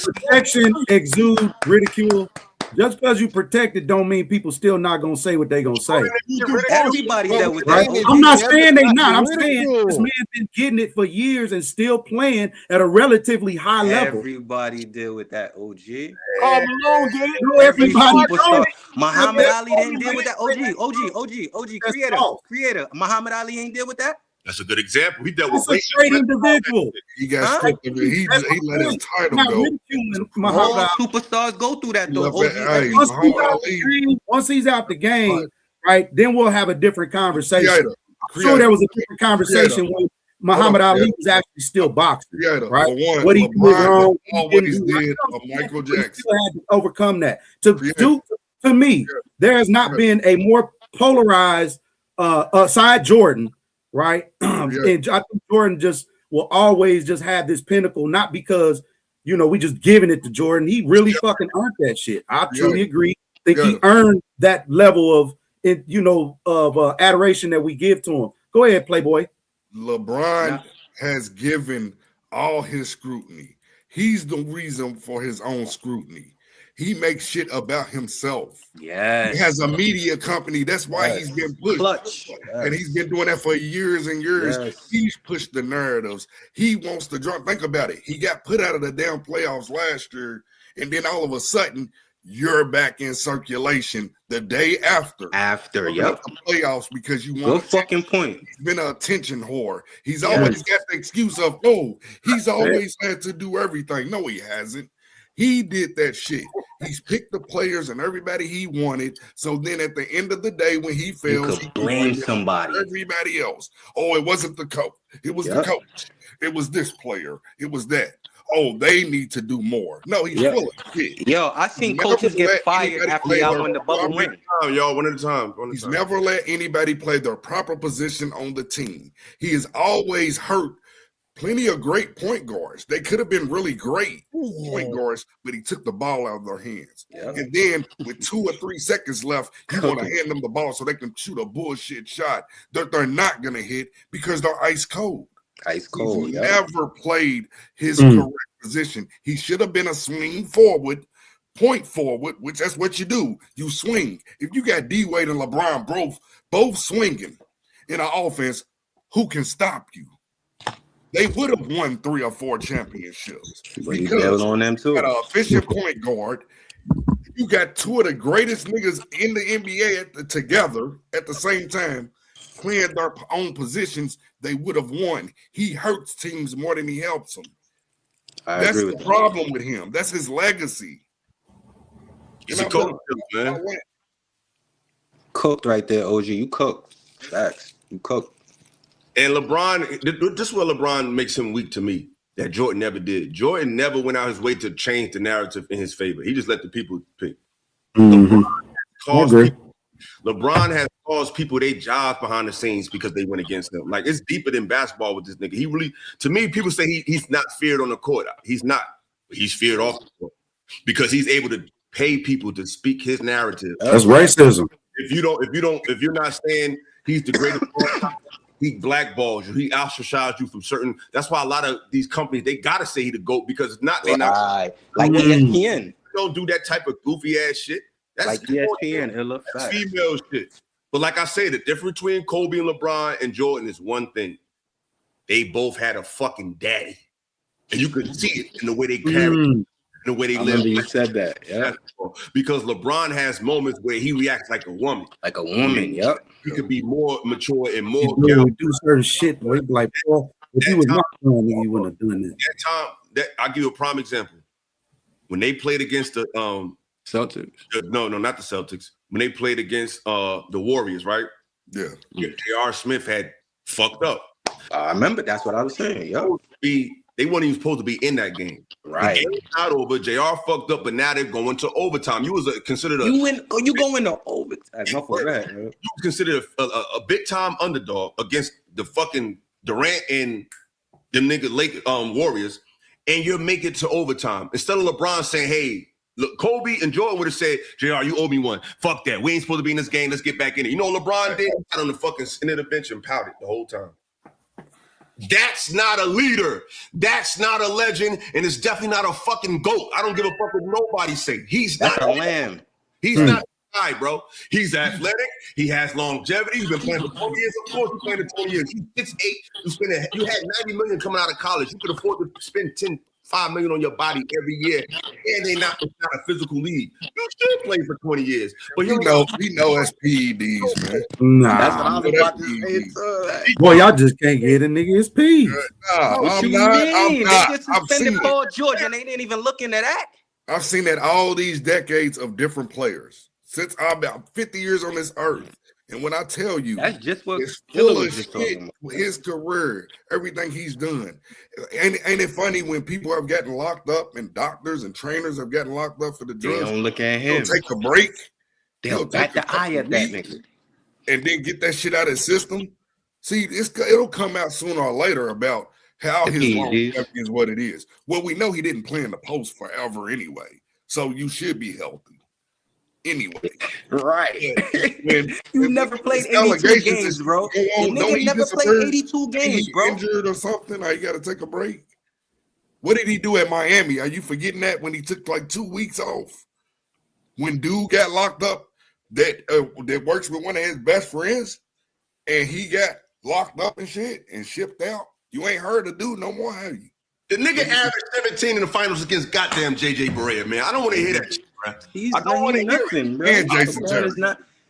protection exude ridicule? Just because you protect it don't mean people still not gonna say what they gonna say. Everybody that was right? I'm not saying they not. I'm saying this man been getting it for years and still playing at a relatively high level. Everybody deal with that, OG. Karl Malone did it. No, everybody don't. Muhammad Ali didn't deal with that. OG, creator. Muhammad Ali ain't deal with that. That's a good example. He dealt That's with a straight individual. He got stripped of it. He let his title go. All superstars go through that though. Once he's out the game, right, then we'll have a different conversation. I'm sure there was a different conversation when Muhammad Ali was actually still boxing. Right? What he did wrong, always did Michael Jackson. Still had to overcome that. To me, there has not been a more polarized aside Jordan. Right. And I think Jordan just will always just have this pinnacle, not because, we just giving it to Jordan. He really fucking earned that shit. I truly agree. I think he earned that level of adoration that we give to him. Go ahead, Playboy. LeBron has given all his scrutiny. He's the reason for his own scrutiny. He makes shit about himself. Yes. He has a media company. That's why he's been pushed. Clutch. And he's been doing that for years and years. He's pushed the narratives. He wants to draw. Think about it. He got put out of the damn playoffs last year. And then all of a sudden, you're back in circulation the day after. Yep. The playoffs because you want. Good fucking point. He's been an attention whore. He's always got the excuse of, he's always had to do everything. No, he hasn't. He did that shit. He's picked the players and everybody he wanted. So then at the end of the day, when he fails, he blame somebody. Everybody else. It wasn't the coach. It was the coach. It was this player. It was that. They need to do more. No, he's full of shit. Yo, I seen coaches get fired after y'all won the bubble ring. Y'all, one at a time. He's never let anybody play their proper position on the team. He has always hurt plenty of great point guards. They could have been really great point guards, but he took the ball out of their hands. And then with 2 or 3 seconds left, you want to hand them the ball so they can shoot a bullshit shot that they're not going to hit because they're ice cold. Ice cold. He's never played his correct position. He should have been a swing forward, point forward, which that's what you do. You swing. If you got D-Wade and LeBron both swinging in an offense, who can stop you? They would have won 3 or 4 championships. But he bailed on them too. You got an efficient point guard. You got 2 of the greatest niggas in the NBA together at the same time, playing their own positions. They would have won. He hurts teams more than he helps them. That's the problem with him. That's his legacy. He's a coach, man. Cooked right there, OG. You cooked. Facts. You cooked. And LeBron, this is what LeBron makes him weak to me, that Jordan never did. Jordan never went out his way to change the narrative in his favor. He just let the people pick. LeBron has caused people their jobs behind the scenes because they went against him. Like, it's deeper than basketball with this nigga. He really, to me, people say he's not feared on the court. He's not. He's feared off the court because he's able to pay people to speak his narrative. That's racism. If you're not saying he's the greatest, he blackballs you. He ostracizes you from certain. That's why a lot of these companies, they gotta say he the GOAT because it's not. They're not like ESPN. Don't do that type of goofy ass shit. That's like ESPN. That's female shit. But like I say, the difference between Kobe and LeBron and Jordan is one thing. They both had a fucking daddy, and you could see it in the way they carried. the way they I live. remember you said that. Yeah. Because LeBron has moments where he reacts like a woman. Like a woman. Yep. He could be more mature and more. We do certain shit. Where like, bro, if he was not doing it, he wouldn't have done that. That time, I'll give you a prime example. When they played against the Celtics. No, not the Celtics. When they played against the Warriors, right? Yeah. J.R. Smith had fucked up. I remember. That's what I was saying. Yo. They weren't even supposed to be in that game. Right. The game's not over. JR fucked up, but now they're going to overtime. You was considered you go into overtime. You considered a big time underdog against the fucking Durant and them nigga Warriors, and you're making it to overtime. Instead of LeBron saying, "Hey, look, Kobe and Jordan would have said, JR, you owe me one. Fuck that. We ain't supposed to be in this game. Let's get back in it." You know what LeBron did? He sat on the fucking end of the bench and pouted the whole time. That's not a leader. That's not a legend, and it's definitely not a fucking GOAT. I don't give a fuck what nobody say. He's not a lamb. He's not a guy, bro. He's athletic. He has longevity. He's been playing for 20 years. Of course, he's playing for 20 years. He's 6'8". You had $90 million coming out of college. You could afford to spend $5 million on your body every year, and it's not a physical league. You should play for 20 years. But we know it's PEDs, man. Nah. That's what I was about to say. Boy, y'all just can't get a nigga his peas. I'm not. They just suspended Paul George, and they didn't even look into that. I've seen that all these decades of different players since I'm about 50 years on this earth. And when I tell you, that's just what it's full of shit. His career, everything he's done. Ain't it funny when people have gotten locked up and doctors and trainers have gotten locked up for the drugs? They don't look at him. He'll take a break. They'll bat the eye at that nigga. And then get that shit out of his system. See, it'll come out sooner or later about how his longevity is what it is. Well, we know he didn't play in the post forever anyway. So you should be healthy. Anyway, right? You never played 82 games, bro. The nigga never played 82 games, bro. Injured or something? You got to take a break. What did he do at Miami? Are you forgetting that when he took like 2 weeks off? When dude got locked up, that works with one of his best friends, and he got locked up and shit and shipped out. You ain't heard the dude no more, have you? The nigga averaged 17 in the finals against goddamn JJ Barea, man. I don't want to hear that shit. He's I don't want to hear it. bro. And Jason Terry.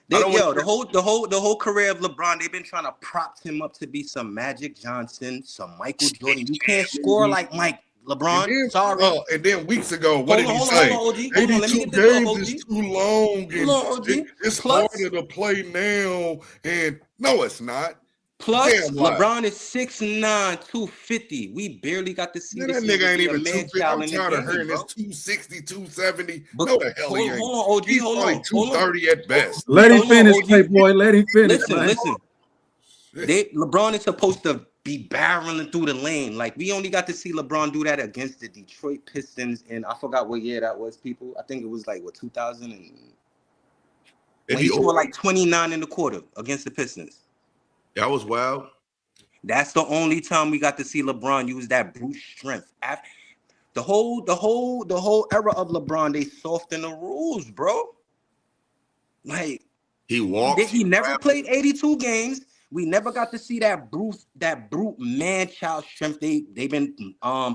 The whole career of LeBron, they've been trying to prop him up to be some Magic Johnson, some Michael Jordan. You can't score like Mike LeBron. Sorry. And then weeks ago, what did he say? 82 games is too long. It's harder to play now. And no, it's not. Plus, LeBron is 6'9", 250. We barely got to see that nigga ain't even 250. I'm tired of hearing this 260, 270. No, the hell he ain't. Hold on, OG. He's probably 230 at best. Let him finish, Playboy. Let him finish. Listen. LeBron is supposed to be barreling through the lane. Like, we only got to see LeBron do that against the Detroit Pistons, and I forgot what year that was, people. I think it was like, 2000? And he scored like 29 in the quarter against the Pistons. That was wild. That's the only time we got to see LeBron use that brute strength. The whole era of LeBron, they softened the rules, bro. Like he walked. He never played 82 games. We never got to see that brute man-child strength they've been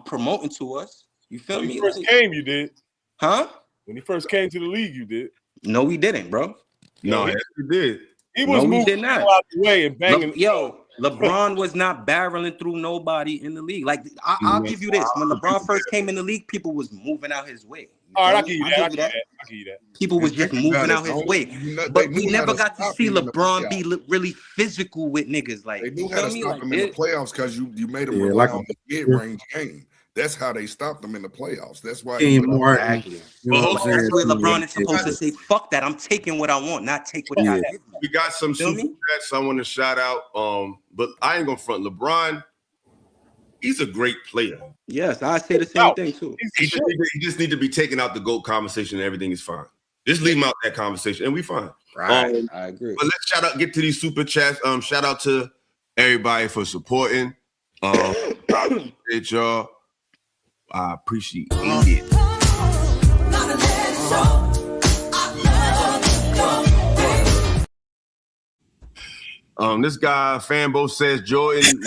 promoting to us. You feel me? When he first came, you did. Huh? When he first came to the league, you did. No, we didn't, bro. No, he did. He was moving out the way and banging. LeBron was not barreling through nobody in the league. Like, I'll give you this. When LeBron first came in the league, people was moving out his way. All right, I'll give you that. People was just moving out his way. But we never got to see LeBron be really physical with niggas. Like, they knew how to stop him in the playoffs because you made him rely on the mid-range game. That's how they stopped him in the playoffs. That's why. Exactly. That's where LeBron is supposed to say, "Fuck that! I'm taking what I want, not take what I give." We got some super chats I want to shout out. But I ain't gonna front LeBron. He's a great player. Yes, I say the same thing too. He just need to be taken out the GOAT conversation, and everything is fine. Just leave him out that conversation, and we fine. Right, I agree. But let's get to these super chats. Shout out to everybody for supporting. Y'all. I appreciate it. This guy Fanbo says Jordan.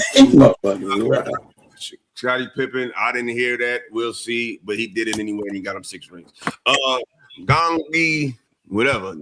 Scottie Pippen. I didn't hear that. We'll see, but he did it anyway, and he got him 6 rings. Gong Lee, whatever.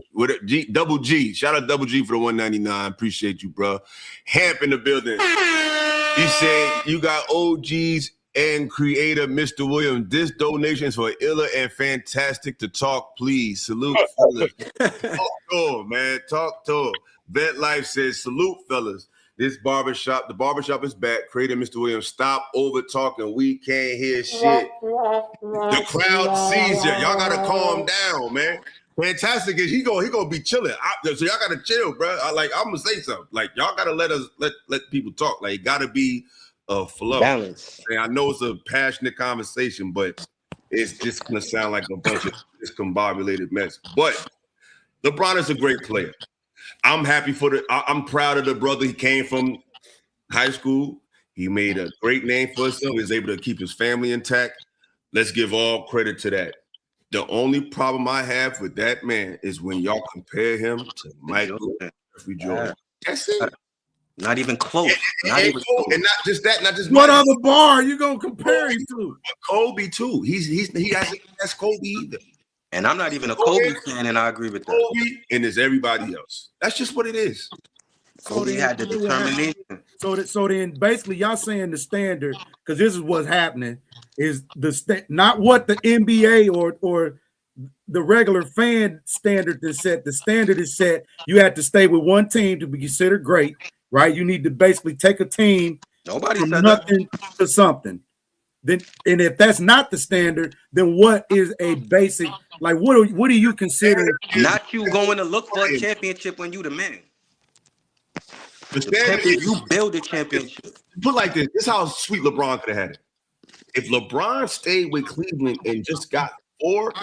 Double G. Shout out Double G for the 199. Appreciate you, bro. Hamp in the building. He said you got OGs and creator Mr. Williams. This donation is for Illa and Fantastic to talk, please. Salute, fellas. Talk to him, man. Talk to him. Vet Life says, salute, fellas. The barbershop is back. Creator Mr. Williams, stop over talking. We can't hear shit. The crowd sees you. Y'all gotta calm down, man. Fantastic is he gonna be chilling. So y'all gotta chill, bro. I'm gonna say something. Like y'all gotta let people talk. Like it gotta be a flow. Balance. And I know it's a passionate conversation, but it's just gonna sound like a bunch of discombobulated mess. But LeBron is a great player. I'm happy I'm proud of the brother. He came from high school. He made a great name for himself. He was able to keep his family intact. Let's give all credit to that. The only problem I have with that man is when y'all compare him to Michael Jeffrey Jordan. That's it. Not even close. And not just that. Not just what other bar you gonna compare him to? Kobe too. He has Kobe either. And I'm not even a Kobe fan, and I agree with that. Kobe and there's everybody else. That's just what it is. Kobe had the determination. So then basically y'all saying the standard, because this is what's happening, is not what the NBA or the regular fan standard is set. The standard is set. You have to stay with one team to be considered great, right? You need to basically take a team from nothing to something. Then, and if that's not the standard, then what is a basic? Like, what do you consider? Not you going to look for a championship when you the man. You build a championship. Put like this. This is how sweet LeBron could have had it. If LeBron stayed with Cleveland and just got 4,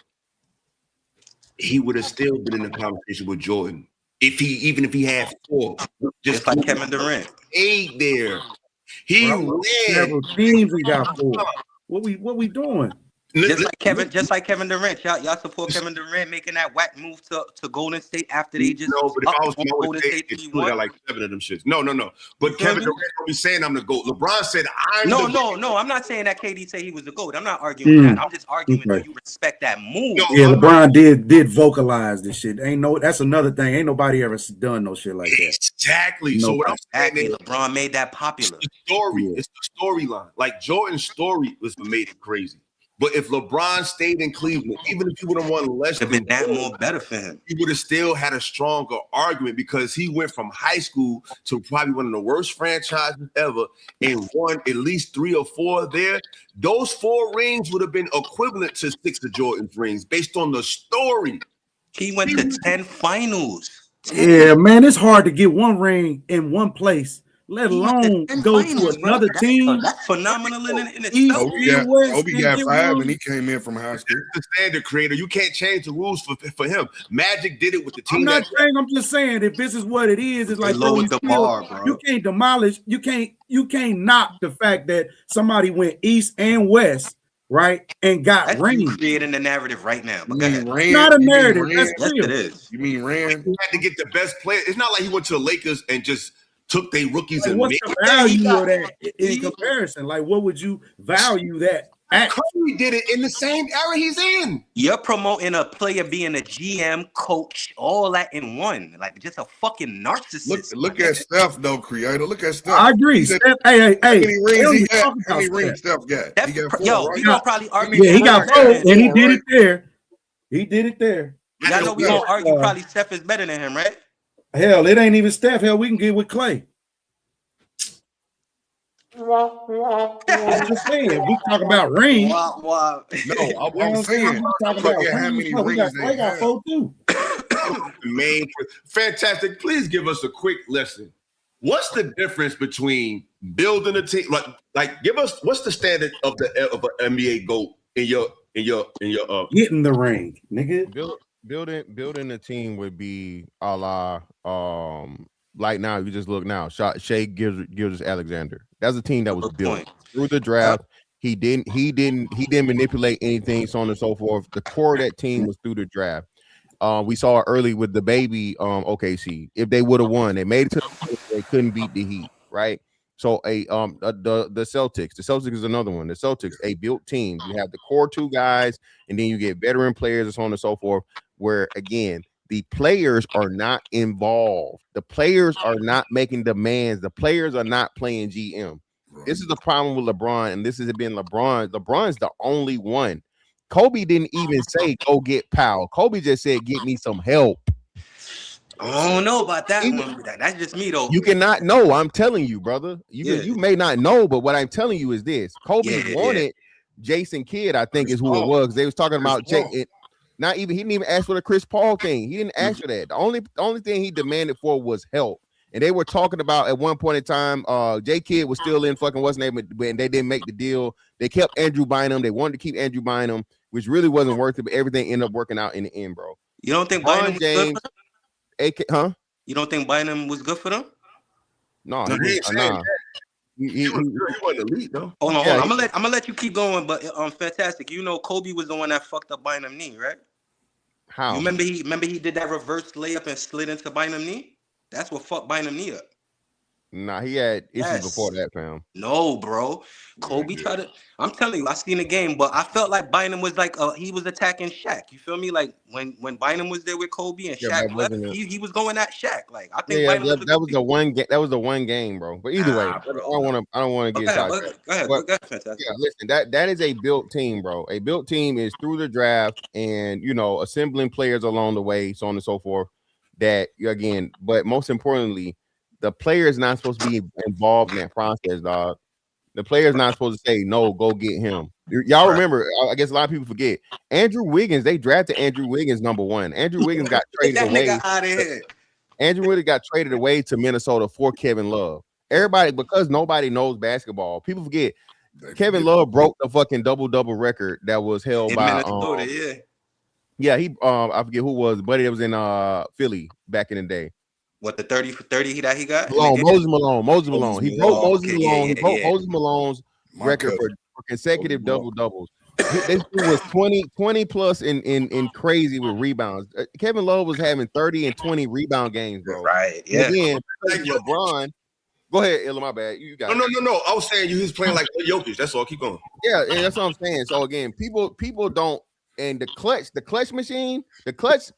he would have still been in the conversation with Jordan. Even if he had 4, just like Kevin Durant. 8 there. He ran. Several teams we got 4. What we doing? Just like Kevin Durant. Y'all support Kevin Durant making that whack move to Golden State after they just but if I was Golden State, it still got like 7 of them shits. No. But Kevin Durant don't be saying I'm the GOAT. LeBron said No. I'm not saying that KD say he was the GOAT. I'm not arguing that. I'm just arguing that you respect that move. Yeah, LeBron did vocalize this shit. That's another thing. Ain't nobody ever done no shit like that. Exactly. So what I'm saying is LeBron made that popular. It's the story. It's the storyline. Like Jordan's story was what made it crazy. But if LeBron stayed in Cleveland, even if he would have won less, it'd been that more better for him. He would have still had a stronger argument because he went from high school to probably one of the worst franchises ever and won at least 3 or 4 there. Those 4 rings would have been equivalent to 6 of Jordan's rings based on the story. He went to 10 finals. Yeah, man, it's hard to get 1 ring in one place, let alone go to another team. That's phenomenal in itself. Kobe got 5 and he came in from high school. The standard creator. You can't change the rules for him. Magic did it with the team. I'm just saying if this is what it is, it's like lower the bar, bro. You can't demolish, you can't knock the fact that somebody went east and west, right? And got rings. Creating the narrative right now. But it's not a narrative. That's yes, it is. You mean Rand? He had to get the best player. It's not like he went to the Lakers and just took their rookies and what's the value of that in comparison? Like, what would you value that at? Curry did it in the same era he's in. You're promoting a player being a GM, coach, all that in one. Like, just a fucking narcissist. Look at Steph, though, creator. Look at Steph. I agree. Steph, hey. How many rings he got? How many rings Steph got? He got 4, right? We gonna probably argue. Yeah, he got 4, and he did it there. He did it there. Y'all know we gonna argue probably Steph is better than him, right? Hell, it ain't even Steph. Hell, we can get with Clay. I'm just saying, we talk about rings. Wow. No, I'm saying, look at how many rings they got. 4 too. Fantastic. Please give us a quick lesson. What's the difference between building a team? Like, give us what's the standard of an NBA GOAT in your getting the ring, nigga. Building a team would be a la like now you just look now. Shea Gilgeous-Alexander. That's a team that was built through the draft. He didn't manipulate anything, so on and so forth. The core of that team was through the draft. We saw it early with the baby OKC. If they would have won, they made it to the, they couldn't beat the Heat, right? So the Celtics. The Celtics is another one. The Celtics, a built team. You have the core 2 guys, and then you get veteran players and so on and so forth. Where again, the players are not involved. The players are not making demands. The players are not playing GM. This is the problem with LeBron, and this has been LeBron. LeBron's the only one. Kobe didn't even say go get Powell. Kobe just said get me some help. I don't know about that one. That's just me though. You cannot know. I'm telling you, brother. You may not know, but what I'm telling you is this: Kobe wanted Jason Kidd. I think is who it was. They was talking about he didn't even ask for the Chris Paul thing. He didn't ask for that. The only thing he demanded for was help. And they were talking about at one point in time, J Kidd was still in fucking what's name, when they didn't make the deal. They kept Andrew Bynum. They wanted to keep Andrew Bynum, which really wasn't worth it, but everything ended up working out in the end, bro. You don't think Bynum was good for them? You don't think Bynum was good for them? No, he wasn't elite though. Hold on. I'm gonna let you keep going, but fantastic. You know, Kobe was the one that fucked up Bynum knee, right? How? You remember he did that reverse layup and slid into Bynum knee? That's what fucked Bynum knee up. Nah, he had issues before that, fam. No, bro. Kobe tried to. I'm telling you, I seen the game, but I felt like Bynum was like he was attacking Shaq. You feel me? Like when Bynum was there with Kobe and Shaq left, he was going at Shaq. Like I think that was the one game. That was the one game, bro. But either way, I don't want to get sidetracked. Go ahead, fantastic. Yeah, listen, that is a built team, bro. A built team is through the draft and assembling players along the way, so on and so forth. That again, but most importantly, the player is not supposed to be involved in that process, dog. The player is not supposed to say, no, go get him. Y'all remember, I guess a lot of people forget, Andrew Wiggins, they drafted Andrew Wiggins #1. Andrew Wiggins got traded away. Out of here. Andrew Wiggins got traded away to Minnesota for Kevin Love. Everybody, because nobody knows basketball, people forget Kevin Love broke the fucking double-double record that was held by Minnesota, he I forget who was, but it was in Philly back in the day. What, the 30 for 30 that he got? Moses Malone. He broke Moses Malone. He broke Moses Malone's record for consecutive double-doubles. This dude was 20 plus in crazy with rebounds. Kevin Love was having 30 and 20 rebound games, bro. Right. Yeah. And again, LeBron. Go ahead, Illa, my bad. You got No. I was saying he was playing like Jokic. That's all. Keep going. Yeah, that's what I'm saying. So again, people don't. And the clutch machine, the clutch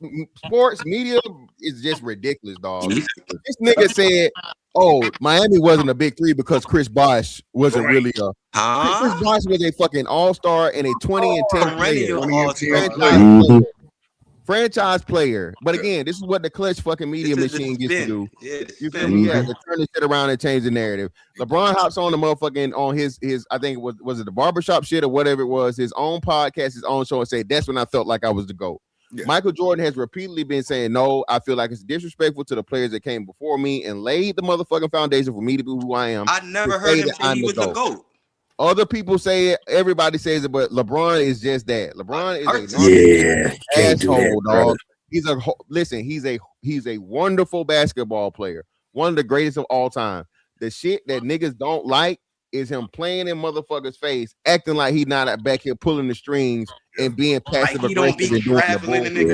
sports media is just ridiculous, dog. This nigga said, "Oh, Miami wasn't a big 3 because Chris Bosh wasn't really a." Chris Bosh was a fucking all-star and a 20 and 10 franchise player. But again, this is what the clutch fucking media machine gets to do. You feel me? Yeah, to turn this shit around and change the narrative. LeBron hops on the motherfucking on his I think was it the barbershop shit or whatever it was, his own podcast, his own show, and say that's when I felt like I was the GOAT. Yeah. Michael Jordan has repeatedly been saying, no, I feel like it's disrespectful to the players that came before me and laid the motherfucking foundation for me to be who I am. I never heard him say he was the GOAT. Other people say it, everybody says it, but LeBron is just that. LeBron is a asshole, dog. He's a wonderful basketball player, one of the greatest of all time. The shit that niggas don't like is him playing in motherfuckers' face, acting like he's not back here pulling the strings and being passive aggressive and doing the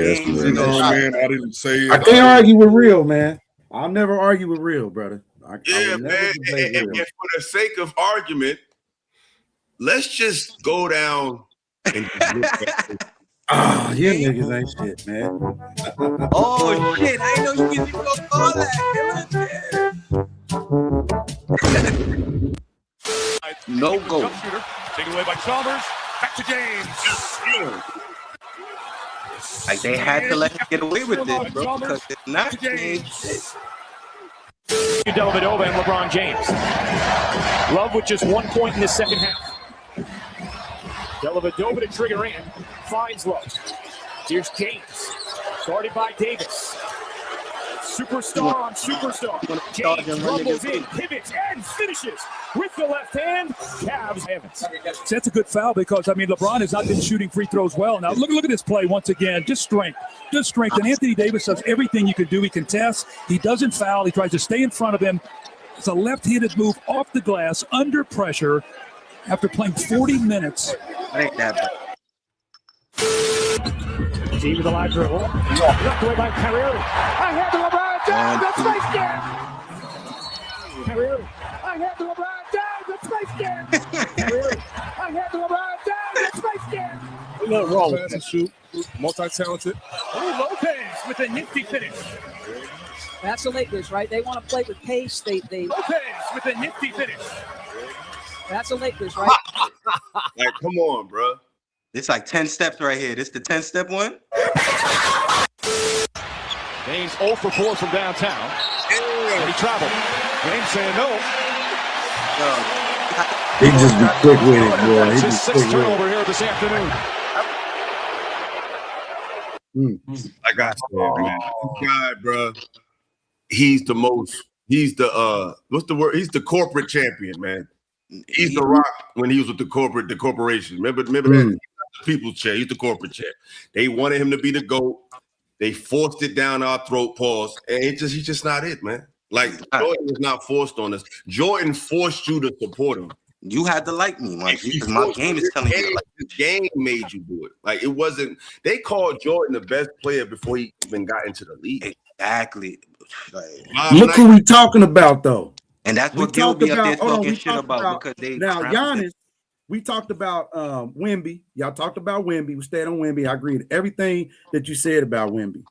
bullshit. Man, I didn't say it. I can't argue with real, man. I'll never argue with real, brother. Man. And for the sake of argument, let's just go down and you niggas ain't shit, man. Oh shit! I know you can go all that. No go. Taken away by Chalmers. Back to James. Like they had to let him get away with this, bro. Because it's not James. Dellavedova and LeBron James. Love with just 1 point in the second half. Dellavedova to trigger in, finds Love. Here's James, guarded by Davis. Superstar on superstar. James rumbles in, pivots, and finishes with the left hand. Cavs Evans. So that's a good foul because, I mean, LeBron has not been shooting free throws well. Now, look at this play once again. Just strength. And Anthony Davis does everything you can do. He contests. He doesn't foul. He tries to stay in front of him. It's a left-handed move off the glass under pressure after playing 40 minutes. I think that. Team with a live dribble. Left away by Carriere. I have the LeBron James. That's nice game. Carriere. I had the LeBron down the Space Jam. I had the LeBron down the Space Jam. Nothing wrong with that. Shoot, multi-talented. Oh, Lopez with a nifty finish. That's the Lakers, right? They want to play with pace. They Lopez with a nifty finish. That's the Lakers, right? Like, come on, bro. It's like 10 steps right here. This the 10-step one? James 0 for 4 from downtown. And he traveled. James saying no. He just be quick with it, boy. He His just quick sixth with turnover here this afternoon. it. I got you, man. This guy, bro. He's the what's the word? He's the corporate champion, man. He's the Rock when he was with the corporation. Remember that? He's not the people's chair. He's the corporate chair. They wanted him to be the GOAT. They forced it down our throat, pause. And he's just not it, man. Like, Jordan was not forced on us. Jordan forced you to support him. You had to like me, man. Because my game is telling you. Like, the game made you do it. Like, it wasn't. They called Jordan the best player before he even got into the league. Exactly. Like, Look who we talking about, though. And that's what Gil be up there talking shit about because they now Giannis. We talked about Wemby. Y'all talked about Wemby. We stayed on Wemby. I agree with everything that you said about Wemby.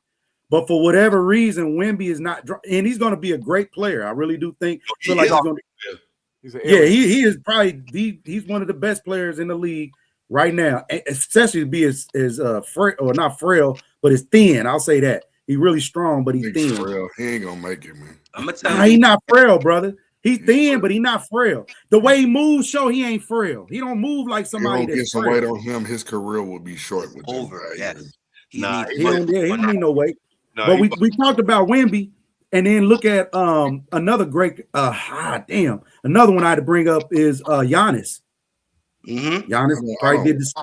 But for whatever reason, Wemby is not, and he's going to be a great player. I really do think. He is probably he's one of the best players in the league right now, especially to be as frail, or not frail, but as thin. I'll say that he's really strong, but he's thin. Frail. He ain't gonna make it, man. I'm gonna tell you, he's not frail, brother. He's thin, but he's not frail. The way he moves show he ain't frail. He don't move like somebody that's get some weight on him. His career will be short with over. Yes. He don't need no weight. Nah, but we talked about Wemby, and then look at another great another one I had to bring up is Giannis. Mm-hmm. Giannis probably did this.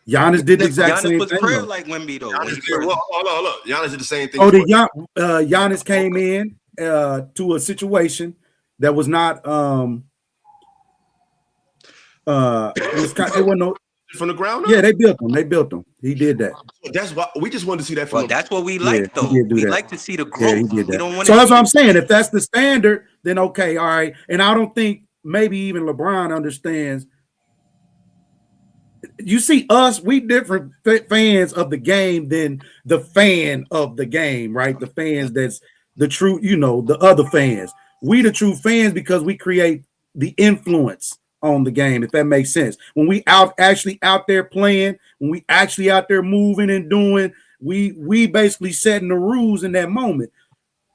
Giannis did the exact same was thing. frail like Wemby though. Hold on. Giannis did the same thing. Giannis came in to a situation that was not it wasn't no from the ground up? Yeah, they built him. He did that. That's why we just wanted to see that. Well, that's what we like, though. We like to see the growth. Yeah, he did that. We don't want so that's what I'm saying. If that's the standard, then okay, all right. And I don't think maybe even LeBron understands. You see us, we different fans of the game than the fan of the game, right? The fans that's the true, the other fans. We the true fans because we create the influence on the game, if that makes sense. When we actually out there playing, when we actually out there moving and doing, we basically setting the rules in that moment.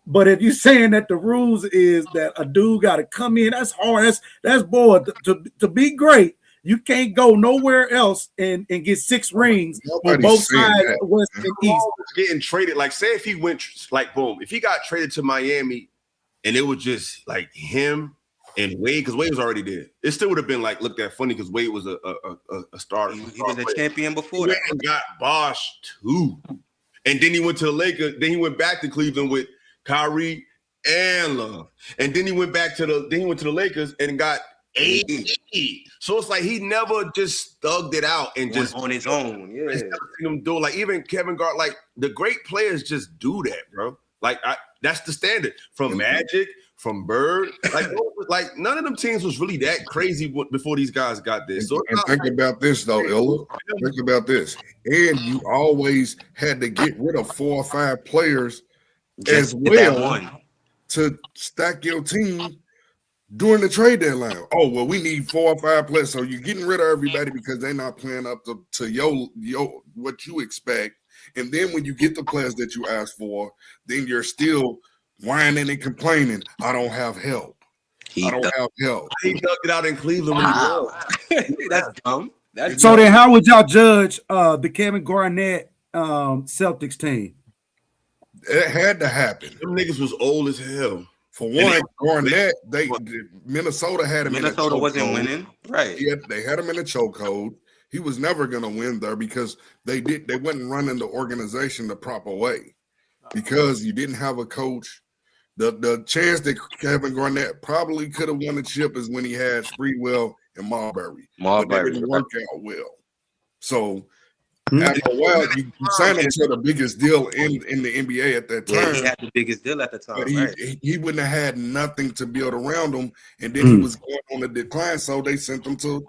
But if you're saying that the rules is that a dude got to come in, that's hard. That's boy to be great. You can't go nowhere else and get 6 rings on both sides, west and east. Getting traded, like say if he went like boom, if he got traded to Miami, and it was just like him and Wade, because Wade was already there. It still would have been like looked at funny because Wade was a starter. He was a champion before that. And got Bosh too. And then he went to the Lakers. Then he went back to Cleveland with Kyrie and Love. And then he went to the Lakers and got AD. So it's like he never just thugged it out and just on his own. Yeah. Him do like even Kevin Garnett, like the great players just do that, bro. Like that's the standard from Magic, from Bird. Like none of them teams was really that crazy before these guys got there. So and think about this though, Illa. Think about this. And you always had to get rid of 4 or 5 players as well to stack your team during the trade deadline. Oh, well, we need 4 or 5 players. So you're getting rid of everybody because they're not playing up to your what you expect. And then when you get the players that you asked for, then you're still whining and complaining. I don't have help. I don't have help. He dug it out in Cleveland. That's dumb. So then how would y'all judge the Kevin Garnett Celtics team? It had to happen. Them niggas was old as hell. For one, Garnett, Minnesota had him. Minnesota wasn't winning, right? Yeah, they had him in a chokehold. He was never going to win there because they wasn't running the organization the proper way. Because you didn't have a coach. The chance that Kevin Garnett probably could have won the chip is when he had Spreewell and Marbury. But that didn't work out well. So After a while, you signed him to the biggest deal in the NBA at that time. Yeah, he had the biggest deal at the time. But Right. he wouldn't have had nothing to build around him, and then he was going on a decline, so they sent him to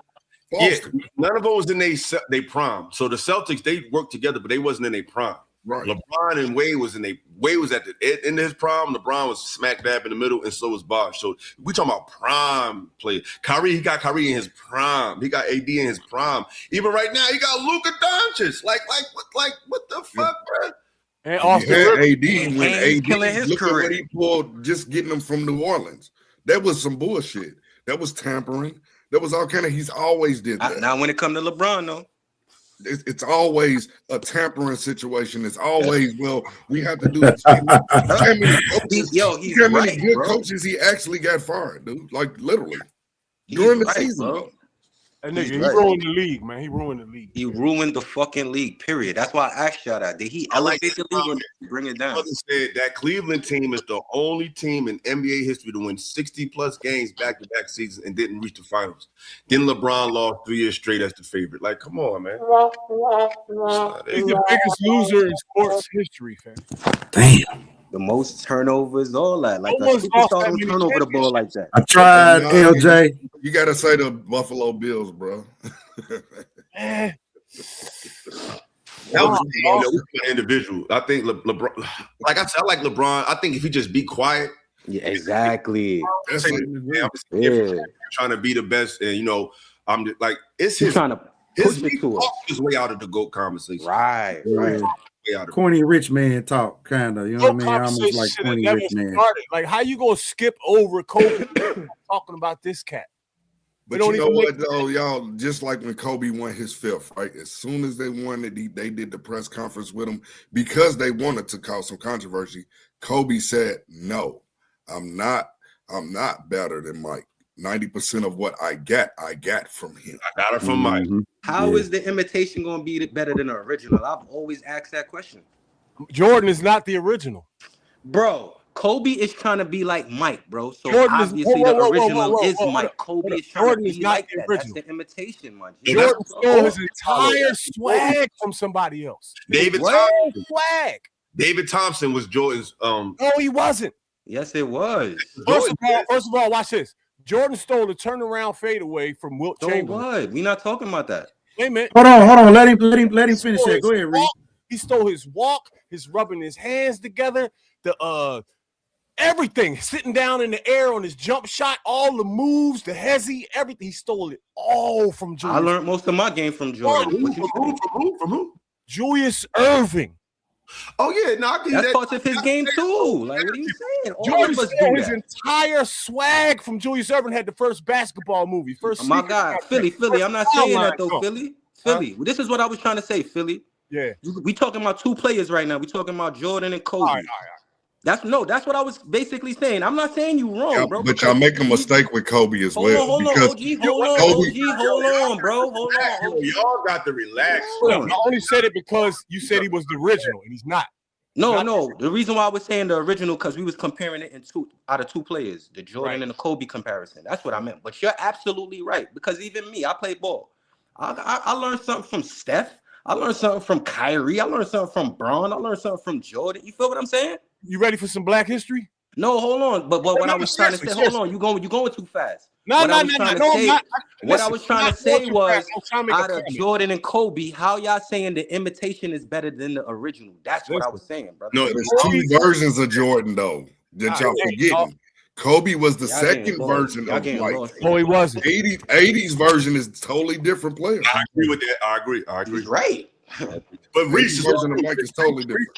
Boston. Yeah, none of them was in they prime. So the Celtics, they worked together, but they wasn't in their prime. Right. LeBron and Wade was at the end of his prime. LeBron was smack dab in the middle, and so was Bosh. So we talking about prime players. He got Kyrie in his prime. He got AD in his prime. Even right now, he got Luka Doncic. Like what the fuck, bro? And Austin AD and when he's AD killing his look at career. what he pulled, just getting them from New Orleans. That was some bullshit. That was tampering. That was all kind of. He's always did that. Now when it come to LeBron, though. It's always a tampering situation. It's always, well, we have to do it. How many good coaches he actually got fired, dude? Like literally during the season, bro. That nigga, he ruined the league, man. He ruined the league. He ruined the fucking league, period. That's why I asked y'all that. Did he elevate the league or bring it down? Brother said that Cleveland team is the only team in NBA history to win 60-plus games back-to-back seasons and didn't reach the finals. Then LeBron lost 3 years straight as the favorite. Like, come on, man. He's the biggest loser in sports history, fam. Damn. The most turnovers, all that. Like a superstar don't turn over the ball like that. I tried, LJ. You got to say the Buffalo Bills, bro. That was an individual. I think LeBron, like I said, I like LeBron. I think if he just be quiet. Yeah, exactly. I'm trying to be the best, and I'm just, like it's his trying to push it to his way out of the GOAT conversation. Right. Corny rich man talk, kind of. You know what I mean? Almost like corny rich man. Like, how you gonna skip over Kobe talking about this cat? But you know what, though, y'all, just like when Kobe won his 5th, right? As soon as they won it, they did the press conference with him because they wanted to cause some controversy. Kobe said, no, I'm not better than Mike. 90% of what I got from him. I got it from Mike. How is the imitation going to be better than the original? I've always asked that question. Jordan is not the original. Bro, Kobe is trying to be like Mike, bro. So Jordan obviously the original is Mike. Kobe is trying Jordan to is be not like the that. original. That's the imitation, man. Jordan stole his entire swag from somebody else. David Thompson was Jordan's. No, he wasn't. Yes, it was. First of all, watch this. Jordan stole the turnaround fadeaway from Wilt Chamberlain. What? We're not talking about that. Wait a minute. Hold on. Let him finish that. Go ahead, Reed. He stole his walk, his rubbing his hands together, the everything, sitting down in the air on his jump shot, all the moves, the hezzy, everything. He stole it all from Jordan. I learned most of my game from Jordan. From who? Julius Erving. Oh yeah, no, that's part of his game too. Like, what are you saying? Jordan stole his entire swag from Julius Erving. Had the first basketball movie. My God, Philly. I'm not saying that though, Philly. This is what I was trying to say, Philly. Yeah, we talking about 2 players right now. We talking about Jordan and Kobe. All right. That's what I was basically saying. I'm not saying you wrong, bro. But y'all make a mistake with Kobe as well. Hold on, bro. Y'all got to relax. I only said it because you said he was the original, and he's not. No. The reason why I was saying the original because we was comparing it out of 2 players, the Jordan and the Kobe comparison. That's what I meant. But you're absolutely right because even me, I play ball. I learned something from Steph. I learned something from Kyrie. I learned something from Braun. I learned something from Jordan. You feel what I'm saying? You ready for some Black history? No, hold on. But what I was trying to say, hold on, you going too fast. What I was trying to say was out of Jordan and Kobe, how y'all saying the imitation is better than the original? That's what I was saying, brother. No, there's 2 versions of Jordan though that y'all forgetting. Kobe was the second version of Mike. No, he wasn't. 80s version is a totally different player. I agree with that. I agree. He's right. But Reese version of Mike is totally different.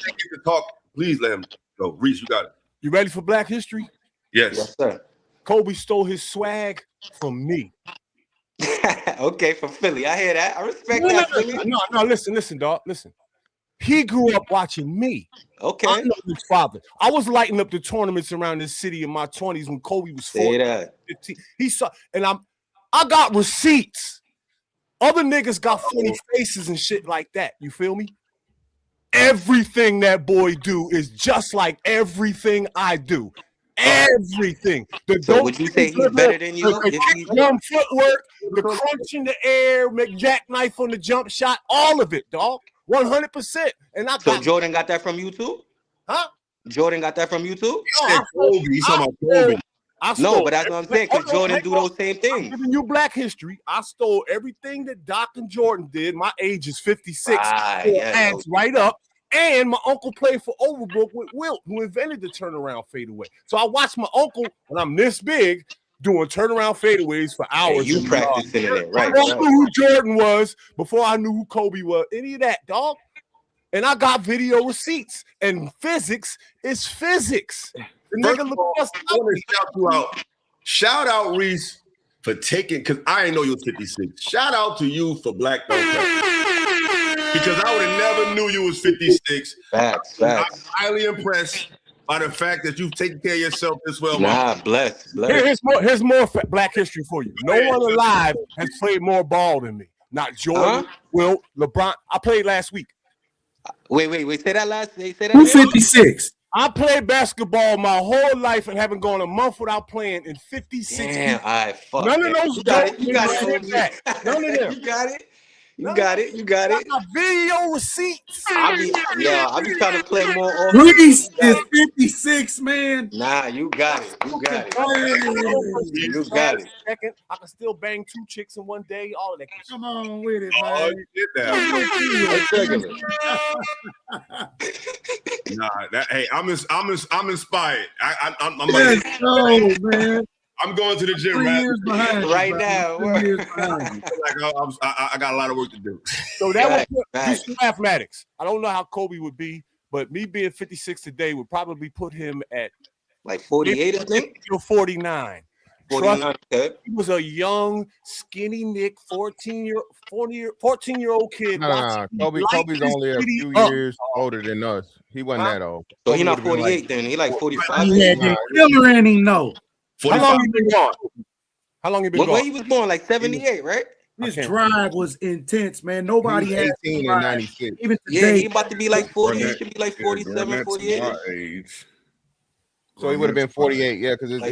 Please let him go. Reese, you got it. You ready for Black history? Yes, sir. Kobe stole his swag from me. Okay, from Philly. I hear that. I respect that, Philly. No, listen, dog. Listen. He grew up watching me. Okay. I know his father. I was lighting up the tournaments around this city in my 20s when Kobe was 14, 15. He saw, and I got receipts. Other niggas got funny faces and shit like that. You feel me? Everything that boy do is just like everything I do. Everything. So would you say he's better than you? Footwork, the crunch in the air, jackknife on the jump shot, all of it, dog. 100%. And So Jordan got that from you too? Huh? Jordan got that from you too? Kobe. He's talking about Kobe. No, but that's what I'm saying, because Jordan do those same things. I'm giving you black history. I stole everything that Doc and Jordan did. My age is 56. Adds right up. And my uncle played for Overbrook with Wilt, who invented the turnaround fadeaway. So I watched my uncle, when I'm this big, doing turnaround fadeaways for hours. You practicing it, right? I knew who Jordan was before I knew who Kobe was. Any of that, dog. And I got video receipts. And physics is physics. The First nigga of look all, us I want to shout you out. Shout out, Reese, for taking, because I didn't know you was 56. Shout out to you for Black Don't Count. Because I would have never knew you was 56. Facts. I'm highly impressed by the fact that you've taken care of yourself this well. Bless. Here's more black history for you. No one alive has played more ball than me. Not Jordan, Wilt, LeBron. I played last week. Wait. Say that last. Say that. Who's 56? I played basketball my whole life and haven't gone a month without playing in 56 Damn, years. I fuck. None of those You got it. None of them. You got it. I got video receipts. I be trying to play more often. Reese is 56, man. Nah, you got it. You got it. Second, I can still bang 2 chicks in one day. All of that. Come on with it, man. Oh, you did that. Hey, I'm inspired. Man. I'm going to the gym right now. I got a lot of work to do. So that was mathematics. I don't know how Kobe would be, but me being 56 today would probably put him at like 48, I think. Or 49. 49. Okay. He was a young, skinny Nick, 14-year-old kid. Nah. Kobe's only a few years older than us. He wasn't that old. So he not 48 then. He like 45. He had that killer and he know. How long he been gone? How long he been gone? When he was born, like 78, right? His drive was intense, man. Nobody had 18 and 96. Even today, he about to be like 40. He should be like 47, 48. So he would have been 48, because he was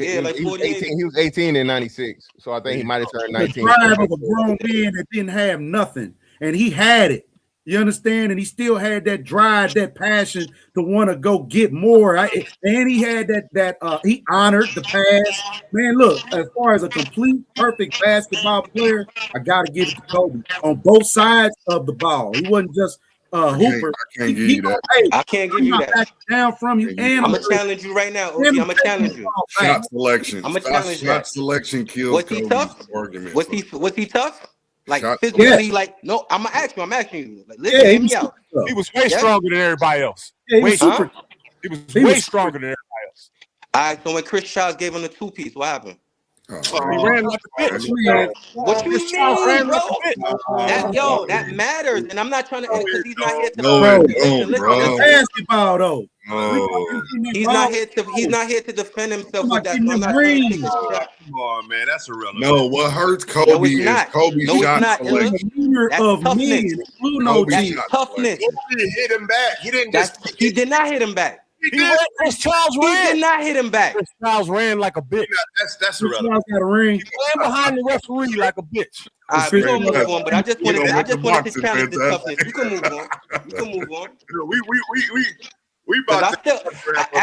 18. He was 18 in 96. So I think he might have turned 19. The drive of a grown man that didn't have nothing, and he had it. You understand? And he still had that drive, that passion to want to go get more. And he had that he honored the past. Man, look, as far as a complete, perfect basketball player, I got to give it to Kobe on both sides of the ball. He wasn't just hooper. I can't give you that. I can't give you that. Back down from you. And I'm going to challenge you right now, OG. I'm going to challenge you. Shot selection. I'm going to challenge you. Shot selection kills. Was he tough? Was he tough? Like physically, like no, I'm asking you. Like, listen, hear me out. He was way stronger than everybody else. Yeah, He was way stronger than everybody else. All right, so when Chris Childs gave him the 2-piece, what happened? He ran like a bitch. What you mean, bro? That matters, and I'm not trying to. Because he's not here to. Listen, basketball though. He's not here to defend himself with that. So I'm not trying to take a shot. Come on, man, that's irrelevant. No, what hurts Kobe is Kobe's shot selection. Of me, toughness. He didn't hit him back. He did not hit him back. Chris Childs ran. He did not hit him back. Chris Childs ran like a bitch. That's irrelevant. Got a ring. He ran behind the referee like a bitch. We can move on, but I just wanted to challenge the toughness. We can move on. We about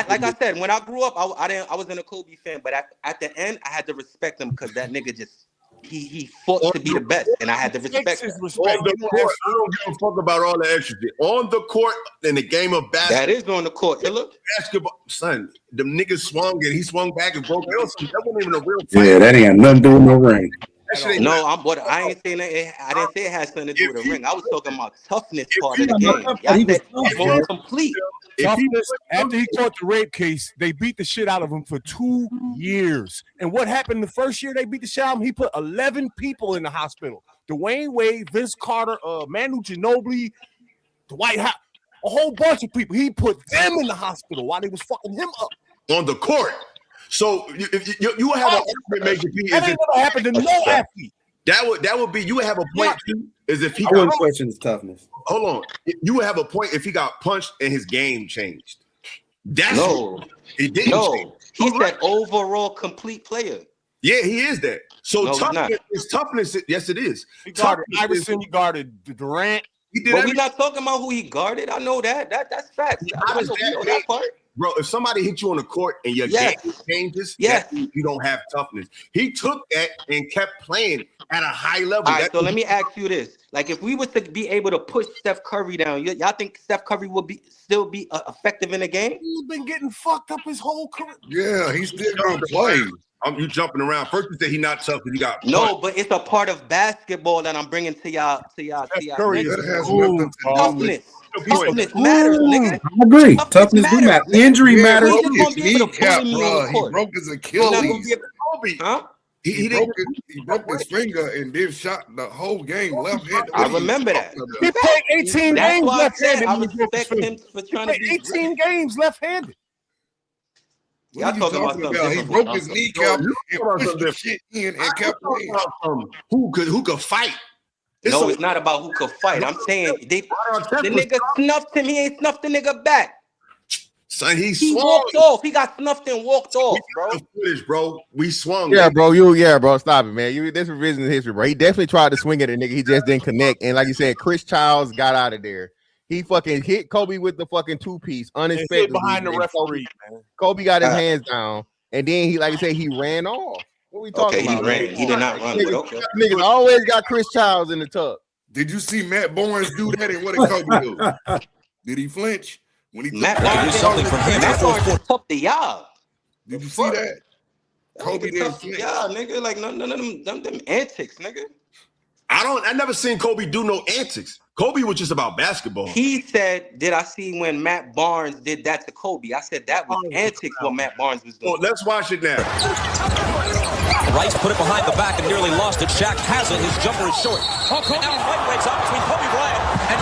like I said, when I grew up, I was in a Kobe fan, but at the end, I had to respect him because that nigga just he fought to be the best, and I had to respect him. On the court, I don't give a fuck about all the extra shit. On the court, in the game of basketball. That is on the court. Look, basketball, son. The nigga swung and he swung back and broke. That wasn't even a real fight. Yeah, that ain't got nothing to do with no ring. No, I ain't saying that. I didn't say it had something to do with a ring. I was talking about toughness part of the game. He was more complete. After he caught the rape case, they beat the shit out of him for 2 years. And what happened the first year they beat the shit out of him? He put 11 people in the hospital. Dwayne Wade, Vince Carter, Manu Ginobili, Dwight Howard, a whole bunch of people. He put them in the hospital while they was fucking him up. On the court. So you have an argument, Major P. That ain't never happened to no athlete. That would be you would have a point too, is if he I wouldn't question his toughness. Hold on. You would have a point if he got punched and his game changed. That's he didn't change. He's that overall complete player. Yeah, he is that. So toughness is toughness. Yes, it is. He guarded Iverson, he guarded Durant, But we're not talking about who he guarded. I know that. That's facts. How does that part? Bro, if somebody hit you on the court and your game changes, that means you don't have toughness. He took that and kept playing at a high level. All right, so let me ask you this. Like, if we was to be able to push Steph Curry down, y'all think Steph Curry will still be effective in the game? He's been getting fucked up his whole career. Yeah, he's still gonna play. You jumping around. First you said he not tough because he got no, but it's a part of basketball that I'm bringing to y'all. Curry has nothing to do with Toughness matters, nigga. I agree. Toughness do matter. Injury matters. He broke his Achilles. He broke his finger and then shot the whole game left-handed. I remember that. He played 18 games left-handed. I respect him for trying to be 18 games left-handed. Y'all talking about something? He broke his kneecap and pushed the shit in and kept playing. Who could fight? No, it's not about who could fight. I'm saying the nigga snuffed him. He ain't snuffed the nigga back. Son, he walked off. He got snuffed and walked off, bro. Footage, bro. We swung. Yeah, bro. Bro. Stop it, man. This revision history, bro. He definitely tried to swing at a nigga. He just didn't connect. And like you said, Chris Childs got out of there. He fucking hit Kobe with the fucking two-piece unexpectedly. Behind the referee, man. Kobe got his hands down, and then he, like you said, he ran off. What we talking about? He ran. He did not run. Niggas always got Chris Childs in the tub. Did you see Matt Barnes do that? And what did Kobe do? Did he flinch when he? Matt Barnes something from him. Matt Barnes just tough the y'all. Did you see that? Kobe didn't flinch. Yeah, nigga, like none of them antics, nigga. I never seen Kobe do no antics. Kobe was just about basketball. He said, did I see when Matt Barnes did that to Kobe? I said that was antics what Matt Barnes was doing. Oh, let's watch it now. Rice put it behind the back and nearly lost it. Shaq has it. His jumper is short. Now fight breaks out between Kobe Bryant and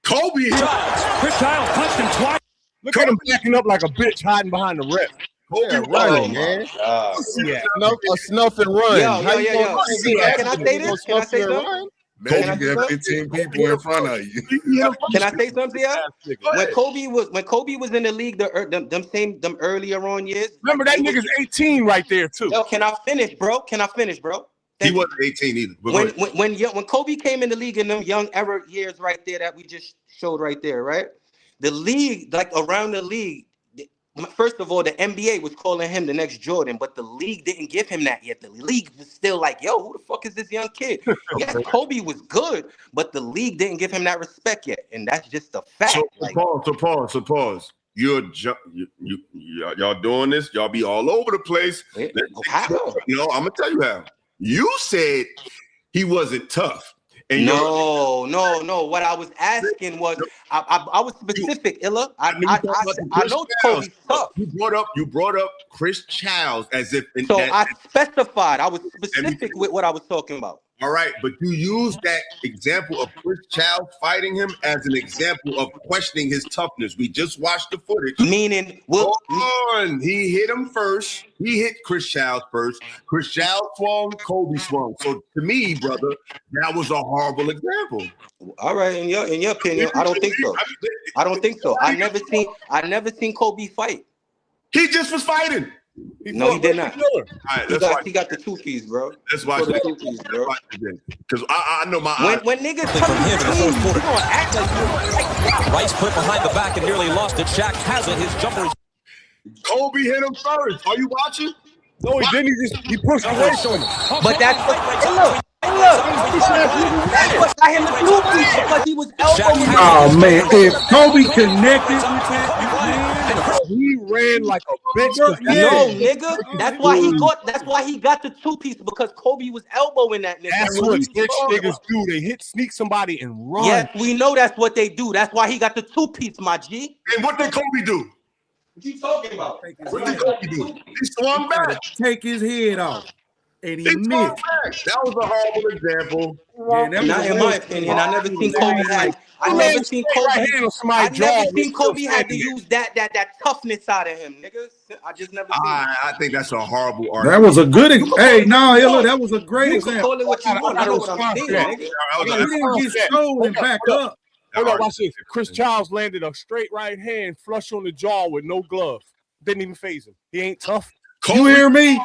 Kobe Childs. Chris Childs punched him twice. Look at him backing up like a bitch hiding behind the ref. Kobe running, man. Yeah. A snuff and run. Yo. Can I say this? Can I say something? Man, you got 15 people in front of you. Can I say something to y'all? When Kobe was in the league, them earlier on years. Remember that nigga's 18 right there too. Yo, can I finish, bro? He wasn't 18 either. When Kobe came in the league in them young era years right there that we just showed right there, right? The league, like around the league, first of all, the NBA was calling him the next Jordan, but the league didn't give him that yet. The league was still like, yo, who the fuck is this young kid? Yes, Kobe was good, but the league didn't give him that respect yet. And that's just a fact. So pause. Y'all doing this? Y'all be all over the place. How? I'm gonna tell you how. You said he wasn't tough. And no. What I was asking was, I was specific, Illa. I know Kobe's tough. You brought up Chris Childs as if. I specified. I was specific with what I was talking about. All right, but you used that example of Chris Childs fighting him as an example of questioning his toughness. We just watched the footage. Meaning, he hit him first. He hit Chris Childs first. Chris Childs swung, Kobe swung. So to me, brother, that was a horrible example. All right, in your opinion, I don't think so. I never seen Kobe fight. He just was fighting. No, he did not. All right, he got the two keys, bro. Let's watch it. Because I know my when niggas come in the fourth quarter, gonna act like Rice put it behind the back and nearly lost it. Shaq has it. His jumper is. Kobe hit him first. Are you watching? No, he didn't. He pushed away from him. But that's what. That's what got him the two piece because he was elbowing. Oh man, if Kobe connected with it, he ran like a bitch. No, nigga. That's why he got the two piece because Kobe was elbowing that nigga. That's what niggas do. They sneak somebody and run. Yes, we know that's what they do. That's why he got the two piece, my G. And what did Kobe do? What you talking about? What did Kobe do? He swung back. Take his head off. And he missed. That was a horrible example. Yeah, not in my opinion. I never seen Kobe had. I never seen Kobe had to use that toughness out of him, niggas. I just never seen. I think that's a horrible argument. That was a good. Hilla, that was a great example. Call it what you want. I know what I'm saying, nigga. You didn't get stolen back up. Hold on, watch this. Chris Childs landed a straight right hand flush on the jaw with no glove. Didn't even phase him. He ain't tough. You hear me?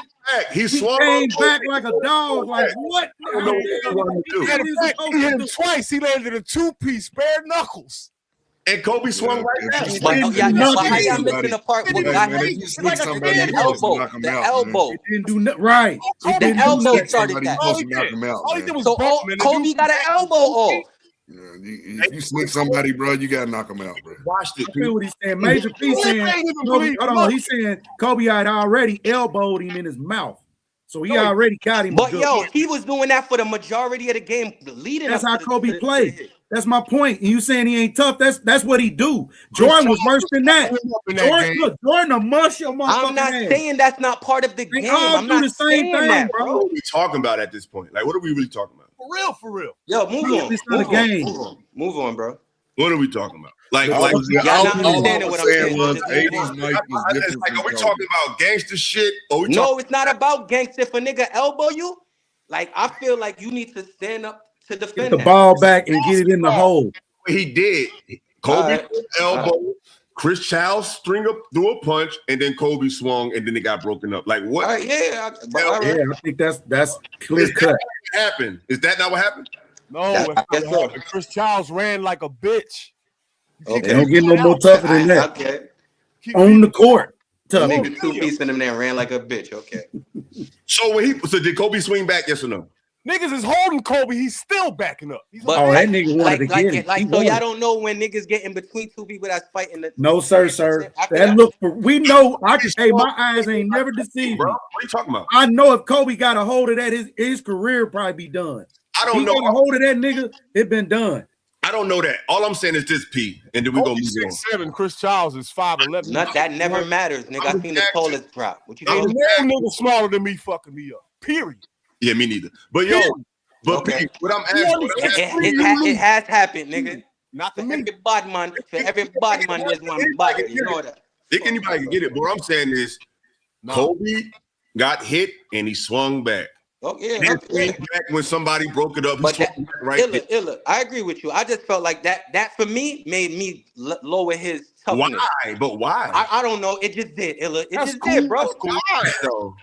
He swung came back like a dog. Like what? He hit him twice. He landed a 2-piece, bare knuckles. And Kobe swung right back. But how y'all missing the part with the elbow? It didn't do nothing. Right. The elbow started that. So Kobe got an elbow off. If you slick somebody, bro, you gotta knock him out, bro. Watched it. I feel what he's saying. Major P saying, Kobe, hold on, he's saying Kobe had already elbowed him in his mouth. So he already got him. But yo, he was doing that for the majority of the game, leading. That's how Kobe played. That's my point. And you saying he ain't tough? That's what he do. Jordan was worse than that. Jordan a mush your motherfucking I'm not ass. saying that's not part of the game. I'm not the same saying thing, that, bro. What are we talking about at this point? Like, what are we really talking about? For real. Yo, move on. It's not a game. Move on, bro. What are we talking about? Like, y'all not understanding what I'm saying. Was 80s Mike was different. Like, are we talking about gangster shit? No, it's not about gangster. If a nigga elbow you, like I feel like you need to stand up to defend Get the ball back and get it in the hole. He did. Kobe elbow, Chris Childs threw a punch, and then Kobe swung, and then it got broken up. Like what? I think that's clear cut. What happened? Is that not what happened? No, Chris Childs ran like a bitch. They don't get no more tougher than that. Okay. On the court. Tough. Nigga 2-piece in him there ran like a bitch. Okay. So did Kobe swing back? Yes or no? Niggas is holding Kobe. He's still backing up. That nigga wanted to get him. Like so y'all don't know when niggas get in between two people that's fighting. No, sir. That look for we know. Hey, my eyes ain't never deceived me. What are you talking about? I know if Kobe got a hold of that, his career probably be done. I don't know. Got a hold of that nigga, it been done. I don't know that. All I'm saying is this, P, and then we go move on. 6'7", Chris Childs is 5'11". That never matters, nigga. I seen the tallest drop. What you ain't no nigga smaller than me fucking me up. Period. Yeah, me neither. But yo, okay. P, what I'm asking, it has happened, nigga. Not for every bad man. For every bad man, there's one bad. You know that. Think anybody can get it. But what I'm saying is, Kobe got hit and he swung back. Oh yeah, back when somebody broke it up. But Illa, I agree with you. I just felt like that for me made me lower his toughness. Why? But why? I don't know. It just did, Illa. It just did, bro.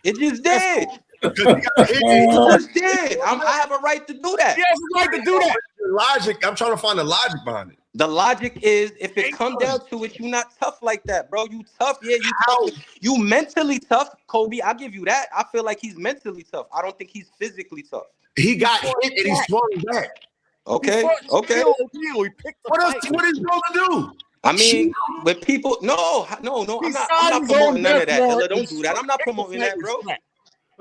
It just did. It just did. I have a right to do that. He has a right to do that. Logic. I'm trying to find the logic behind it. The logic is if it comes down to it, you're not tough like that, bro. You tough, yeah. You tough. You mentally tough, Kobe. I'll give you that. I feel like he's mentally tough. I don't think he's physically tough. He got hit and he swung back. Okay. What is he supposed to do? I mean, with people, no. I'm not promoting none of that. Ella, don't do that. I'm not promoting that, bro.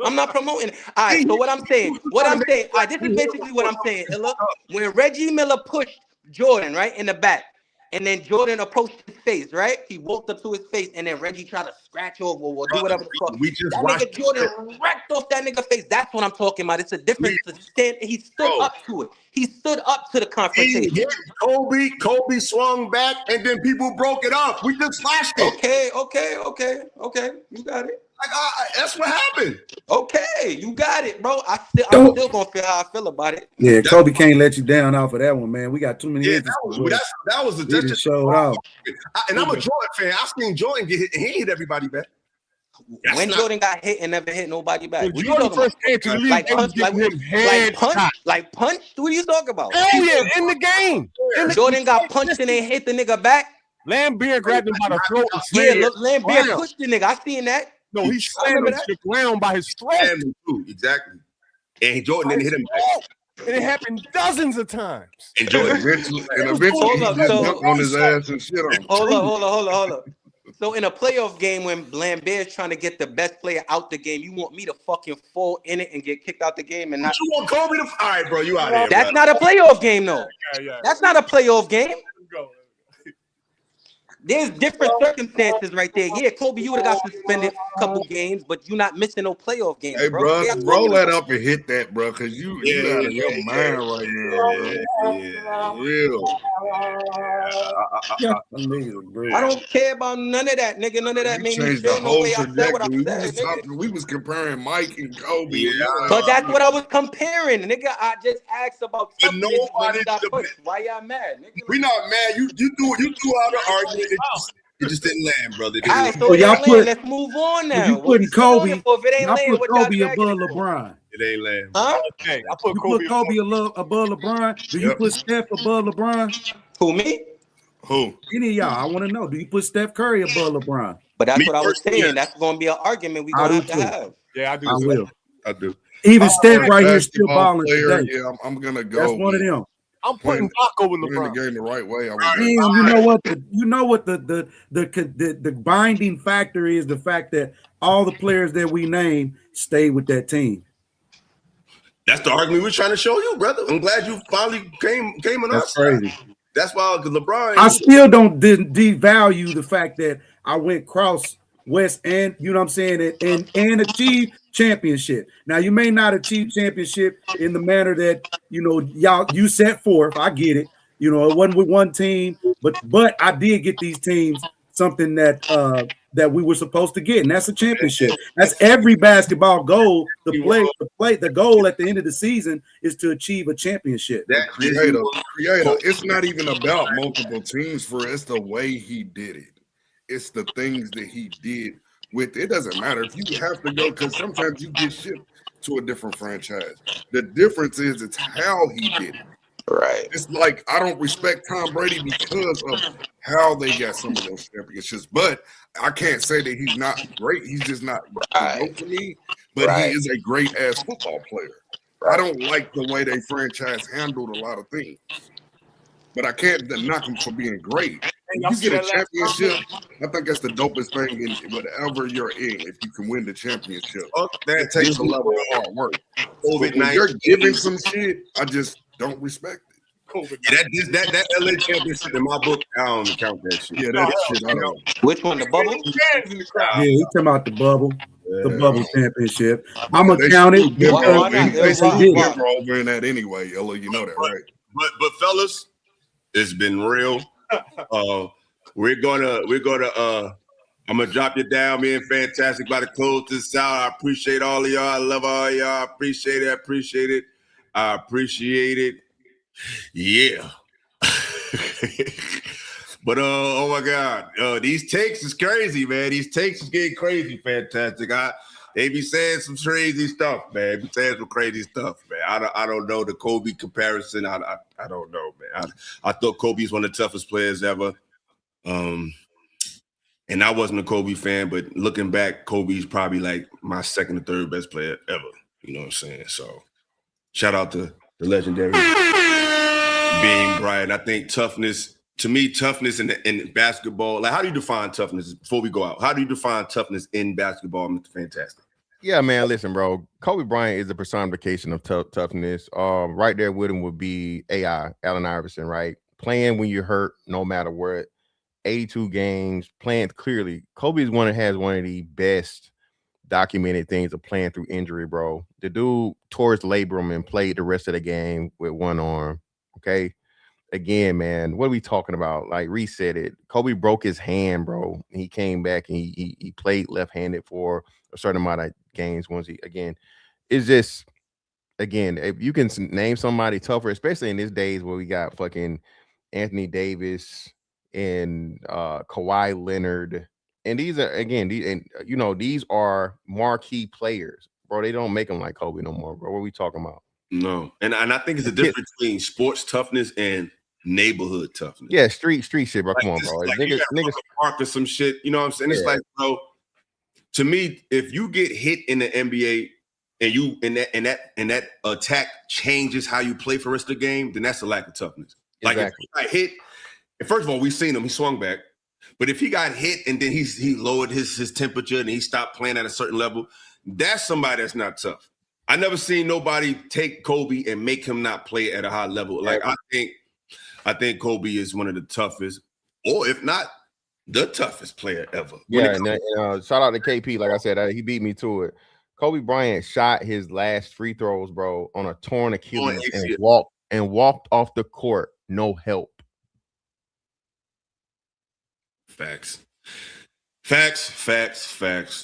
I'm not promoting. All right. So what I'm saying. All right, this is basically what I'm saying. Ella, when Reggie Miller pushed Jordan right in the back, and then Jordan approached his face, right? He walked up to his face, and then Reggie tried to scratch over or do whatever the fuck. That nigga Jordan wrecked off that nigga face. That's what I'm talking about. It's a difference to stand. He stood up to it. He stood up to the confrontation. Kobe swung back, and then people broke it up. We just slashed it. Okay. You got it. That's what happened. Okay, you got it, bro. I'm still gonna feel how I feel about it. Yeah, Kobe can't let you down off of that one, man. We got too many. Yeah, that was just showed out. And I'm a Jordan fan. I've seen Jordan get hit, and he hit everybody back. When Jordan got hit and never hit nobody back. When Jordan first came to the league, like punch. What are you talking about? Oh yeah, in the game. Jordan got punched and then hit the nigga back. Lambert grabbed him by the throat. Yeah, Lambert pushed the nigga. I seen that. No, he slammed him to the ground by his throat. Exactly. And Jordan didn't hit him back. And it happened dozens of times. And Jordan eventually he just jumped on his ass and shit on him. Hold up. So in a playoff game when Lambert's trying to get the best player out the game, you want me to fucking fall in it and get kicked out the game and not? You want Kobe to? All right, bro, you out here. That's not a playoff game, though. That's not a playoff game. There's different circumstances right there. Yeah, Kobe, you would have got suspended a couple games, but you're not missing no playoff games, hey, bro. Roll that up and hit that, bro, because you out of your mind right now, bro. Real. I don't care about none of that, nigga. None of that made me feel no way. I said what I said. We was comparing Mike and Kobe. But that's what I was comparing, nigga. I just asked about toughness when he got pushed. Why y'all mad, nigga? We not mad. You threw out the argument. It just didn't land, brother. All right, so So it y'all ain't land. put- Let's move on now. You What putting we still on Kobe? it for? If it ain't Y'all land, put what y'all Kobe dragging above it for? LeBron. It ain't land. Huh? Hey, I put You Kobe. put Kobe above LeBron. Do you Yep. put Steph above LeBron? Who, me? Who? Any of y'all? I want to know. Do you put Steph Curry above LeBron? But that's Me what I was personally, saying. yes. That's going to be an argument we're I going to do have to too. have. Yeah, I do. I too. will. I do. Even As Steph a right here still basketball balling player, today. yeah, I'm gonna go. That's one of them. I'm Playing, putting Rock over playing the LeBron. game the right way. I would Damn, you know what the binding factor is, the fact that all the players that we name stay with that team. That's the argument we're trying to show you, brother. I'm glad you finally came on our That's side. crazy. That's why LeBron. I still don't devalue the fact that I went cross west and you know what I'm saying and achieve championship. Now you may not achieve championship in the manner that you set forth. I get it. You know, it wasn't with one team, but I did get these teams something that we were supposed to get, and that's a championship. That's every basketball goal. The goal at the end of the season is to achieve a championship. creator. It's not even about multiple teams for it. It's the way he did it. It's the things that he did with it. It doesn't matter if you have to go, because sometimes you get shipped to a different franchise. The difference is it's how he did it. Right. It's like I don't respect Tom Brady because of how they got some of those championships, but I can't say that he's not great. He's just not great for me, but he is a great ass football player. I don't like the way they franchise handled a lot of things, but I can't knock him for being great. If you get a championship, I think that's the dopest thing in whatever you're in. If you can win the championship, it takes a level of hard work. But when you're giving some shit, I just don't respect it. Yeah, that LA championship in my book, I don't count that shit. Yeah, that shit. I don't. Which one? The bubble? Yeah, he's talking about the bubble, the bubble championship. I'm They gonna count it. screwed Denver because over. They they screwed did it. Denver over in that anyway, Ella. You know that, right? But fellas, it's been real. We're gonna I'm gonna drop you down, man. Fantastic. About to close this out. I appreciate all of y'all. I love all of y'all. I appreciate it. I appreciate it. Yeah. But oh my God, these takes is crazy, man. These takes is getting crazy. Fantastic. They be saying some crazy stuff, man. Be saying some crazy stuff, man. I don't know the Kobe comparison. I don't know, man. I thought Kobe's one of the toughest players ever. And I wasn't a Kobe fan, but looking back, Kobe's probably like my second or third best player ever. You know what I'm saying? So shout out to the legendary Being Bryant. I think toughness, to me, toughness in basketball, like how do you define toughness before we go out? How do you define toughness in basketball, Mr. Fantastic? Yeah, man, listen, bro. Kobe Bryant is a personification of toughness. Right there with him would be Allen Iverson, right? Playing when you're hurt, no matter what. 82 games, playing clearly. Kobe has one of the best documented things of playing through injury, bro. The dude tore his labrum and played the rest of the game with one arm. Okay. Again, man, what are we talking about? Like, reset it. Kobe broke his hand, bro. He came back and he played left-handed for a certain amount of games. It's just, again, if you can name somebody tougher, especially in these days where we got fucking Anthony Davis and Kawhi Leonard, and these are marquee players, bro. They don't make them like Kobe no more, bro. What are we talking about? No, and I think it's a difference between sports toughness and neighborhood toughness. Yeah, street shit, bro. Like, Come on, bro. Like Niggas, park or some shit. You know what I'm saying? It's Yeah. like, bro. To me, if you get hit in the NBA and you in that attack changes how you play for the rest of the game, then that's a lack of toughness. Like Exactly. if he got hit, first of all, we seen him. He swung back. But if he got hit and then he lowered his temperature and he stopped playing at a certain level, that's somebody that's not tough. I never seen nobody take Kobe and make him not play at a high level. Like I think Kobe is one of the toughest, or if not, the toughest player ever. Yeah, and shout out to KP. Like I said, he beat me to it. Kobe Bryant shot his last free throws, bro, on a torn Achilles and walked off the court, no help. Facts,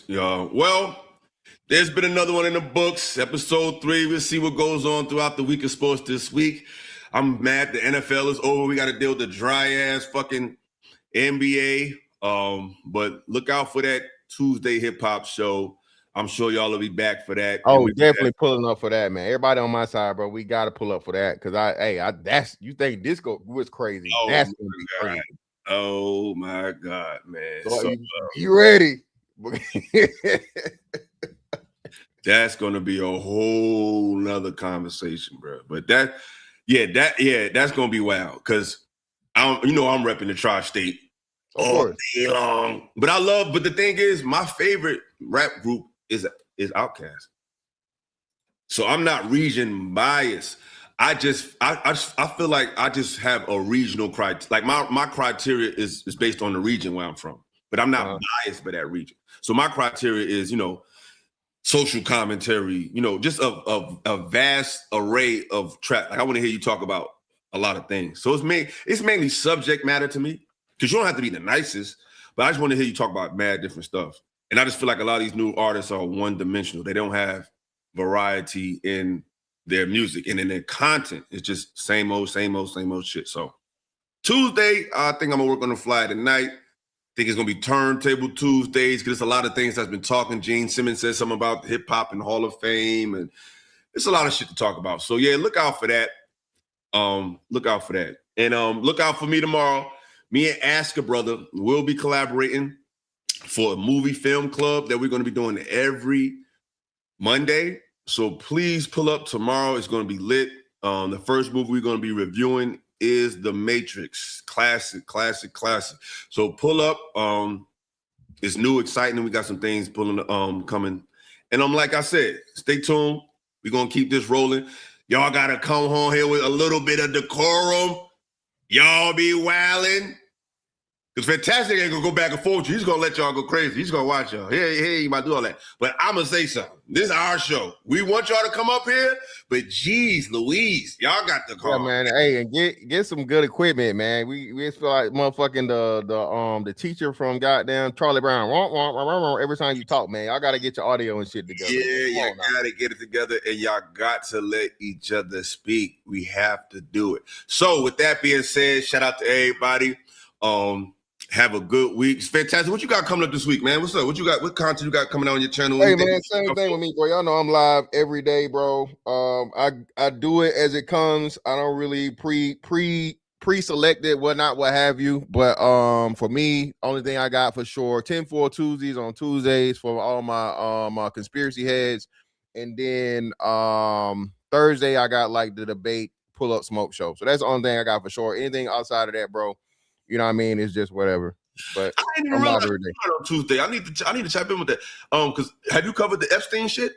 y'all. Well, there's been another one in the books, episode 3. We'll see what goes on throughout the week of sports this week. I'm mad the NFL is over. We got to deal with the dry ass fucking NBA. But look out for that Tuesday hip hop show. I'm sure y'all will be back for that. Oh, definitely pulling up for that, man. Everybody on my side, bro. We got to pull up for that because that's you think disco was crazy. Oh, That's gonna be crazy. Oh my God, man! So, you ready? That's gonna be a whole nother conversation, bro. But that's gonna be wild because I'm repping the tri-state all day long. But the thing is, my favorite rap group is Outkast. So I'm not region biased. I feel like I just have a regional criteria. Like my criteria is based on the region where I'm from, but I'm not biased by that region. So my criteria is, social commentary, just a vast array of trap. Like I want to hear you talk about a lot of things. So it's mainly subject matter to me because you don't have to be the nicest, but I just want to hear you talk about mad different stuff. And I just feel like a lot of these new artists are one-dimensional. They don't have variety in their music and in their content. It's just same old shit. So Tuesday, I think I'm gonna work on the fly tonight. I think it's gonna be Turntable Tuesdays because there's a lot of things that's been talking. Gene Simmons said something about hip hop and Hall of Fame, and there's a lot of shit to talk about. So yeah, look out for that. And look out for me tomorrow. Me and Asker brother will be collaborating for a movie film club that we're going to be doing every Monday. So please pull up tomorrow. It's going to be lit. The first movie we're going to be reviewing is The Matrix. Classic. So pull up. It's new, exciting. We got some things coming. And like I said, stay tuned. We're going to keep this rolling. Y'all got to come home here with a little bit of decorum. Y'all be wilding. Because Fantastic ain't going to go back and forth. He's going to let y'all go crazy. He's going to watch y'all. Hey, you might do all that. But I'm going to say something. This is our show. We want y'all to come up here, but geez, Louise, y'all got the call. Yeah, man. Hey, and get some good equipment, man. We just feel like motherfucking the teacher from goddamn Charlie Brown. Every time you talk, man, y'all got to get your audio and shit together. Yeah, y'all got to get it together, and y'all got to let each other speak. We have to do it. So with that being said, shout out to everybody. Have a good week. It's fantastic. What you got coming up this week, man? What's up? What you got? What content you got coming out on your channel? Hey, man, same thing with me, bro. Y'all know I'm live every day, bro. I do it as it comes. I don't really pre-select it, whatnot, what have you. But for me, only thing I got for sure, 10-4 Tuesdays on Tuesdays for all my my conspiracy heads, and then Thursday I got like the debate pull-up smoke show. So that's the only thing I got for sure. Anything outside of that, bro, you know what I mean? It's just whatever. But I didn't even realize on Tuesday. I need to chime in with that. Because have you covered the Epstein shit?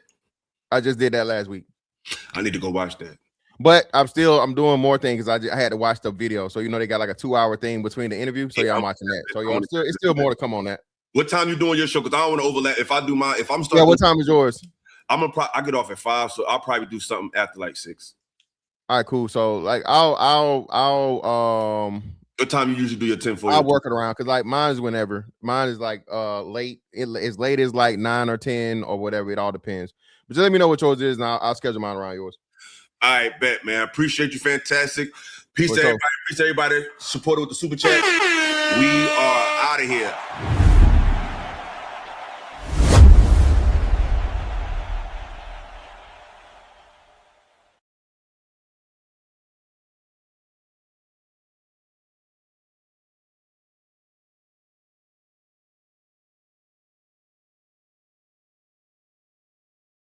I just did that last week. I need to go watch that. But I'm doing more things because I had to watch the video. So they got like a 2-hour thing between the interview. So I'm watching that. So it's still more to come on that. What time you doing your show? Because I don't want to overlap. If I'm starting. Yeah, what time is yours? I get off at 5, so I'll probably do something after like 6. All right, cool. So like I'll what time you usually do your 10-4? I'll work it around because like mine's whenever. Mine is like late. As late as like 9 or 10 or whatever. It all depends. But just let me know what yours is, and I'll schedule mine around yours. All right, bet, man. I appreciate you. Fantastic. Peace to everybody. Peace to everybody. Support it with the super chat. We are out of here.